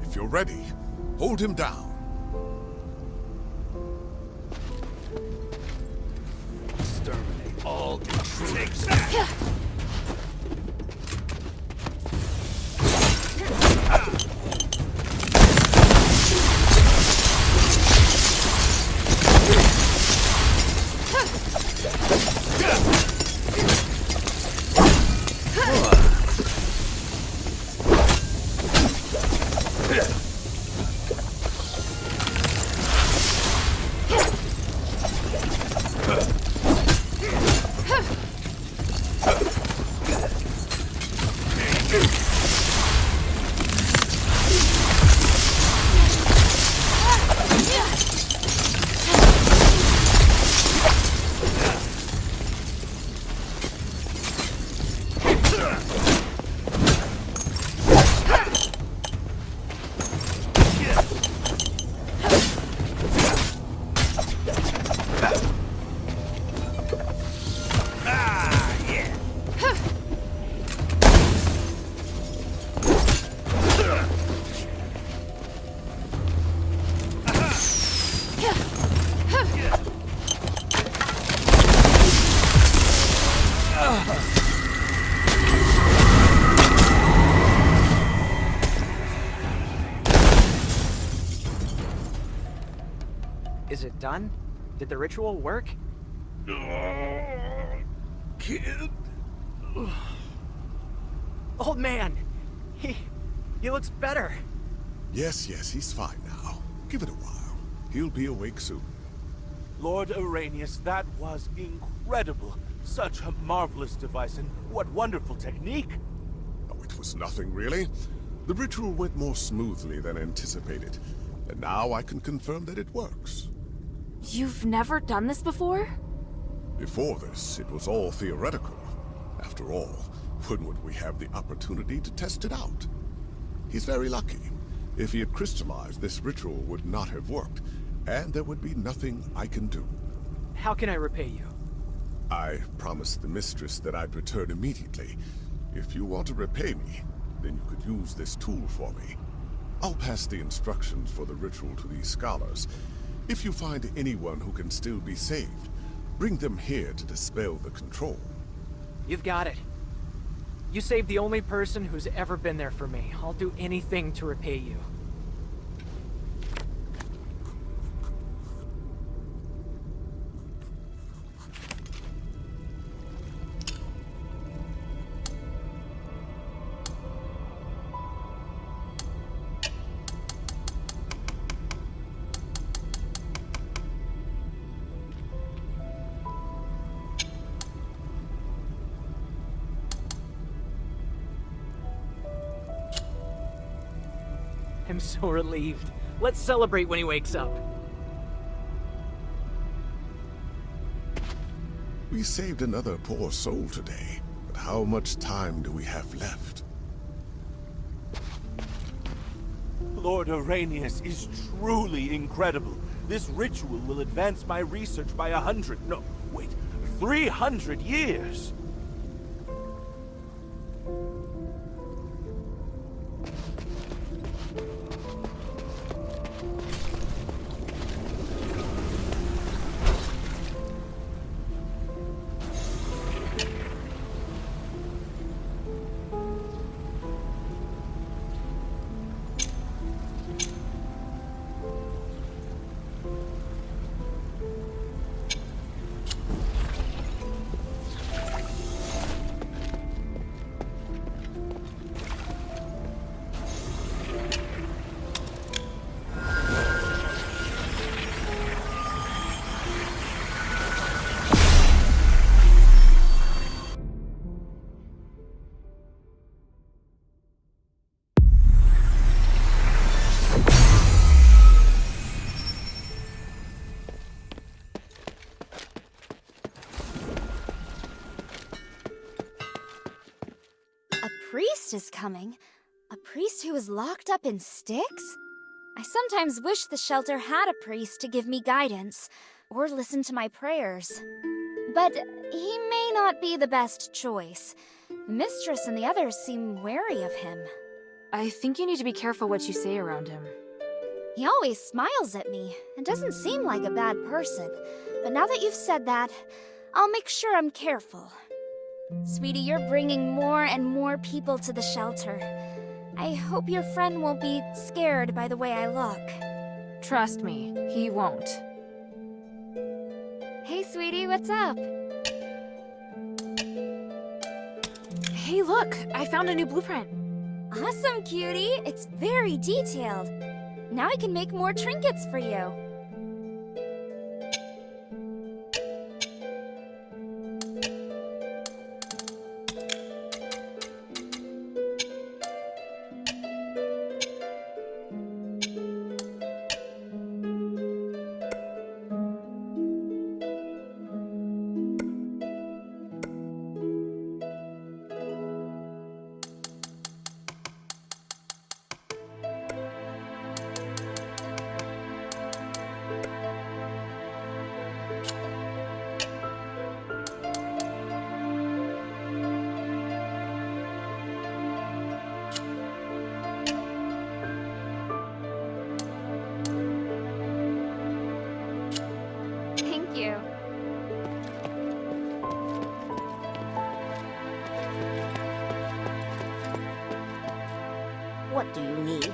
[SPEAKER 4] If you're ready, hold him down. Exterminate all intruders.
[SPEAKER 14] Is it done? Did the ritual work?
[SPEAKER 4] Kid?
[SPEAKER 14] Old man! He looks better.
[SPEAKER 4] Yes, he's fine now. Give it a while. He'll be awake soon.
[SPEAKER 15] Lord Arrhenius, that was incredible. Such a marvelous device, and what wonderful technique.
[SPEAKER 4] Oh, it was nothing, really. The ritual went more smoothly than anticipated, and now I can confirm that it works.
[SPEAKER 1] You've never done this before?
[SPEAKER 4] Before this, it was all theoretical. After all, when would we have the opportunity to test it out? He's very lucky. If he had crystallized, this ritual would not have worked, and there would be nothing I can do.
[SPEAKER 14] How can I repay you?
[SPEAKER 4] I promised the mistress that I'd return immediately. If you want to repay me, then you could use this tool for me. I'll pass the instructions for the ritual to these scholars. If you find anyone who can still be saved, bring them here to dispel the control.
[SPEAKER 14] You've got it. You saved the only person who's ever been there for me. I'll do anything to repay you. I'm so relieved. Let's celebrate when he wakes up.
[SPEAKER 4] We saved another poor soul today, but how much time do we have left?
[SPEAKER 15] Lord Arrhenius is truly incredible. This ritual will advance my research by 300 years.
[SPEAKER 1] Priest is coming? A priest who is locked up in Styx? I sometimes wish the shelter had a priest to give me guidance, or listen to my prayers. But he may not be the best choice. The mistress and the others seem wary of him.
[SPEAKER 9] I think you need to be careful what you say around him.
[SPEAKER 1] He always smiles at me, and doesn't seem like a bad person. But now that you've said that, I'll make sure I'm careful. Sweetie, you're bringing more and more people to the shelter. I hope your friend won't be scared by the way I look.
[SPEAKER 9] Trust me, he won't.
[SPEAKER 1] Hey, sweetie, what's up?
[SPEAKER 9] Hey, look! I found a new blueprint.
[SPEAKER 1] Awesome, cutie! It's very detailed. Now I can make more trinkets for you.
[SPEAKER 10] What do you need?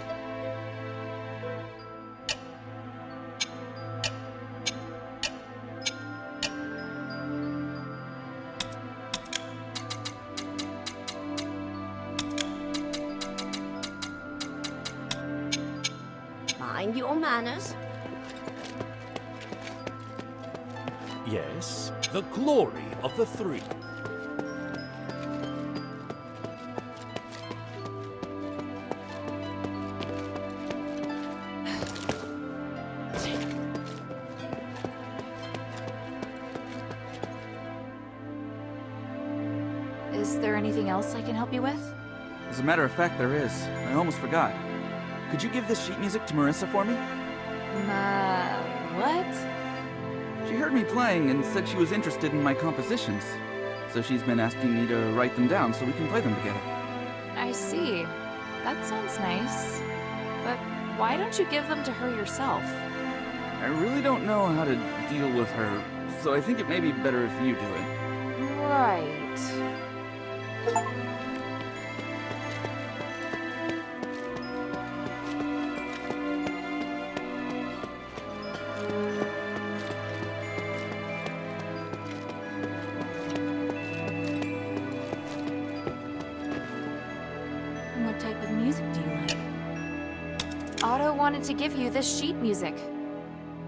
[SPEAKER 10] Mind your manners.
[SPEAKER 15] Yes, the glory of the three.
[SPEAKER 1] Is there anything else I can help you with?
[SPEAKER 6] As a matter of fact, there is. I almost forgot. Could you give this sheet music to Marissa for me?
[SPEAKER 1] What?
[SPEAKER 6] She heard me playing and said she was interested in my compositions. So she's been asking me to write them down so we can play them together.
[SPEAKER 1] I see. That sounds nice. But why don't you give them to her yourself?
[SPEAKER 6] I really don't know how to deal with her, so I think it may be better if you do it.
[SPEAKER 1] Right.
[SPEAKER 13] What type of music do you like?
[SPEAKER 1] Otto wanted to give you this sheet music.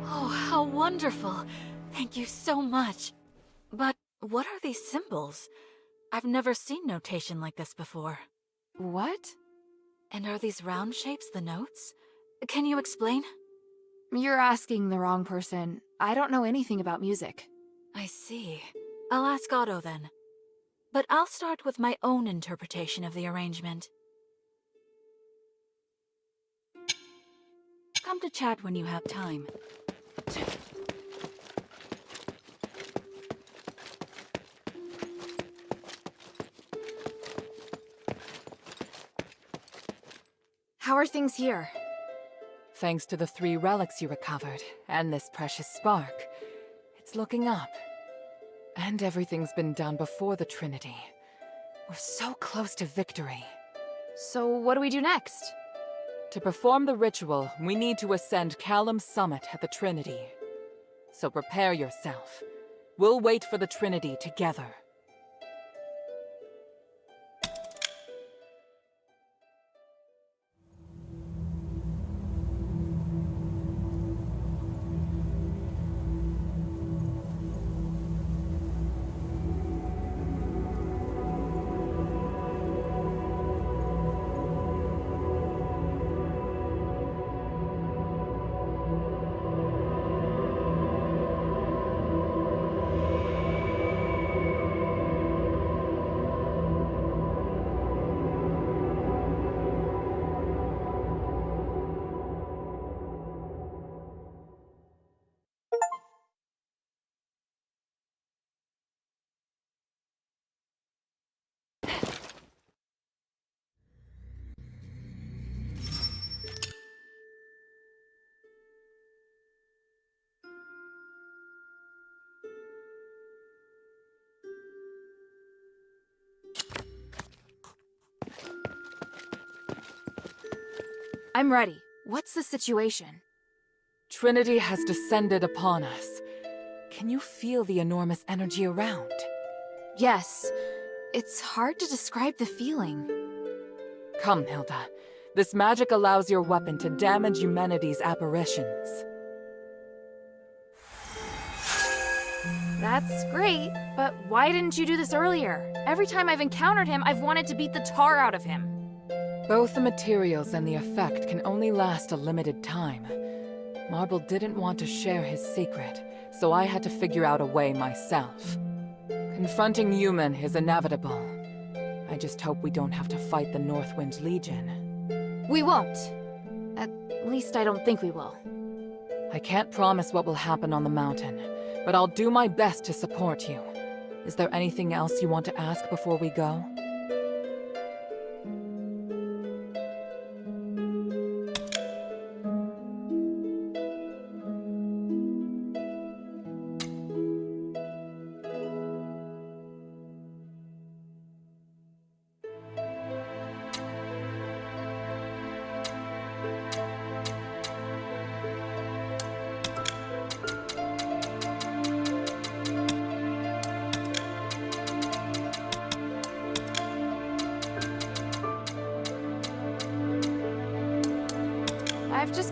[SPEAKER 13] Oh, how wonderful! Thank you so much. But what are these symbols? I've never seen notation like this before.
[SPEAKER 1] What?
[SPEAKER 13] And are these round shapes the notes? Can you explain?
[SPEAKER 1] You're asking the wrong person. I don't know anything about music.
[SPEAKER 13] I see. I'll ask Otto then. But I'll start with my own interpretation of the arrangement. Come to chat when you have time.
[SPEAKER 1] How are things here?
[SPEAKER 9] Thanks to the 3 relics you recovered, and this precious spark, it's looking up. And everything's been done before the Trinity. We're so close to victory.
[SPEAKER 1] So what do we do next?
[SPEAKER 9] To perform the ritual, we need to ascend Caelum Summit at the Trinity. So prepare yourself. We'll wait for the Trinity together.
[SPEAKER 1] I'm ready. What's the situation?
[SPEAKER 9] Trinity has descended upon us. Can you feel the enormous energy around?
[SPEAKER 1] Yes. It's hard to describe the feeling.
[SPEAKER 9] Come, Hilda. This magic allows your weapon to damage humanity's apparitions.
[SPEAKER 1] That's great, but why didn't you do this earlier? Every time I've encountered him, I've wanted to beat the tar out of him.
[SPEAKER 9] Both the materials and the effect can only last a limited time. Marble didn't want to share his secret, so I had to figure out a way myself. Confronting Human is inevitable. I just hope we don't have to fight the Northwind Legion.
[SPEAKER 1] We won't. At least I don't think we will.
[SPEAKER 9] I can't promise what will happen on the mountain, but I'll do my best to support you. Is there anything else you want to ask before we go?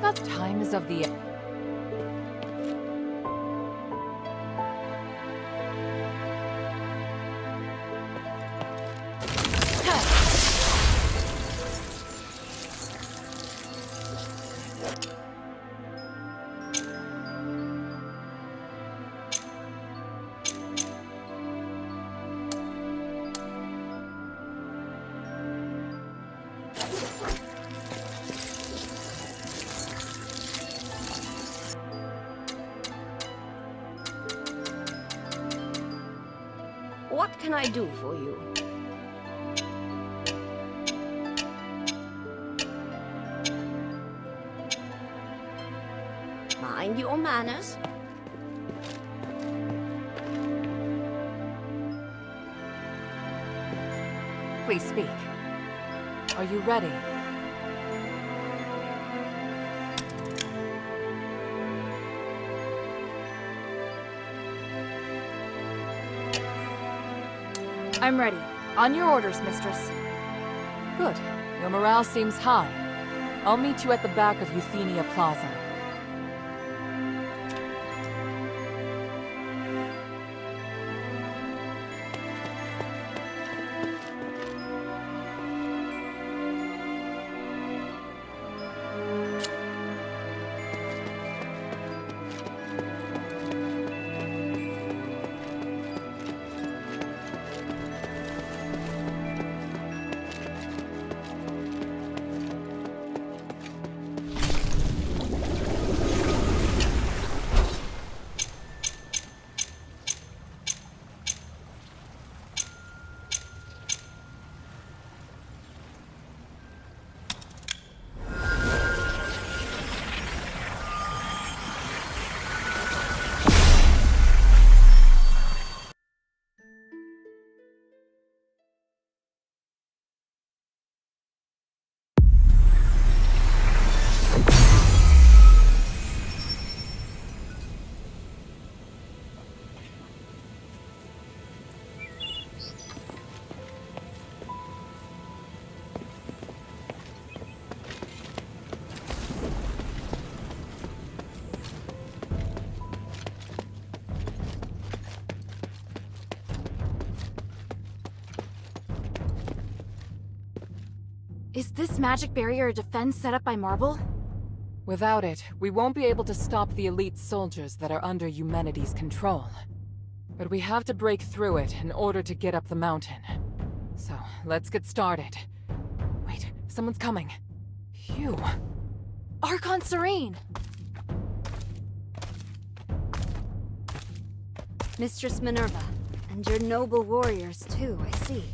[SPEAKER 9] that time is of the...
[SPEAKER 10] What can I do for you? Mind your manners.
[SPEAKER 9] Please speak. Are you ready? I'm ready. On your orders, mistress. Good. Your morale seems high. I'll meet you at the back of Euthenia Plaza.
[SPEAKER 1] Is this magic barrier a defense set up by Marble?
[SPEAKER 9] Without it, we won't be able to stop the elite soldiers that are under Eumenides' control. But we have to break through it in order to get up the mountain. So, let's get started. Wait, someone's coming. Phew.
[SPEAKER 1] Archon Serene!
[SPEAKER 16] Mistress Minerva, and your noble warriors too, I see.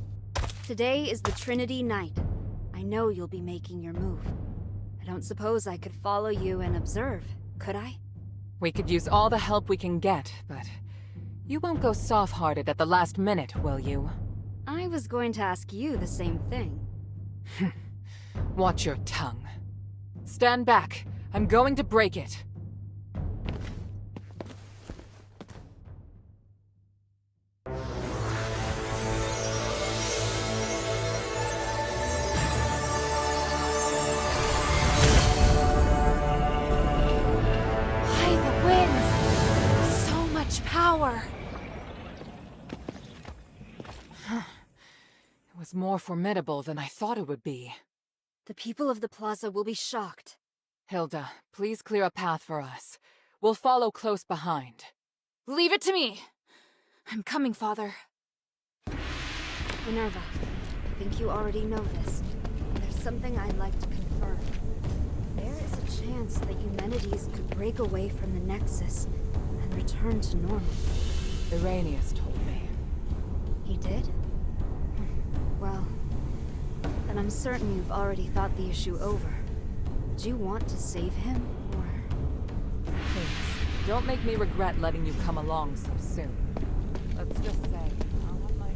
[SPEAKER 16] Today is the Trinity Night. I know you'll be making your move. I don't suppose I could follow you and observe, could I?
[SPEAKER 9] We could use all the help we can get, but you won't go soft-hearted at the last minute, will you?
[SPEAKER 16] I was going to ask you the same thing.
[SPEAKER 9] Watch your tongue. Stand back. I'm going to break it.
[SPEAKER 1] Power.
[SPEAKER 9] It was more formidable than I thought it would be.
[SPEAKER 16] The people of the plaza will be shocked.
[SPEAKER 9] Hilda, please clear a path for us. We'll follow close behind.
[SPEAKER 1] Leave it to me! I'm coming, Father.
[SPEAKER 16] Minerva, I think you already know this. There's something I'd like to confirm. There is a chance that Eumenides could break away from the Nexus and return to normal.
[SPEAKER 9] Irenaeus told me.
[SPEAKER 16] He did? Well, then I'm certain you've already thought the issue over. Do you want to save him, or...?
[SPEAKER 9] Please, don't make me regret letting you come along so soon. Let's just say, I'll have my...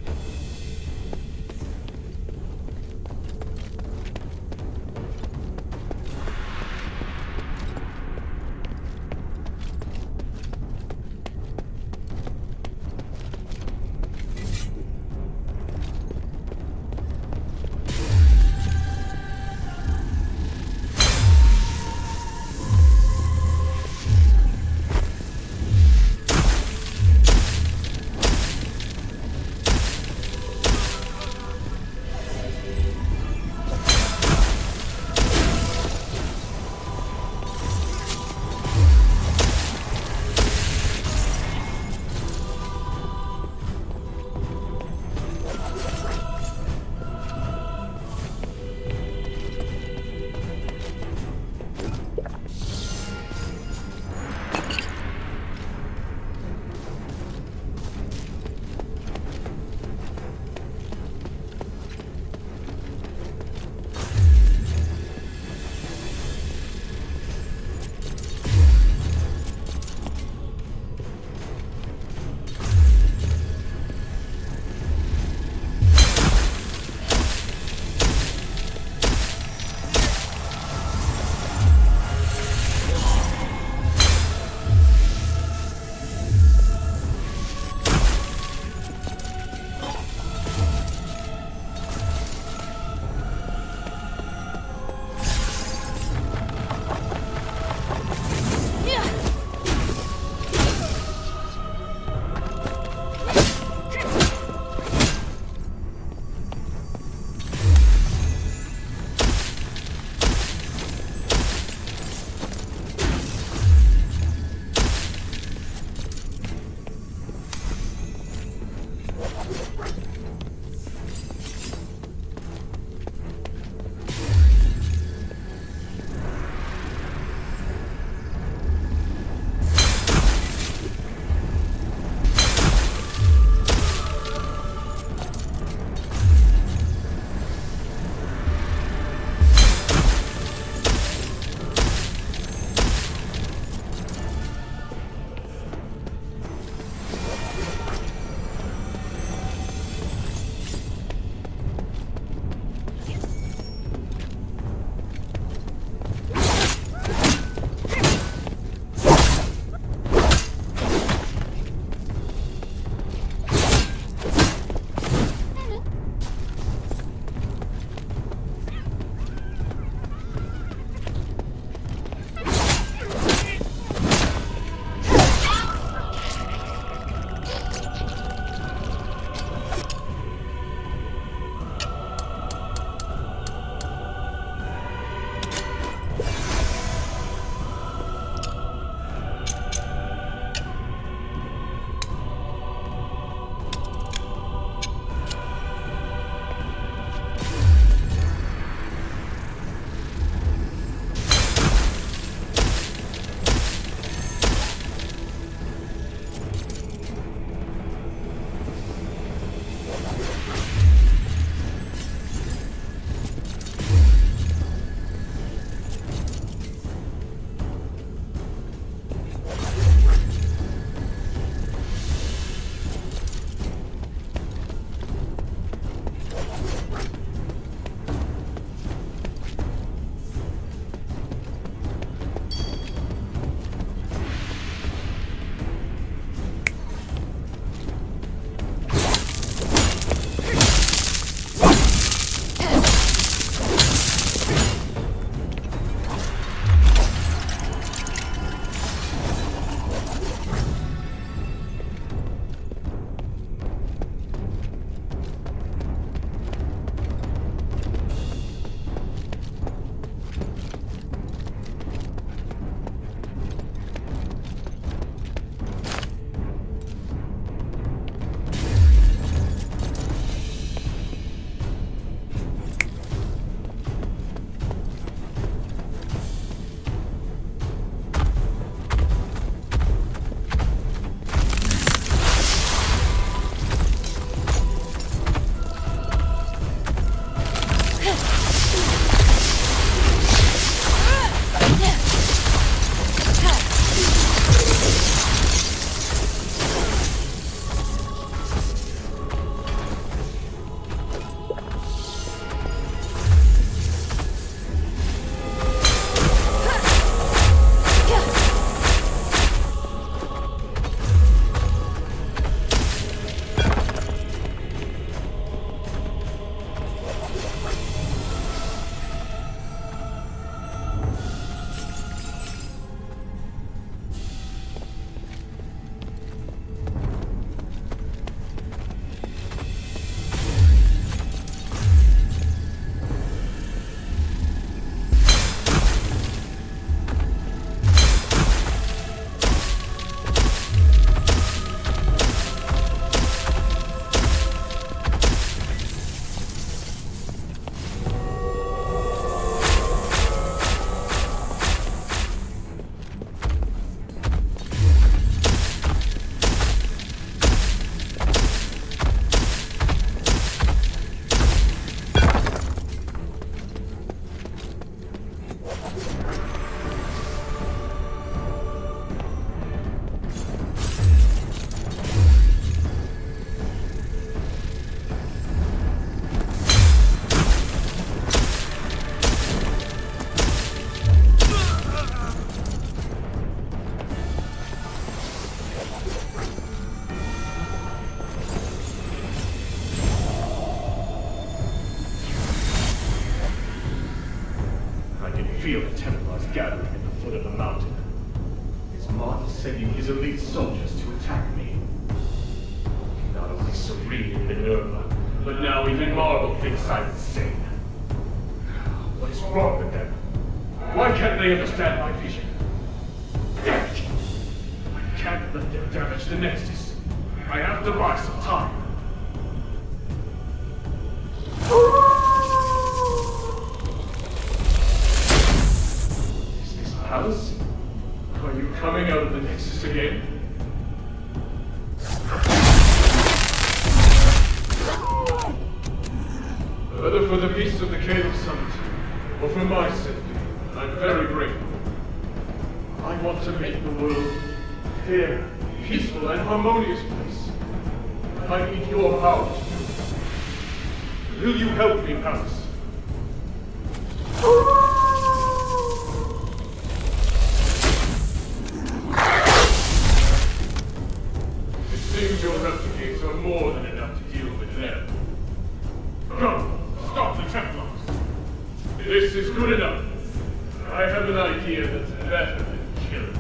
[SPEAKER 2] gathering at the foot of the mountain. Is Marth sending his elite soldiers to attack me? Not only Serene and Minerva, but now even Marvel thinks I'm insane. What is wrong with them? Why can't they understand my vision? Damn it! I can't let them damage the Nexus. I have to buy some time. Is this Palace? Are you coming out of the Nexus again? Whether for the peace of the Caelum Summit, or for my sake, I'm very grateful. I want to make the world a fair, peaceful, and harmonious place. I need your power to do it. Will you help me, Palace? It seems your replicates are more than enough to deal with them. Go! Stop the Templars! This is good enough. I have an idea that's better than killing.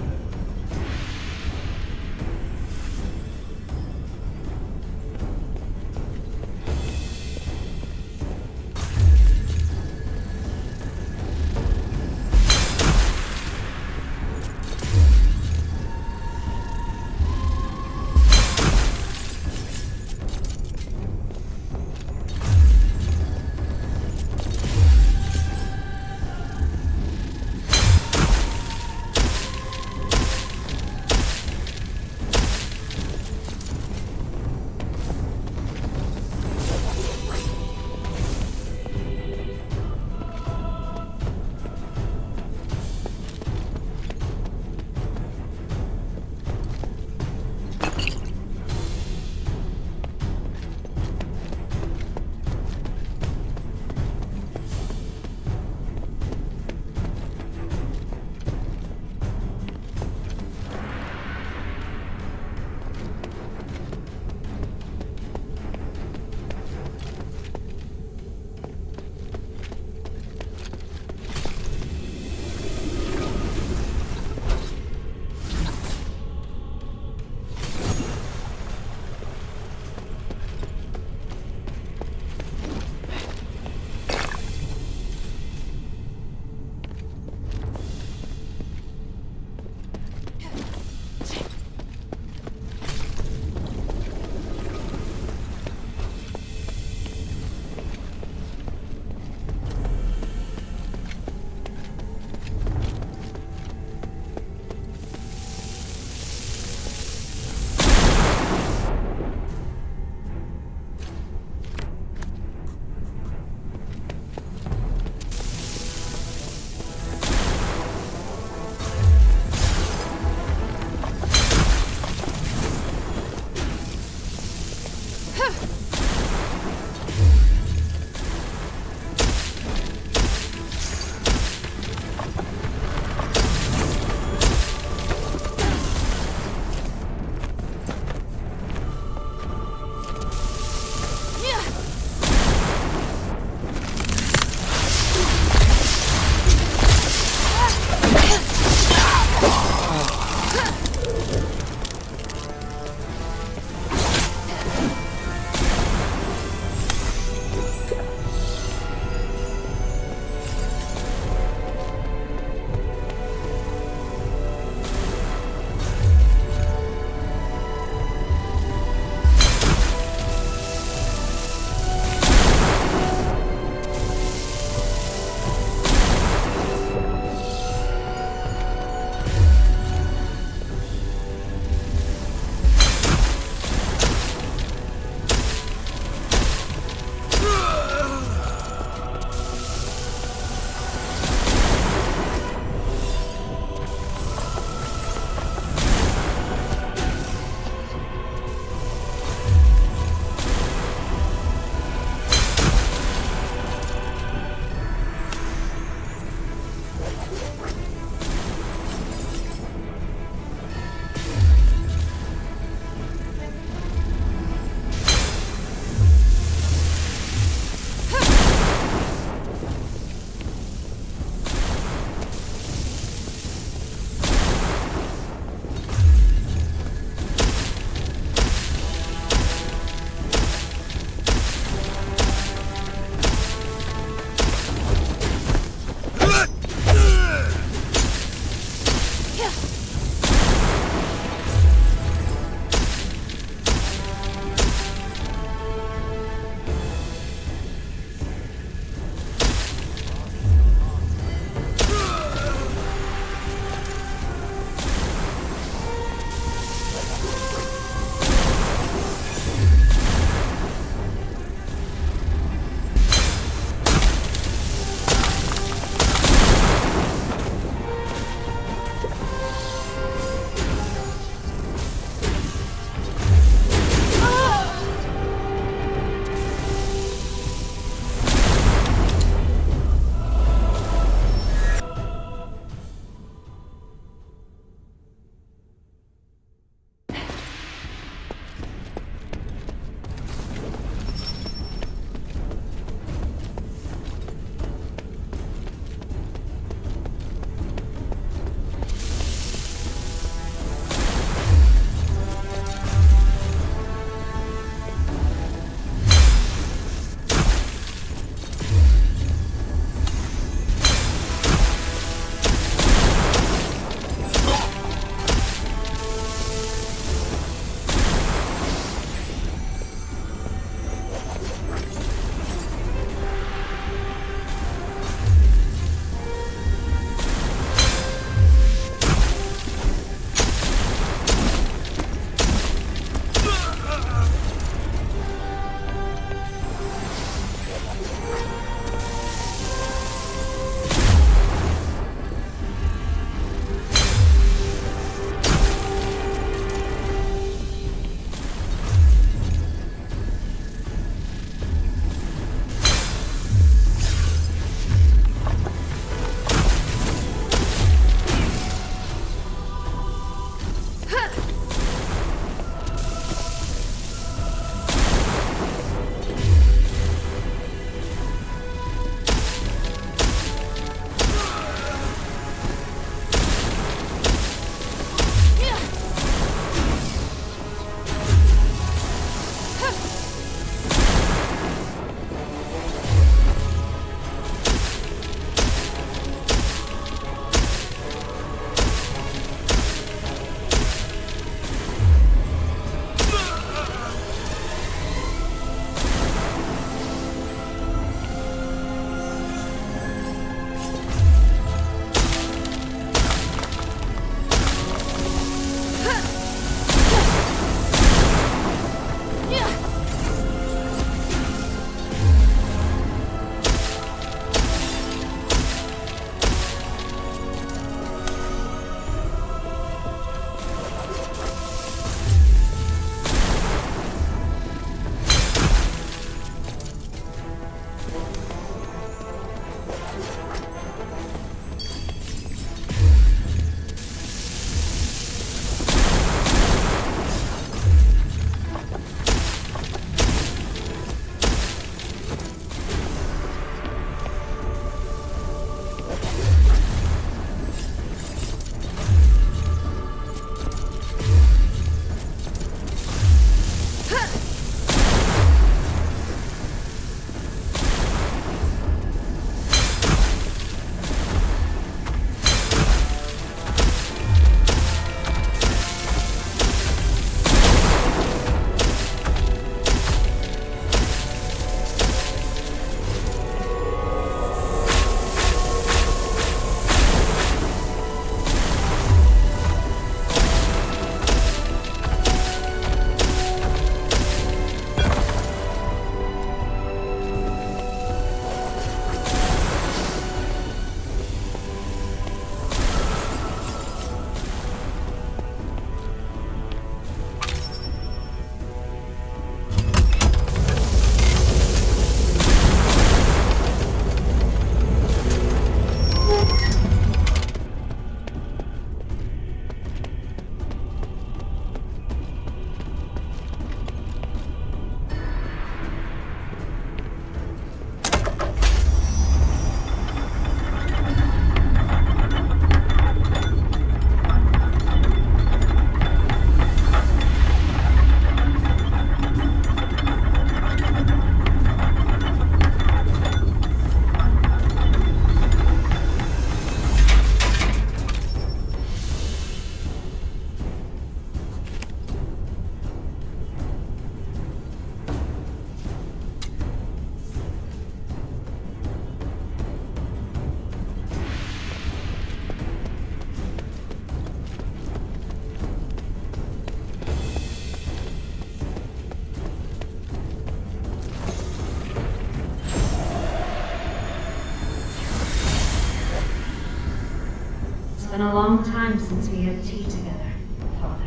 [SPEAKER 17] a long time since we had tea together, Father.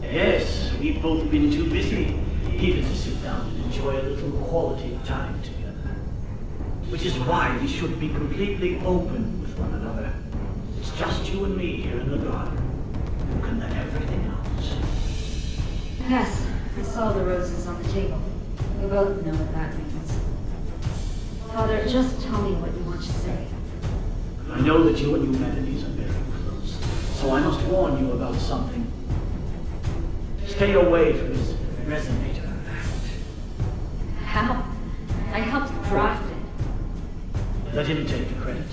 [SPEAKER 7] Yes, we've both been too busy even to sit down and enjoy a little quality time together. Which is why we should be completely open with one another. It's just you and me here in the garden. You can let everything out.
[SPEAKER 17] Yes, I saw the roses on the table. We both know what that means. Father, just tell me what you want to say.
[SPEAKER 7] I know that you and Eumenides are very close, so I must warn you about something. Stay away from his resonator act.
[SPEAKER 17] How? I helped draft it.
[SPEAKER 7] Let him take the credit.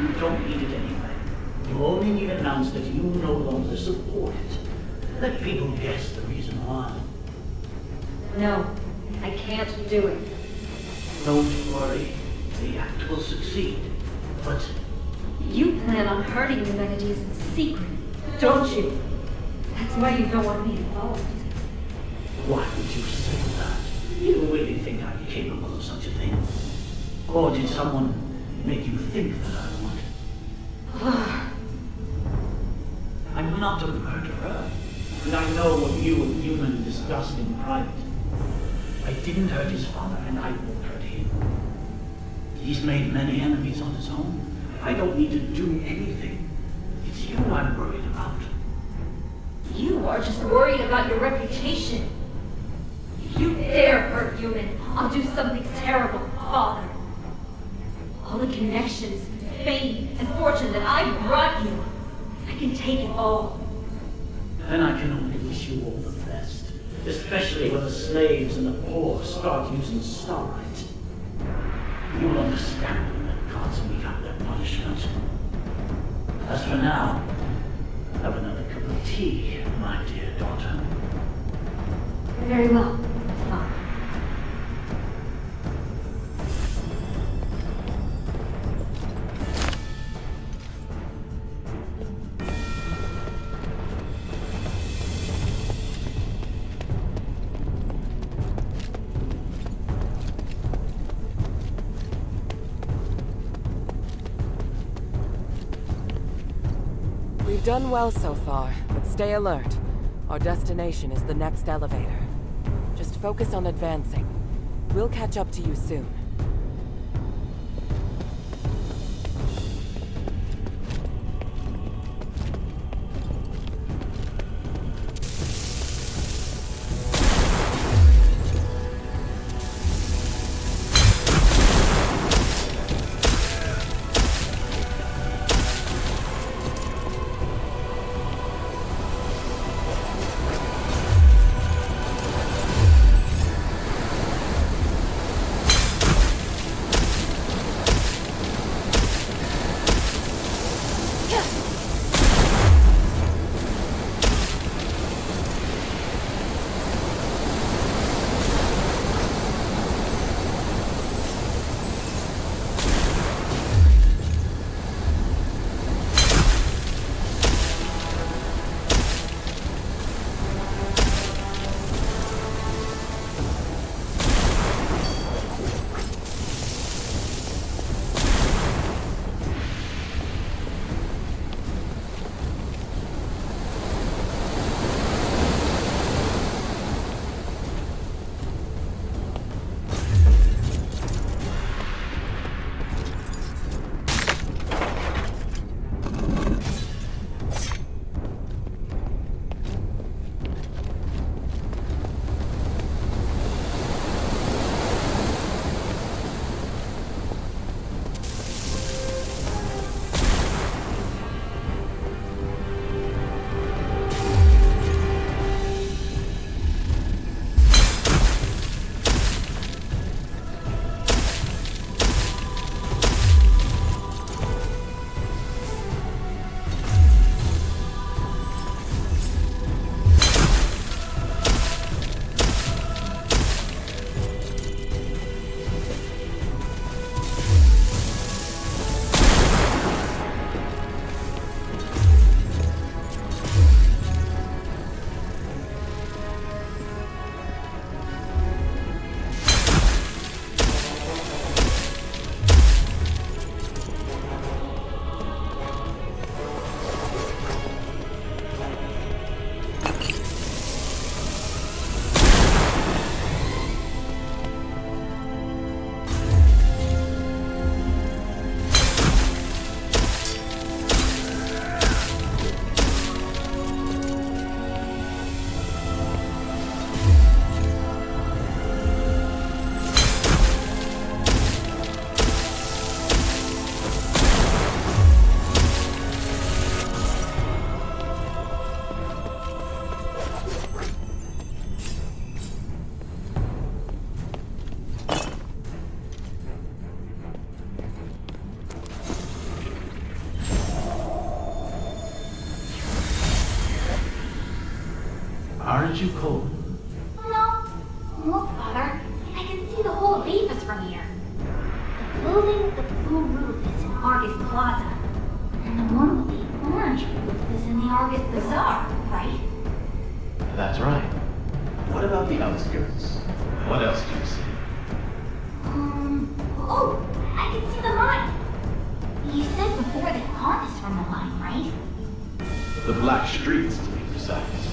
[SPEAKER 7] You don't need it anyway. You only need to announce that you no longer support it. Let people guess the reason why.
[SPEAKER 17] No, I can't do it.
[SPEAKER 7] Don't worry. The act will succeed. But
[SPEAKER 17] you plan on hurting Eumenides in secret, don't you? That's why you don't want me involved.
[SPEAKER 7] why would you say that? You really think I'm capable of such a thing? Or did someone make you think that I would? I'm not a murderer. And I know what you and Human discussed in private. I didn't hurt his father, and I won't hurt him. He's made many enemies on his own. I don't need to do anything. It's you I'm worried about.
[SPEAKER 17] You are just worried about your reputation. If you dare hurt Human, I'll do something terrible, Father. All the connections, fame, and fortune that I brought you, I can take it all.
[SPEAKER 7] Then I can only wish you all the best. Especially when the slaves and the poor start using starlight. You'll understand when the gods mete out their punishment. As for now, have another cup of tea, my dear daughter.
[SPEAKER 17] Very well, Father.
[SPEAKER 9] We've done well so far, but stay alert. Our destination is the next elevator. Just focus on advancing. We'll catch up to you soon.
[SPEAKER 7] too cold?
[SPEAKER 17] No. Look, Father. I can see the whole of Aphis from here. The building with the blue roof is in Argus Plaza. And the one with the orange roof is in the Argus Bazaar, right?
[SPEAKER 7] That's right. What about the outskirts? What else do you see?
[SPEAKER 17] Oh, I can see the mine. You said before that harness from the mine, right?
[SPEAKER 7] The Black Streets, to be precise.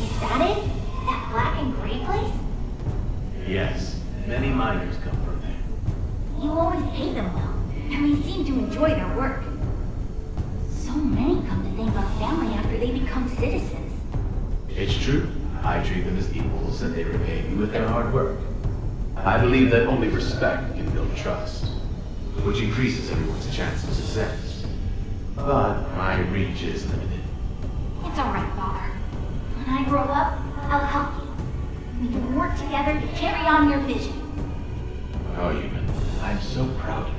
[SPEAKER 17] Is that it? That black and gray place?
[SPEAKER 7] Yes, many miners come from there.
[SPEAKER 17] You always pay them well, and they seem to enjoy their work. So many come to think about family after they become citizens.
[SPEAKER 7] It's true. I treat them as equals, and they repay me with their hard work. I believe that only respect can build trust, which increases everyone's chance of success. But my reach is limited.
[SPEAKER 17] It's alright, Father. When I grow up, I'll help you. We can work together to carry on your vision.
[SPEAKER 7] Oh, Human, I'm so proud of you.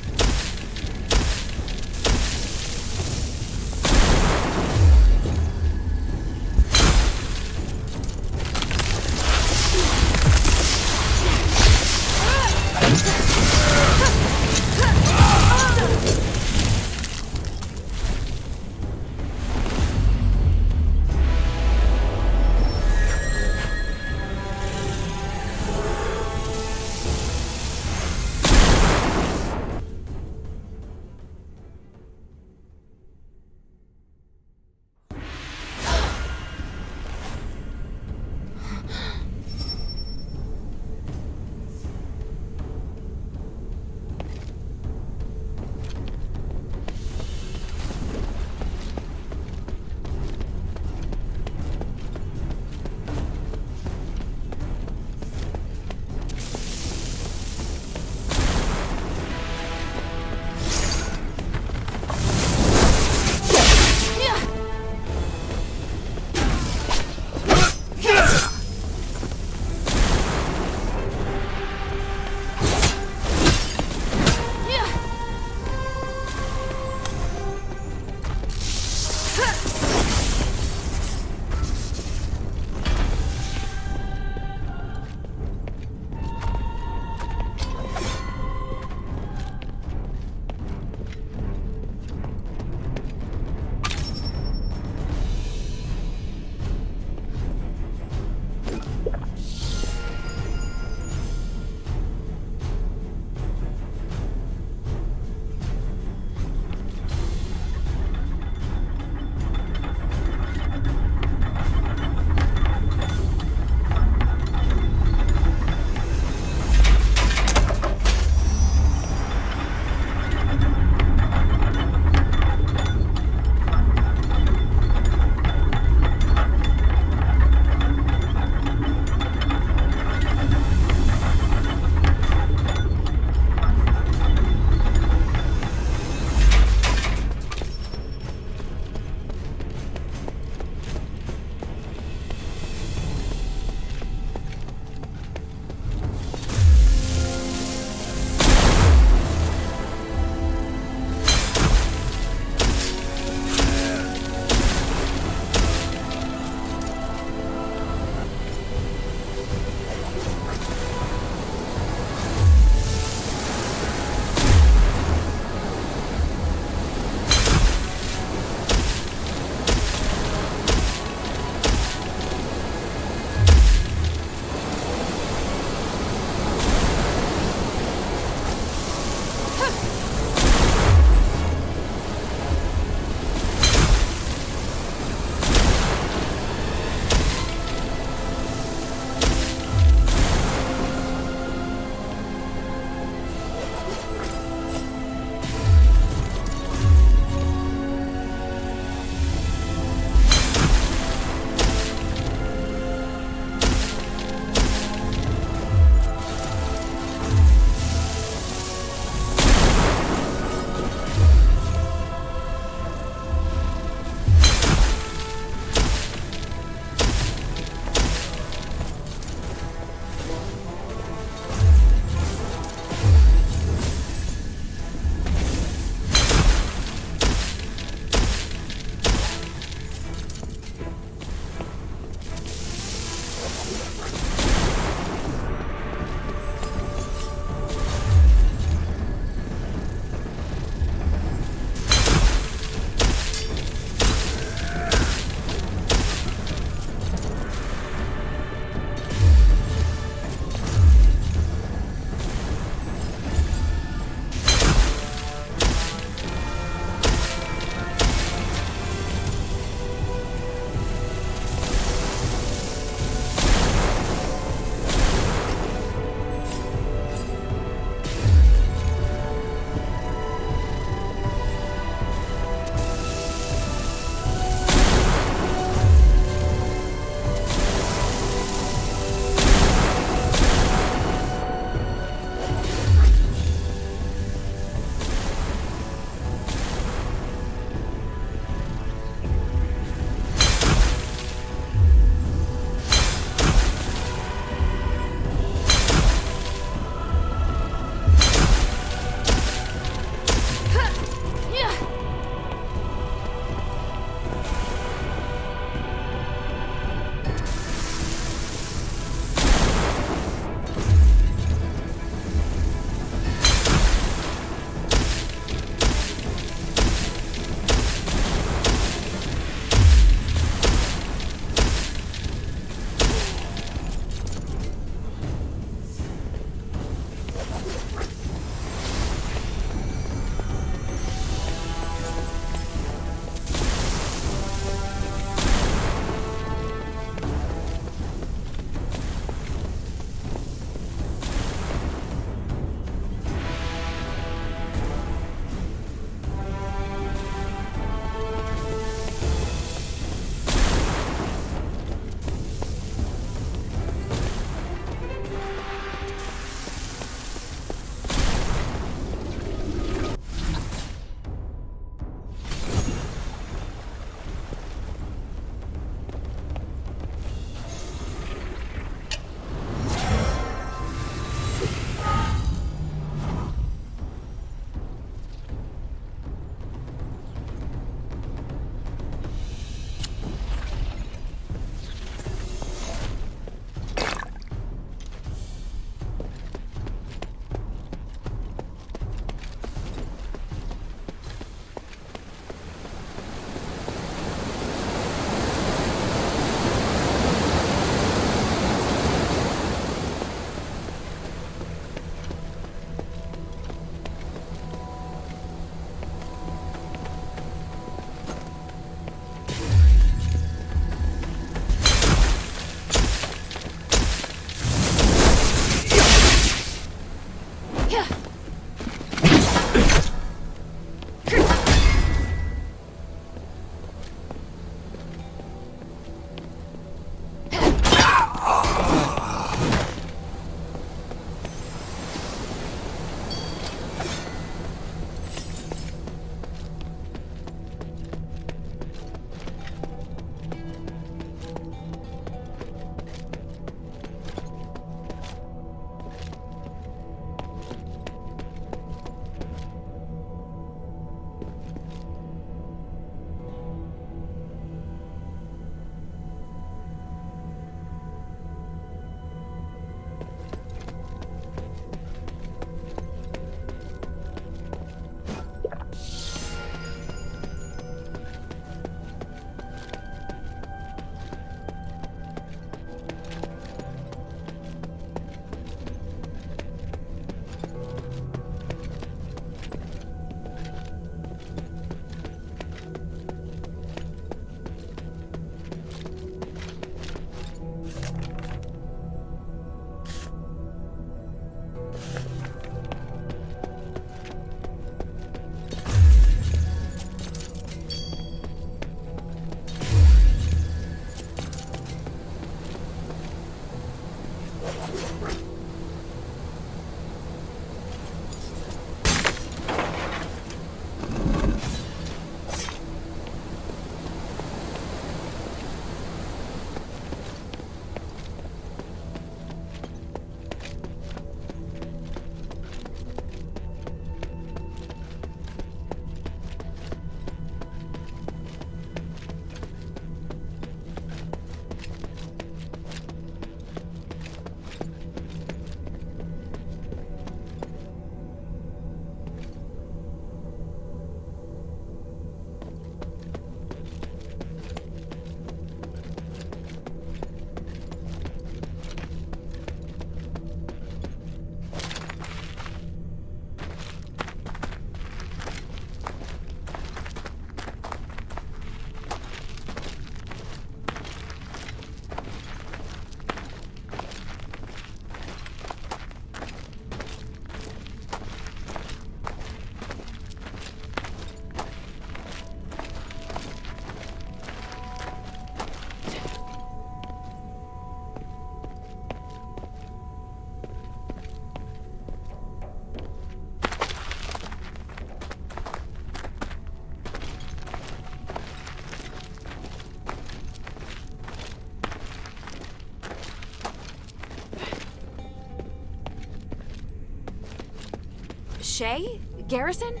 [SPEAKER 1] Shay? Garrison?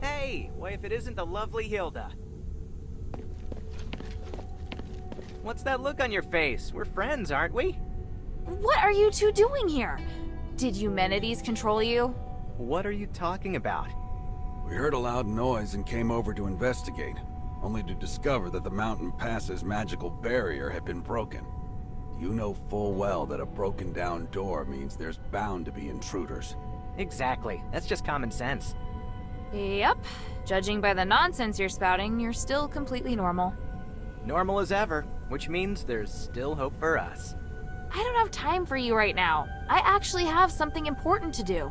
[SPEAKER 14] Hey, why if it isn't the lovely Hilda? What's that look on your face? We're friends, aren't we?
[SPEAKER 1] What are you two doing here? Did Eumenides control you?
[SPEAKER 14] What are you talking about?
[SPEAKER 18] We heard a loud noise and came over to investigate, only to discover that the mountain pass's magical barrier had been broken. You know full well that a broken down door means there's bound to be intruders.
[SPEAKER 14] Exactly. That's just common sense.
[SPEAKER 1] Yep. Judging by the nonsense you're spouting, you're still completely normal.
[SPEAKER 14] Normal as ever, which means there's still hope for us.
[SPEAKER 1] I don't have time for you right now. I actually have something important to do.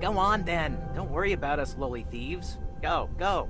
[SPEAKER 14] Go on then. Don't worry about us lowly thieves. Go, go.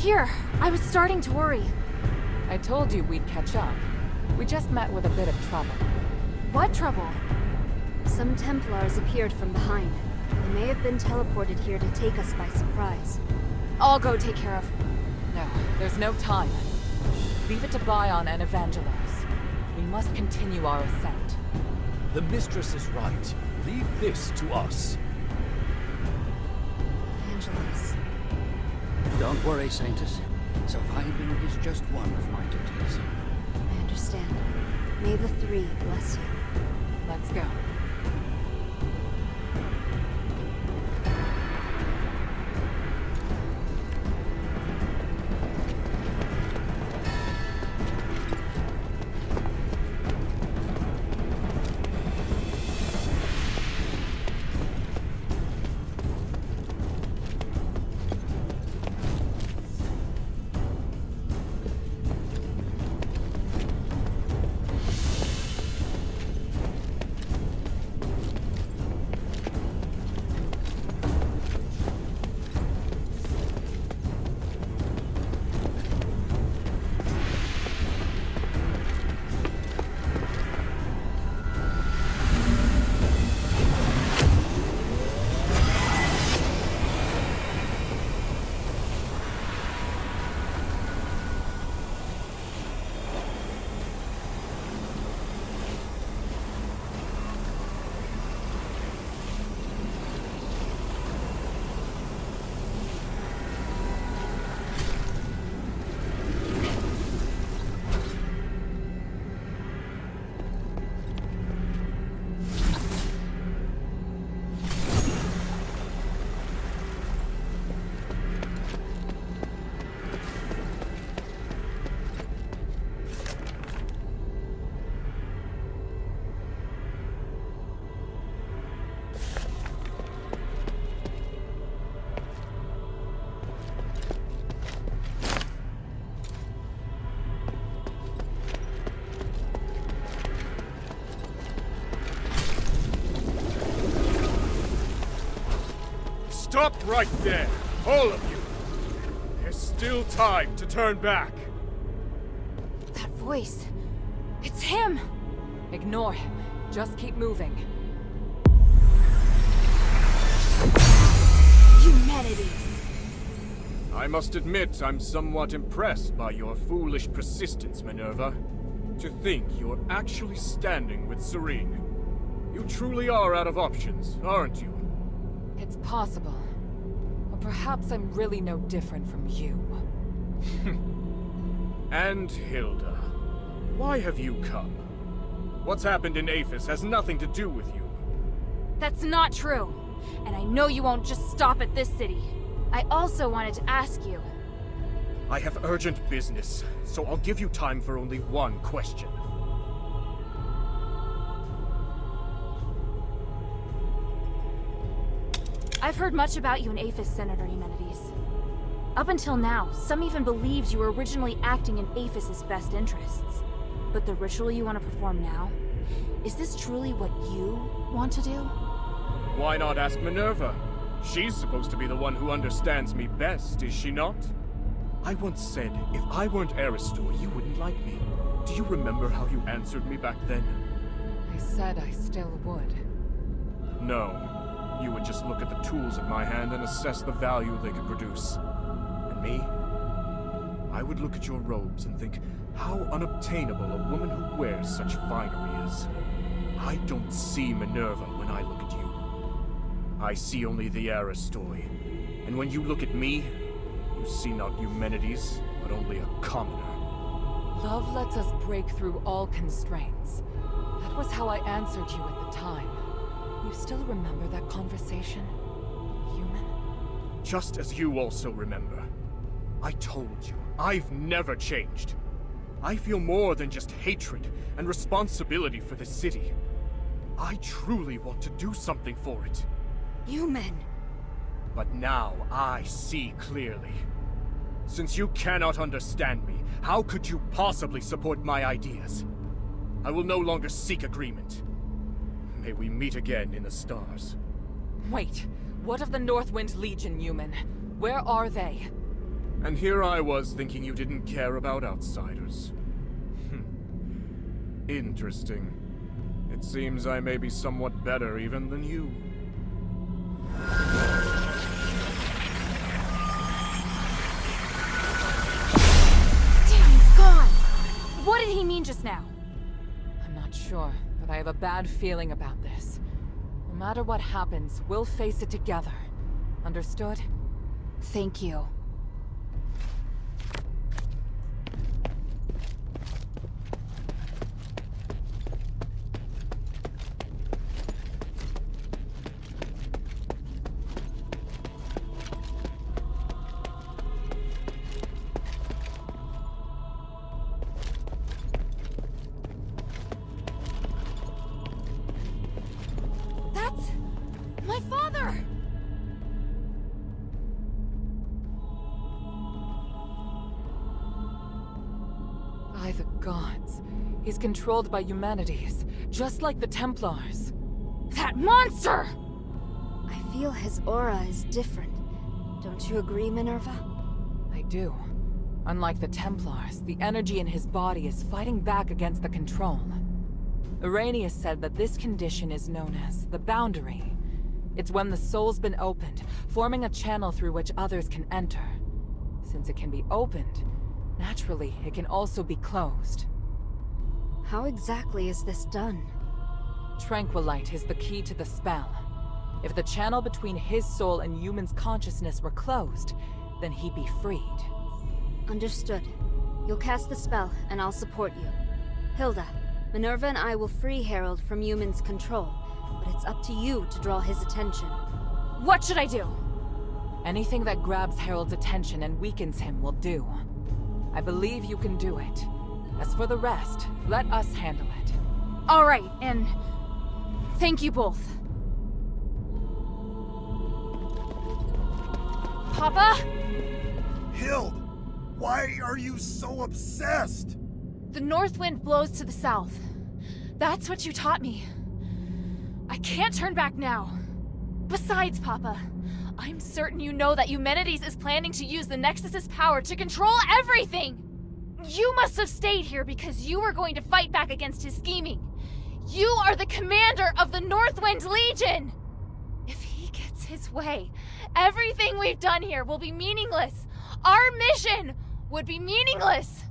[SPEAKER 1] here. I was starting to worry.
[SPEAKER 9] I told you we'd catch up. We just met with a bit of trouble.
[SPEAKER 1] What trouble?
[SPEAKER 16] Some Templars appeared from behind. They may have been teleported here to take us by surprise.
[SPEAKER 1] I'll go take care of.
[SPEAKER 9] No, there's no time. Leave it to Bion and Evangelos. We must continue our ascent.
[SPEAKER 11] The mistress is right. Leave this to us.
[SPEAKER 16] Evangelos.
[SPEAKER 19] Don't worry, Saintus. Surviving is just one of my duties.
[SPEAKER 16] I understand. May the Three bless you.
[SPEAKER 9] Let's go.
[SPEAKER 2] Stop right there, all of you! There's still time to turn back.
[SPEAKER 1] That voice. It's him!
[SPEAKER 9] Ignore him. Just keep moving.
[SPEAKER 1] Humanities!
[SPEAKER 2] I must admit I'm somewhat impressed by your foolish persistence, Minerva. To think you're actually standing with Serene. You truly are out of options, aren't you?
[SPEAKER 9] It's possible. Or perhaps I'm really no different from you.
[SPEAKER 2] And Hilda, why have you come? What's happened in Aphis has nothing to do with you.
[SPEAKER 1] That's not true. And I know you won't just stop at this city. I also wanted to ask you.
[SPEAKER 2] I have urgent business, so I'll give you time for only one question.
[SPEAKER 1] I've heard much about you in Aphis, Senator Eumenides. Up until now, some even believed you were originally acting in Aphis's best interests. But the ritual you want to perform now, is this truly what you want to do?
[SPEAKER 2] Why not ask Minerva? She's supposed to be the one who understands me best, is she not? I once said, if I weren't Aristor, you wouldn't like me. Do you remember how you answered me back then?
[SPEAKER 9] I said I still would.
[SPEAKER 2] No. You would just look at the tools in my hand and assess the value they could produce. And me? I would look at your robes and think how unobtainable a woman who wears such finery is. I don't see Minerva when I look at you. I see only the Aristoi. And when you look at me, you see not Eumenides, but only a commoner.
[SPEAKER 9] Love lets us break through all constraints. That was how I answered you at the time. You still remember that conversation, human?
[SPEAKER 2] Just as you also remember. I told you, I've never changed. I feel more than just hatred and responsibility for the city. I truly want to do something for it.
[SPEAKER 16] Human.
[SPEAKER 2] But now I see clearly. Since you cannot understand me, how could you possibly support my ideas? I will no longer seek agreement. May we meet again in the stars.
[SPEAKER 9] Wait, what of the Northwind Legion, Human? Where are they?
[SPEAKER 2] And here I was thinking you didn't care about outsiders. Interesting. It seems I may be somewhat better even than you.
[SPEAKER 1] Damn, he's gone! What did he mean just now?
[SPEAKER 9] I'm not sure, but I have a bad feeling about this. No matter what happens, we'll face it together. Understood?
[SPEAKER 1] Thank you. That's my father!
[SPEAKER 9] By the gods. He's controlled by humanities, just like the Templars.
[SPEAKER 1] That monster!
[SPEAKER 16] I feel his aura is different. Don't you agree, Minerva?
[SPEAKER 9] I do. Unlike the Templars, the energy in his body is fighting back against the control. Arrhenius said that this condition is known as the boundary. It's when the soul's been opened, forming a channel through which others can enter. Since it can be opened, naturally, it can also be closed.
[SPEAKER 16] How exactly is this done?
[SPEAKER 9] Tranquilite is the key to the spell. If the channel between his soul and human's consciousness were closed, then he'd be freed.
[SPEAKER 16] Understood. You'll cast the spell, and I'll support you. Hilda, Minerva and I will free Harold from human's control, but it's up to you to draw his attention.
[SPEAKER 1] What should I do?
[SPEAKER 9] Anything that grabs Harold's attention and weakens him will do. I believe you can do it. As for the rest, let us handle it.
[SPEAKER 1] Alright, and thank you both. Papa?
[SPEAKER 3] Hild, why are you so obsessed?
[SPEAKER 1] The north wind blows to the south. That's what you taught me. I can't turn back now. Besides, Papa, I'm certain you know that Eumenides is planning to use the Nexus's power to control everything! You must have stayed here because you were going to fight back against his scheming. You are the commander of the Northwind Legion! If he gets his way, everything we've done here will be meaningless. Our mission would be meaningless.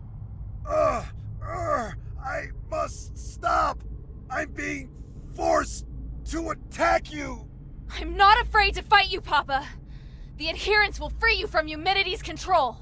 [SPEAKER 3] I must stop. I'm being forced to attack you.
[SPEAKER 1] I'm not afraid to fight you, Papa. The adherents will free you from Eumenides' control.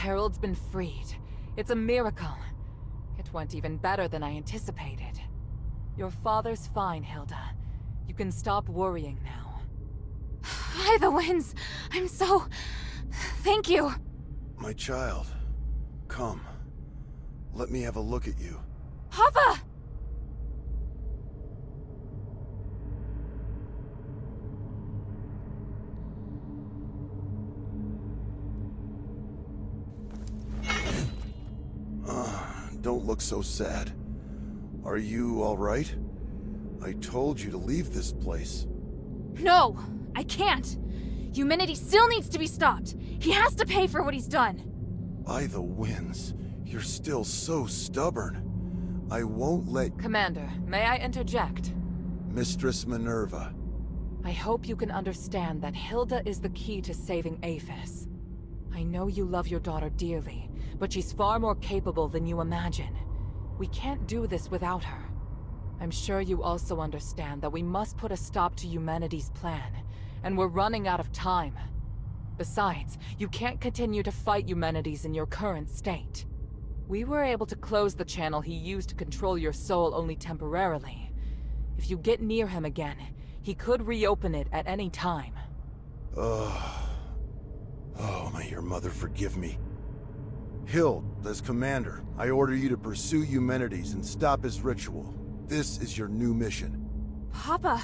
[SPEAKER 9] Harold's been freed. It's a miracle. It went even better than I anticipated. Your father's fine, Hilda. You can stop worrying now.
[SPEAKER 1] By the winds! I'm so... Thank you!
[SPEAKER 3] My child, come. Let me have a look at you.
[SPEAKER 1] Papa!
[SPEAKER 3] Don't look so sad. Are you all right? I told you to leave this place.
[SPEAKER 1] No! I can't! Humanity still needs to be stopped! He has to pay for what he's done!
[SPEAKER 3] By the winds, you're still so stubborn. I won't let...
[SPEAKER 9] Commander, may I interject?
[SPEAKER 3] Mistress Minerva.
[SPEAKER 9] I hope you can understand that Hilda is the key to saving Aphis. I know you love your daughter dearly, but she's far more capable than you imagine. We can't do this without her. I'm sure you also understand that we must put a stop to humanity's plan, and we're running out of time. Besides, you can't continue to fight humanities in your current state. We were able to close the channel he used to control your soul only temporarily. If you get near him again, he could reopen it at any time.
[SPEAKER 3] Oh, may your mother forgive me. Hild, as commander, I order you to pursue Eumenides and stop his ritual. This is your new mission.
[SPEAKER 1] Papa,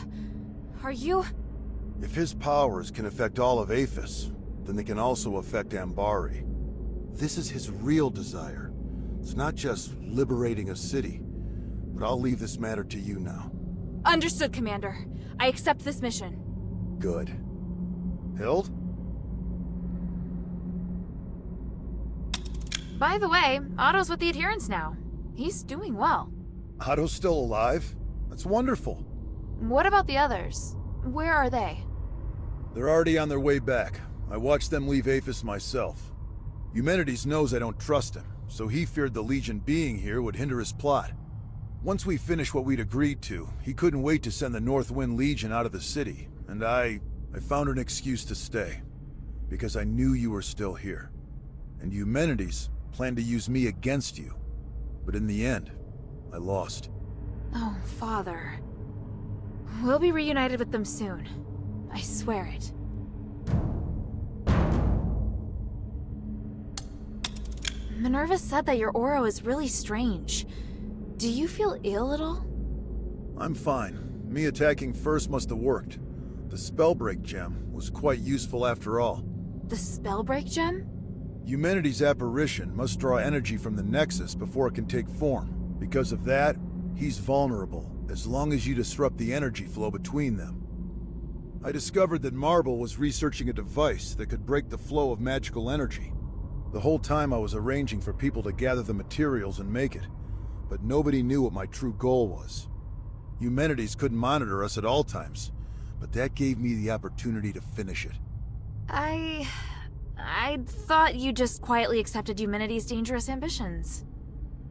[SPEAKER 1] are you...
[SPEAKER 3] If his powers can affect all of Aphis, then they can also affect Ambari. This is his real desire. It's not just liberating a city. But I'll leave this matter to you now.
[SPEAKER 1] Understood, Commander. I accept this mission.
[SPEAKER 3] Good. Hild?
[SPEAKER 1] By the way, Otto's with the Adherents now. He's doing well.
[SPEAKER 3] Otto's still alive? That's wonderful.
[SPEAKER 1] What about the others? Where are they?
[SPEAKER 3] They're already on their way back. I watched them leave Aphis myself. Eumenides knows I don't trust him, so he feared the Legion being here would hinder his plot. Once we finished what we'd agreed to, he couldn't wait to send the Northwind Legion out of the city, and I found an excuse to stay. Because I knew you were still here. And Eumenides planned to use me against you. But in the end, I lost.
[SPEAKER 1] Oh, Father. We'll be reunited with them soon. I swear it. Minerva said that your aura is really strange. Do you feel ill at all?
[SPEAKER 3] I'm fine. Me attacking first must have worked. The Spellbreak gem was quite useful after all.
[SPEAKER 1] The Spellbreak gem?
[SPEAKER 3] Eumenides' apparition must draw energy from the Nexus before it can take form. Because of that, he's vulnerable, as long as you disrupt the energy flow between them. I discovered that Marble was researching a device that could break the flow of magical energy. The whole time I was arranging for people to gather the materials and make it, but nobody knew what my true goal was. Eumenides couldn't monitor us at all times, but that gave me the opportunity to finish it.
[SPEAKER 1] I thought you just quietly accepted Eumenides' dangerous ambitions.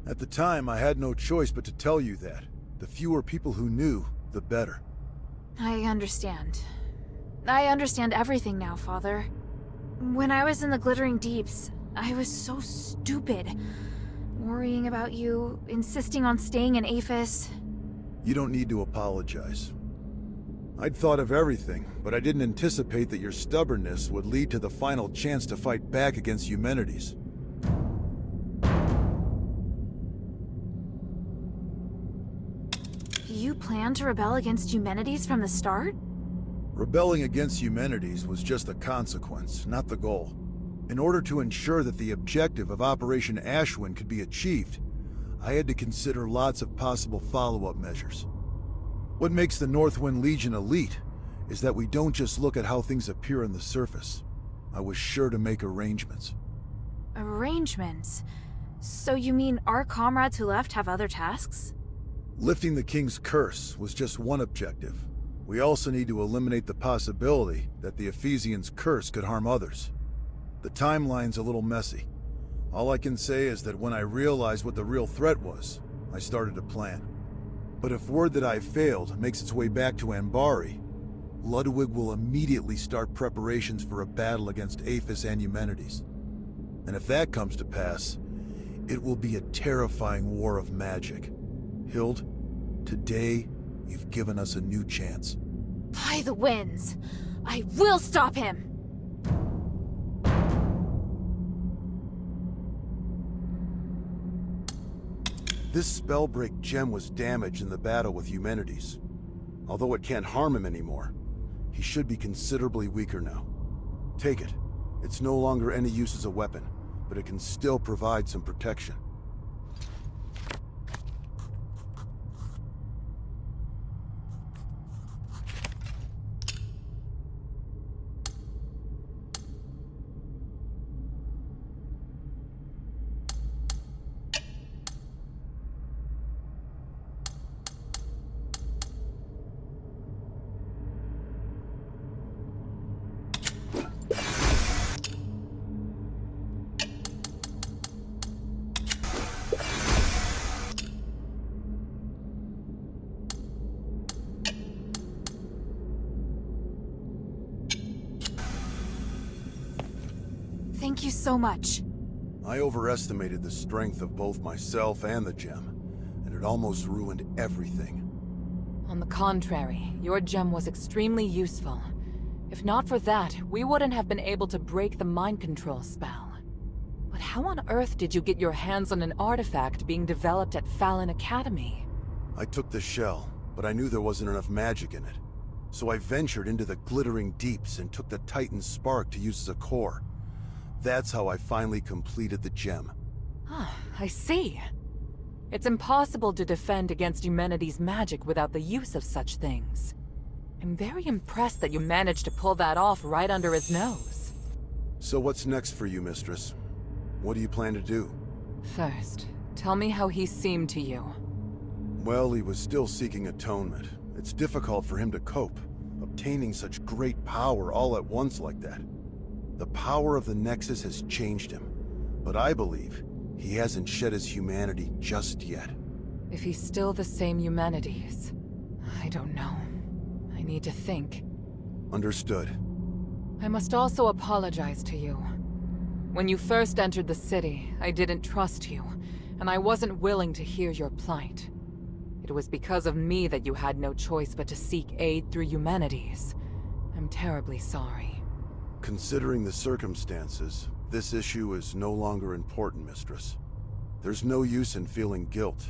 [SPEAKER 3] At the time, I had no choice but to tell you that. The fewer people who knew, the better.
[SPEAKER 1] I understand. I understand everything now, Father. When I was in the Glittering Deeps, I was so stupid. Worrying about you, insisting on staying in Aphis.
[SPEAKER 3] You don't need to apologize. I'd thought of everything, but I didn't anticipate that your stubbornness would lead to the final chance to fight back against Eumenides.
[SPEAKER 1] You planned to rebel against Eumenides from the start?
[SPEAKER 3] Rebelling against Eumenides was just a consequence, not the goal. In order to ensure that the objective of Operation Ashwin could be achieved, I had to consider lots of possible follow-up measures. What makes the Northwind Legion elite is that we don't just look at how things appear on the surface. I was sure to make arrangements.
[SPEAKER 1] Arrangements? So you mean our comrades who left have other tasks?
[SPEAKER 3] Lifting the King's curse was just one objective. We also need to eliminate the possibility that the Ephesians' curse could harm others. The timeline's a little messy. All I can say is that when I realized what the real threat was, I started to plan. But if word that I failed makes its way back to Ambari, Ludwig will immediately start preparations for a battle against Aphis and Eumenides. And if that comes to pass, it will be a terrifying war of magic. Hild, today, you've given us a new chance.
[SPEAKER 1] By the winds! I will stop him!
[SPEAKER 3] This Spellbreak gem was damaged in the battle with Eumenides. Although it can't harm him anymore, he should be considerably weaker now. Take it. It's no longer any use as a weapon, but it can still provide some protection.
[SPEAKER 1] Thank you so much.
[SPEAKER 3] I overestimated the strength of both myself and the gem, and it almost ruined everything.
[SPEAKER 9] On the contrary, your gem was extremely useful. If not for that, we wouldn't have been able to break the mind control spell. But how on earth did you get your hands on an artifact being developed at Fallon Academy?
[SPEAKER 3] I took the shell, but I knew there wasn't enough magic in it. So I ventured into the glittering deeps and took the Titan spark to use as a core. That's how I finally completed the gem.
[SPEAKER 9] Ah, I see. It's impossible to defend against Eumenides' magic without the use of such things. I'm very impressed that you managed to pull that off right under his nose.
[SPEAKER 3] So what's next for you, Mistress? What do you plan to do?
[SPEAKER 9] First, tell me how he seemed to you.
[SPEAKER 3] Well, he was still seeking atonement. It's difficult for him to cope, obtaining such great power all at once like that. The power of the Nexus has changed him, but I believe he hasn't shed his humanity just yet.
[SPEAKER 9] If he's still the same Eumenides, I don't know. I need to think.
[SPEAKER 3] Understood.
[SPEAKER 9] I must also apologize to you. When you first entered the city, I didn't trust you, and I wasn't willing to hear your plight. It was because of me that you had no choice but to seek aid through Eumenides. I'm terribly sorry.
[SPEAKER 3] Considering the circumstances, this issue is no longer important, Mistress. There's no use in feeling guilt.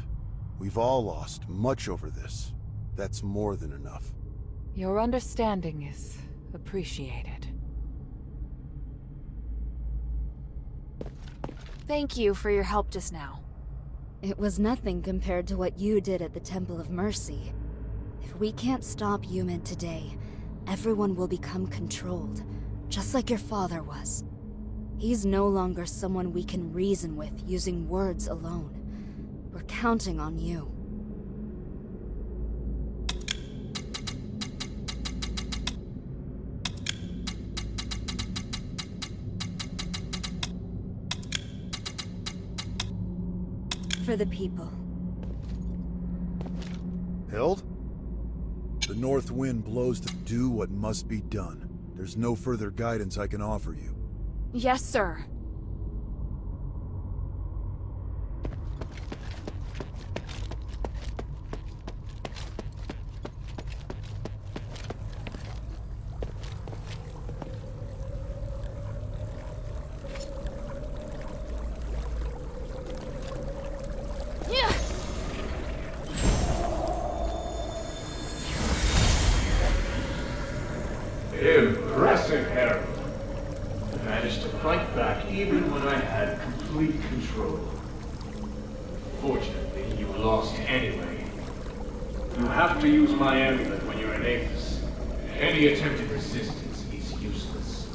[SPEAKER 3] We've all lost much over this. That's more than enough.
[SPEAKER 9] Your understanding is appreciated.
[SPEAKER 1] Thank you for your help just now.
[SPEAKER 16] It was nothing compared to what you did at the Temple of Mercy. If we can't stop Eumen today, everyone will become controlled, just like your father was. He's no longer someone we can reason with using words alone. We're counting on you. For the people.
[SPEAKER 3] Hild? The north wind blows to do what must be done. There's no further guidance I can offer you.
[SPEAKER 1] Yes, sir.
[SPEAKER 2] Impressive, Harold. You managed to fight back even when I had complete control. Fortunately, you lost anyway. You have to use my amulet when you're in Aphis. Any attempted resistance is useless.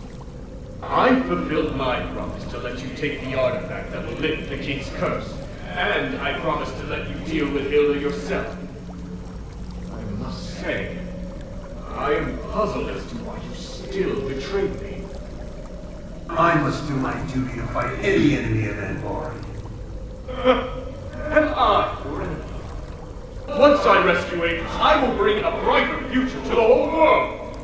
[SPEAKER 2] I fulfilled my promise to let you take the artifact that will lift the king's curse, and I promised to let you deal with Hilda yourself. I must say, I am puzzled as to why you still betrayed me.
[SPEAKER 20] I must do my duty to fight any enemy of Anvar.
[SPEAKER 2] And I, your enemy. Once I rescue Aphis, I will bring a brighter future to the whole world.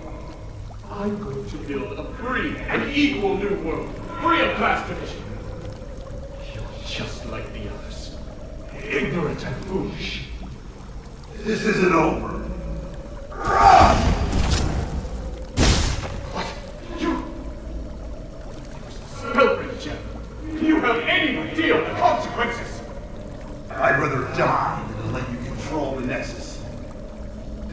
[SPEAKER 2] I'm going to build a free and equal new world, free of class division. just like the others. Ignorant and foolish.
[SPEAKER 20] This isn't over.
[SPEAKER 2] What? You spellbreak, Jeff. Do you have any idea of the consequences?
[SPEAKER 20] I'd rather die than to let you control the Nexus.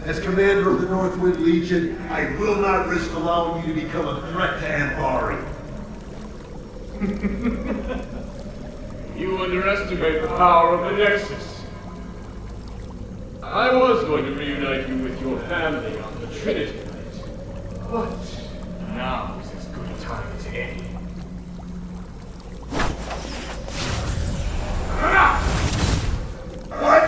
[SPEAKER 20] As commander of the Northwind Legion, I will not risk allowing you to become a threat to Anthari.
[SPEAKER 2] You underestimate the power of the Nexus. I was going to reunite you with your family on the Trinity night, but now is as good a time as any.
[SPEAKER 20] What?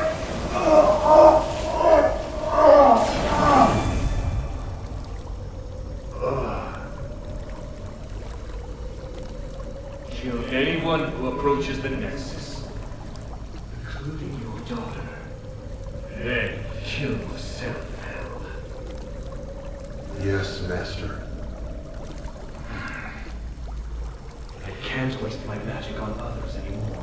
[SPEAKER 2] Kill anyone who approaches the Nexus, including your daughter. Then kill yourself, Hell.
[SPEAKER 20] Yes, Master.
[SPEAKER 2] I can't waste my magic on others anymore.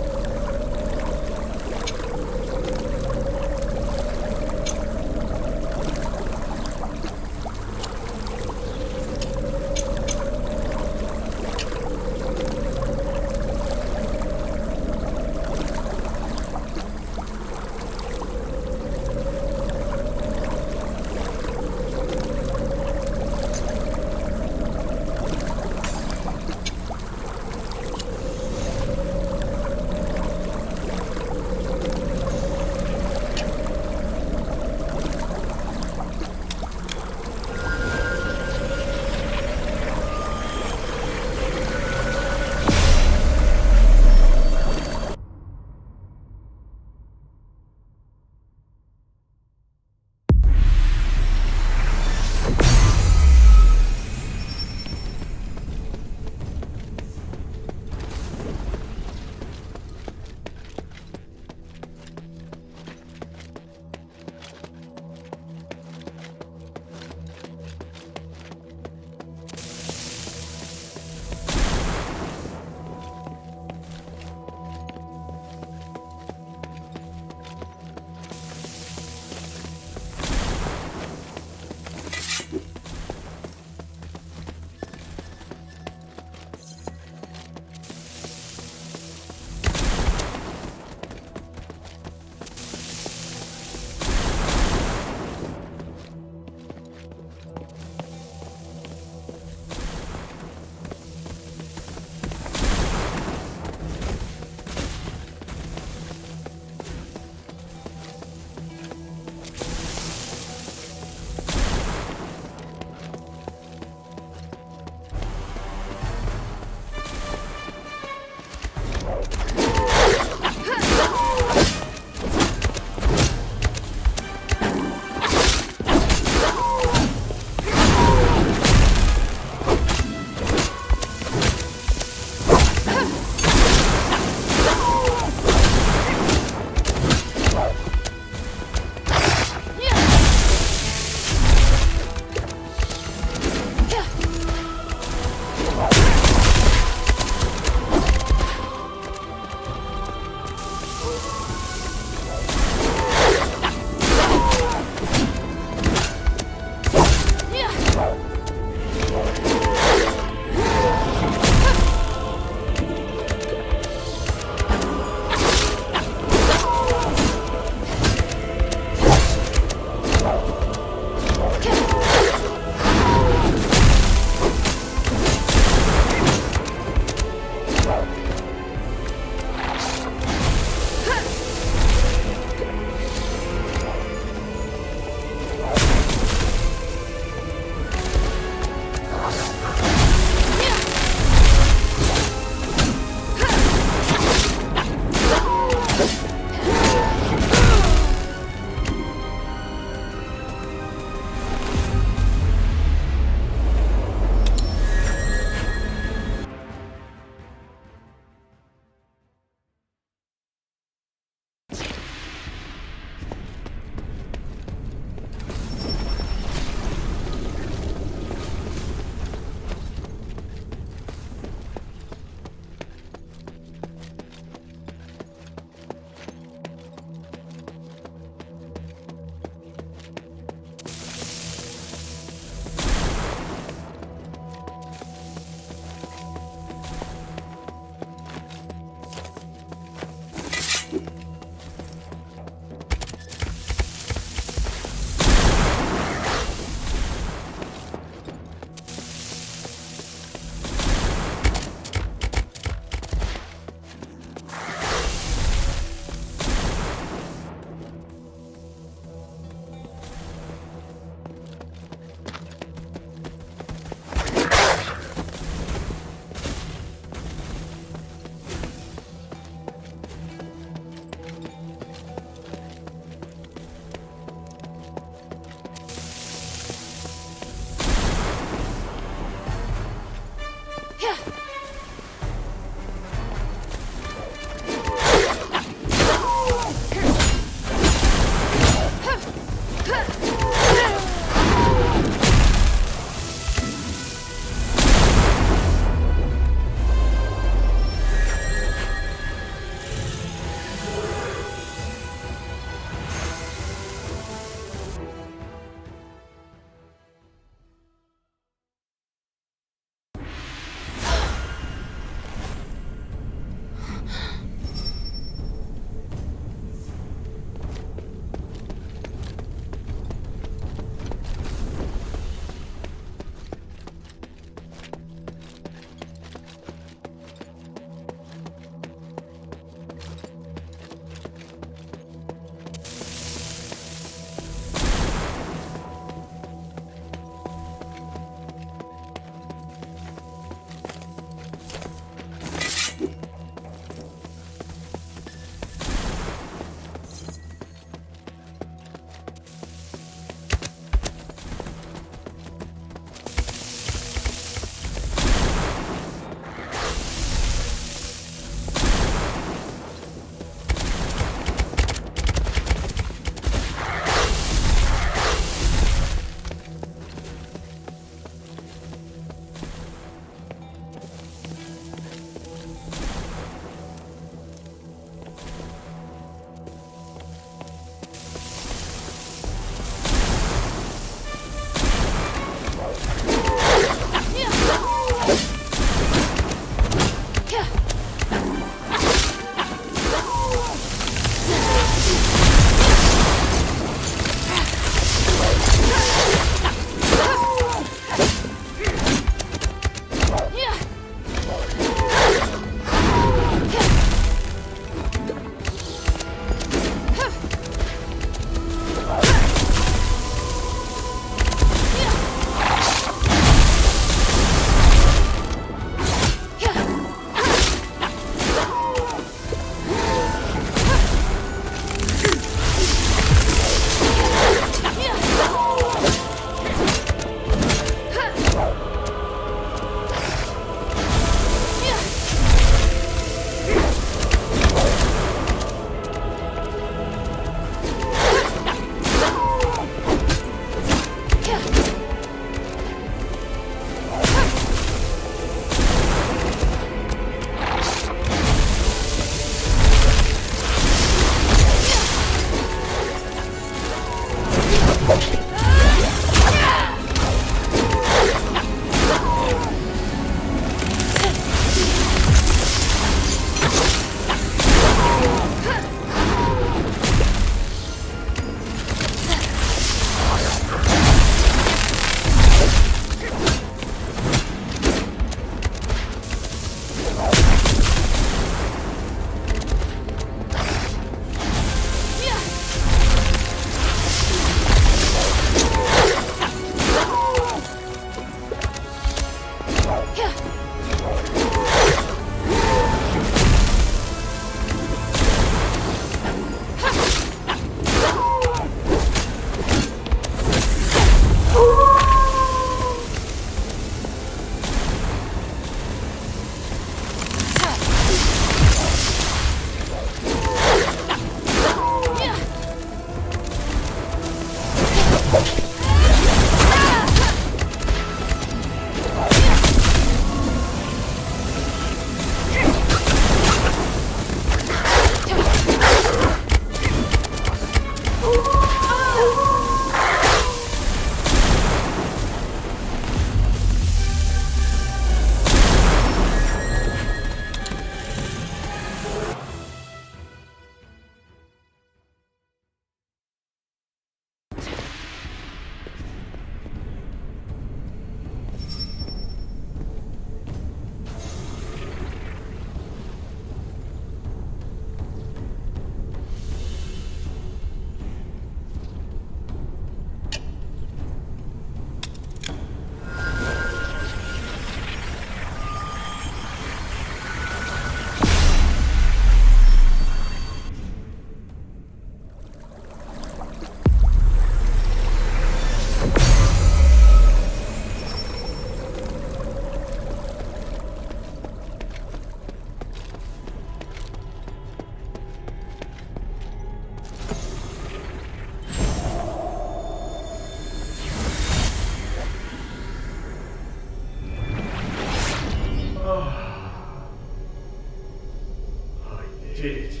[SPEAKER 2] did it.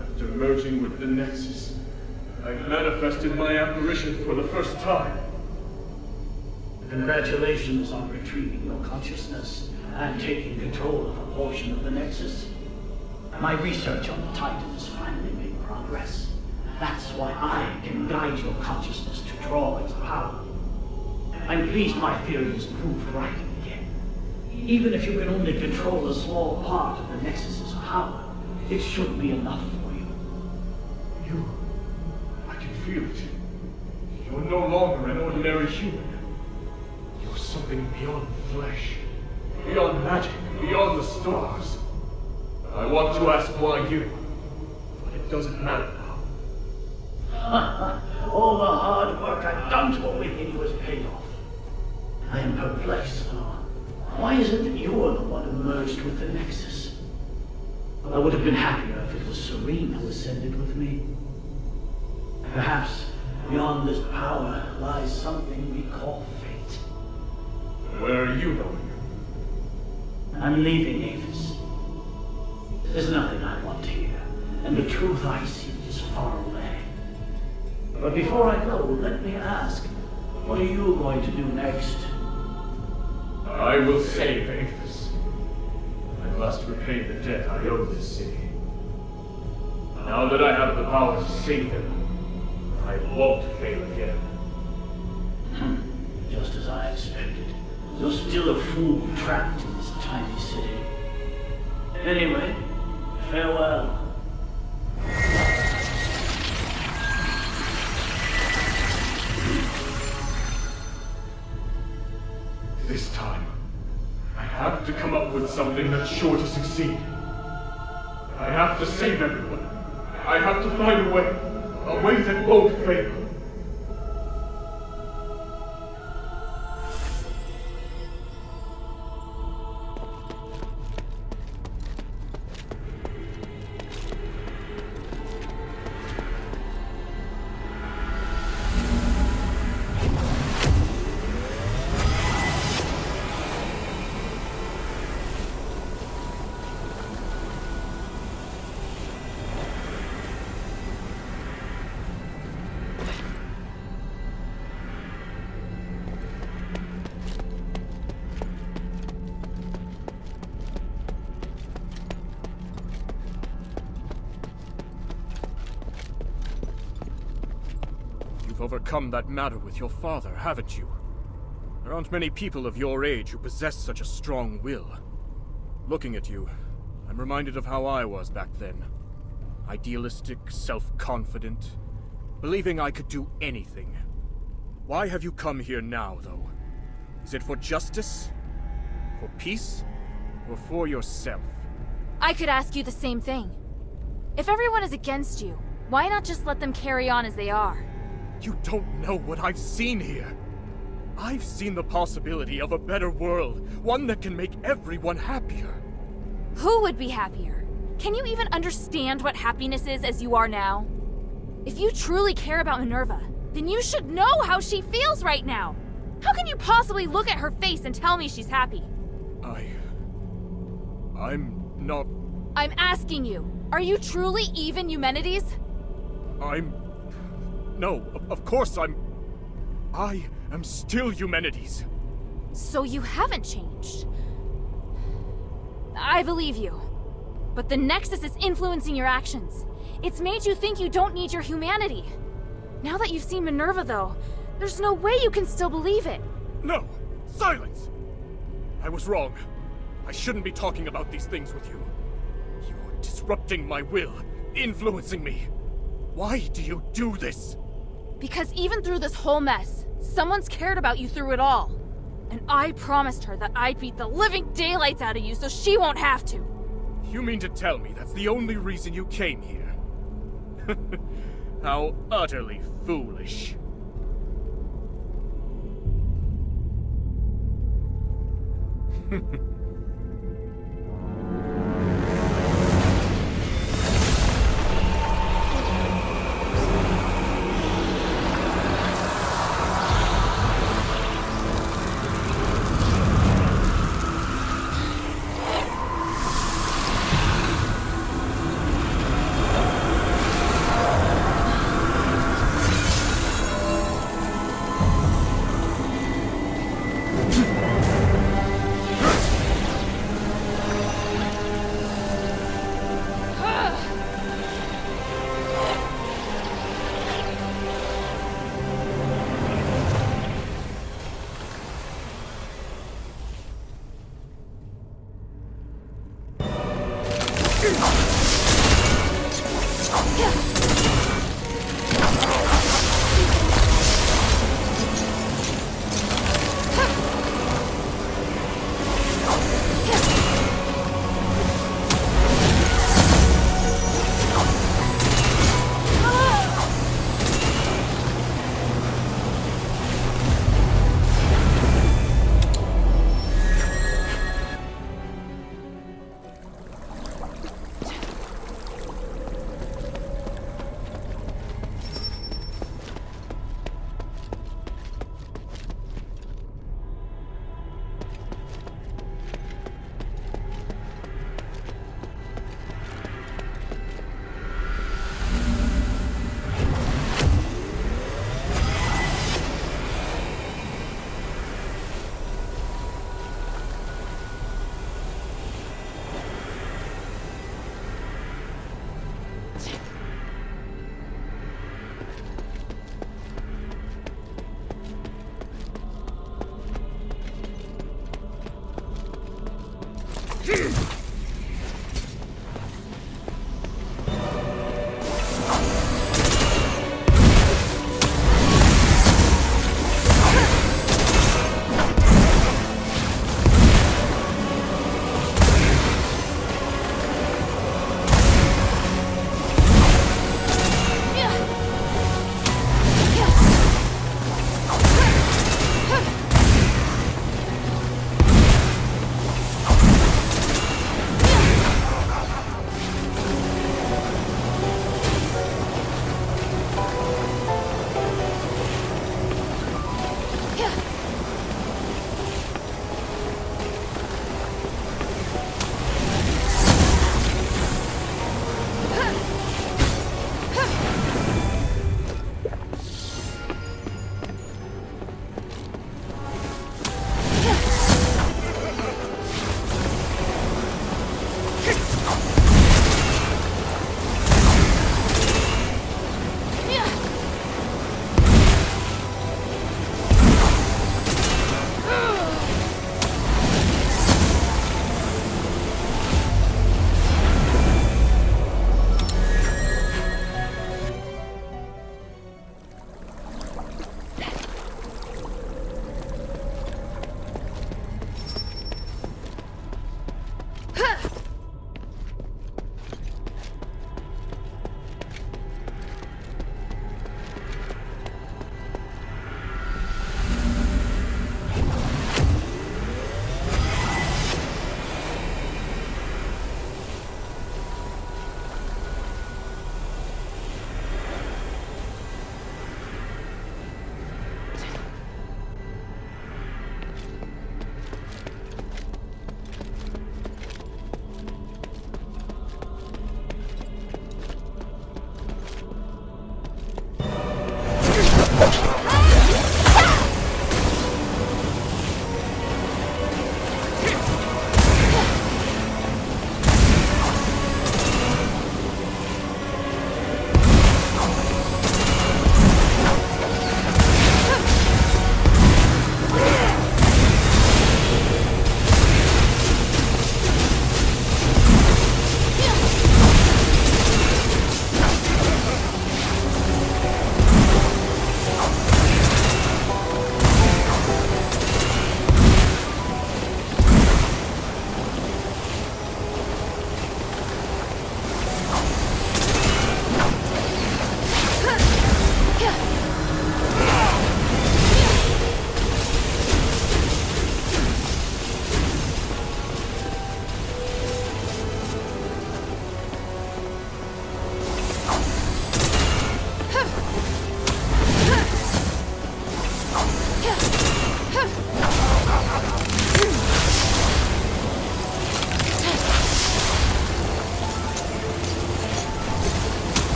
[SPEAKER 2] After merging with the Nexus, I manifested my apparition for the first time.
[SPEAKER 7] Congratulations on retrieving your consciousness and taking control of a portion of the Nexus. My research on the Titan has finally made progress. That's why I can guide your consciousness to draw its power. I'm pleased my theory is proved right again. Even if you can only control a small part of the Nexus's power, it should be enough for you.
[SPEAKER 2] I can feel it. You're no longer an ordinary human. You're something beyond flesh, beyond magic, beyond the stars. I want to ask why you, but it doesn't matter now.
[SPEAKER 7] All the hard work I've done to awaken you has paid off. I am perplexed, though. Why is it that you are the one who merged with the Nexus? I would have been happier if it was Serene who ascended with me. Perhaps beyond this power lies something we call fate.
[SPEAKER 2] Where are you going?
[SPEAKER 7] I'm leaving Avis. There's nothing I want here, and the truth I seek is far away. But before I go, let me ask, what are you going to do next?
[SPEAKER 2] I will save Avis. I must repay the debt I owe this city. Now that I have the power to save them, I won't fail again.
[SPEAKER 7] Just as I expected. You're still a fool trapped in this tiny city. Anyway, farewell.
[SPEAKER 2] This time, I have to come up with something that's sure to succeed. I have to save everyone. I have to find a way that won't fail. yourself overcome that matter with your father, haven't you? There aren't many people of your age who possess such a strong will. Looking at you, I'm reminded of how I was back then. Idealistic, self-confident, believing I could do anything. Why have you come here now, though? Is it for justice? For peace? Or for yourself?
[SPEAKER 1] I could ask you the same thing. If everyone is against you, why not just let them carry on as they are?
[SPEAKER 2] You don't know what I've seen here. I've seen the possibility of a better world, one that can make everyone happier.
[SPEAKER 1] Who would be happier? Can you even understand what happiness is as you are now? If you truly care about Minerva, then you should know how she feels right now. How can you possibly look at her face and tell me she's happy?
[SPEAKER 2] I'm not...
[SPEAKER 1] I'm asking you, are you truly even Eumenides?
[SPEAKER 2] No, of course I am still Eumenides.
[SPEAKER 1] So you haven't changed. I believe you. But the Nexus is influencing your actions. It's made you think you don't need your humanity. Now that you've seen Minerva, though, there's no way you can still believe it.
[SPEAKER 2] No! Silence! I was wrong. I shouldn't be talking about these things with you. You're disrupting my will, influencing me. Why do you do this?
[SPEAKER 1] Because even through this whole mess, someone's cared about you through it all. And I promised her that I'd beat the living daylights out of you so she won't have to.
[SPEAKER 2] You mean to tell me that's the only reason you came here? How utterly foolish.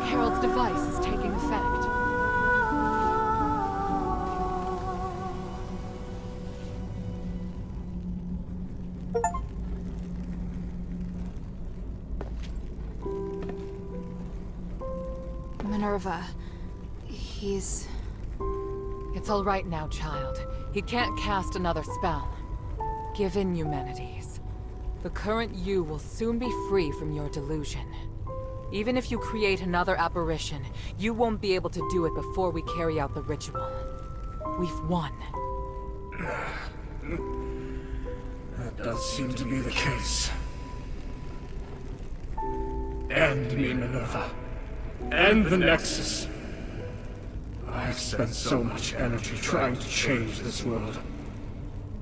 [SPEAKER 9] Harold's device is taking effect.
[SPEAKER 1] Minerva, he's...
[SPEAKER 9] It's all right now, child. He can't cast another spell. Give in, Eumenides. The current you will soon be free from your delusion. Even if you create another apparition, you won't be able to do it before we carry out the ritual. We've won.
[SPEAKER 2] That does seem to be the case. End me, Minerva. End the Nexus. I've spent so much energy trying to change this world.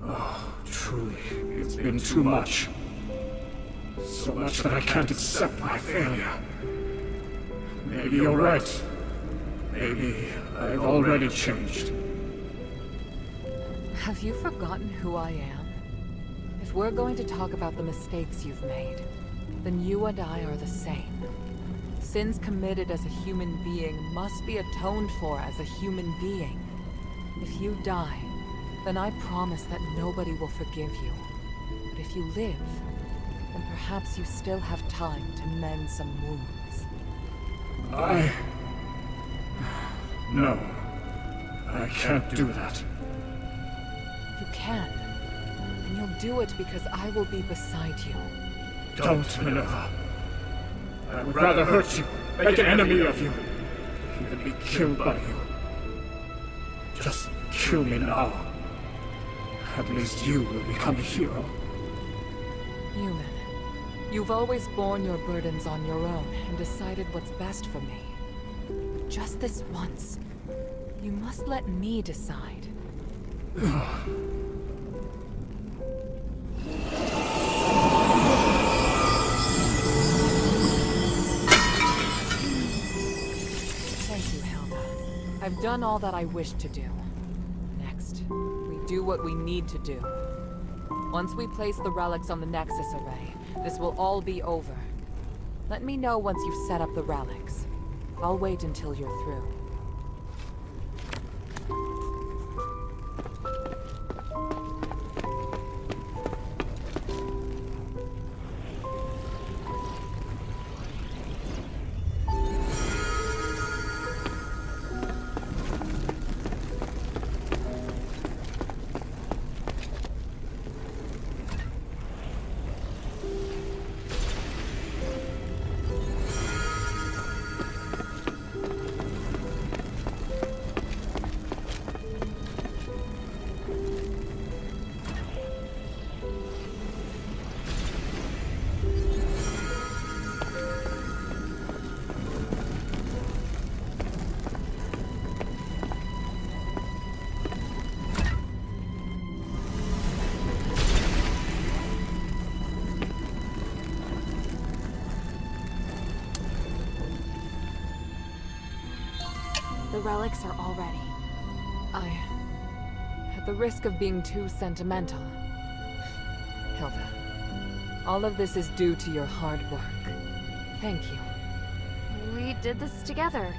[SPEAKER 2] Oh, truly, it's been too much. So much that I can't accept my failure. Maybe you're right. Maybe I've already changed.
[SPEAKER 9] Have you forgotten who I am? If we're going to talk about the mistakes you've made, then you and I are the same. Sins committed as a human being must be atoned for as a human being. If you die, then I promise that nobody will forgive you. But if you live, then perhaps you still have time to mend some wounds.
[SPEAKER 2] No. I can't do that.
[SPEAKER 9] You can. And you'll do it because I will be beside you.
[SPEAKER 2] Don't, Minerva. I would rather hurt you, make an enemy of you, than be killed by you. Just kill me now. At least you will become a hero.
[SPEAKER 9] Human, you've always borne your burdens on your own and decided what's best for me. But just this once, you must let me decide. Thank you, Hilda. I've done all that I wished to do. Next, we do what we need to do. Once we place the relics on the Nexus array, this will all be over. Let me know once you've set up the relics. I'll wait until you're through.
[SPEAKER 1] The relics are all ready.
[SPEAKER 9] At the risk of being too sentimental, Hilda, all of this is due to your hard work. Thank you.
[SPEAKER 1] We did this together.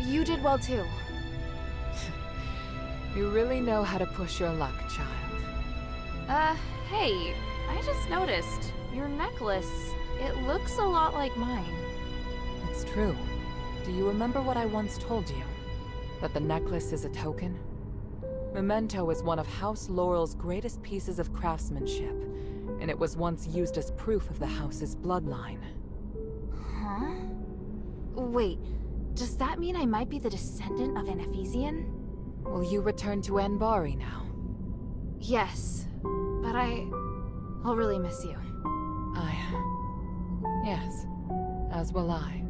[SPEAKER 1] You did well too.
[SPEAKER 9] You really know how to push your luck, child.
[SPEAKER 1] Hey, I just noticed. Your necklace, it looks a lot like mine.
[SPEAKER 9] It's true. Do you remember what I once told you? That the necklace is a token? Memento is one of House Laurel's greatest pieces of craftsmanship, and it was once used as proof of the house's bloodline.
[SPEAKER 1] Huh? Wait, does that mean I might be the descendant of an Ephesian?
[SPEAKER 9] Will you return to Anbari now?
[SPEAKER 1] Yes, but I'll really miss you.
[SPEAKER 9] Yes, as will I.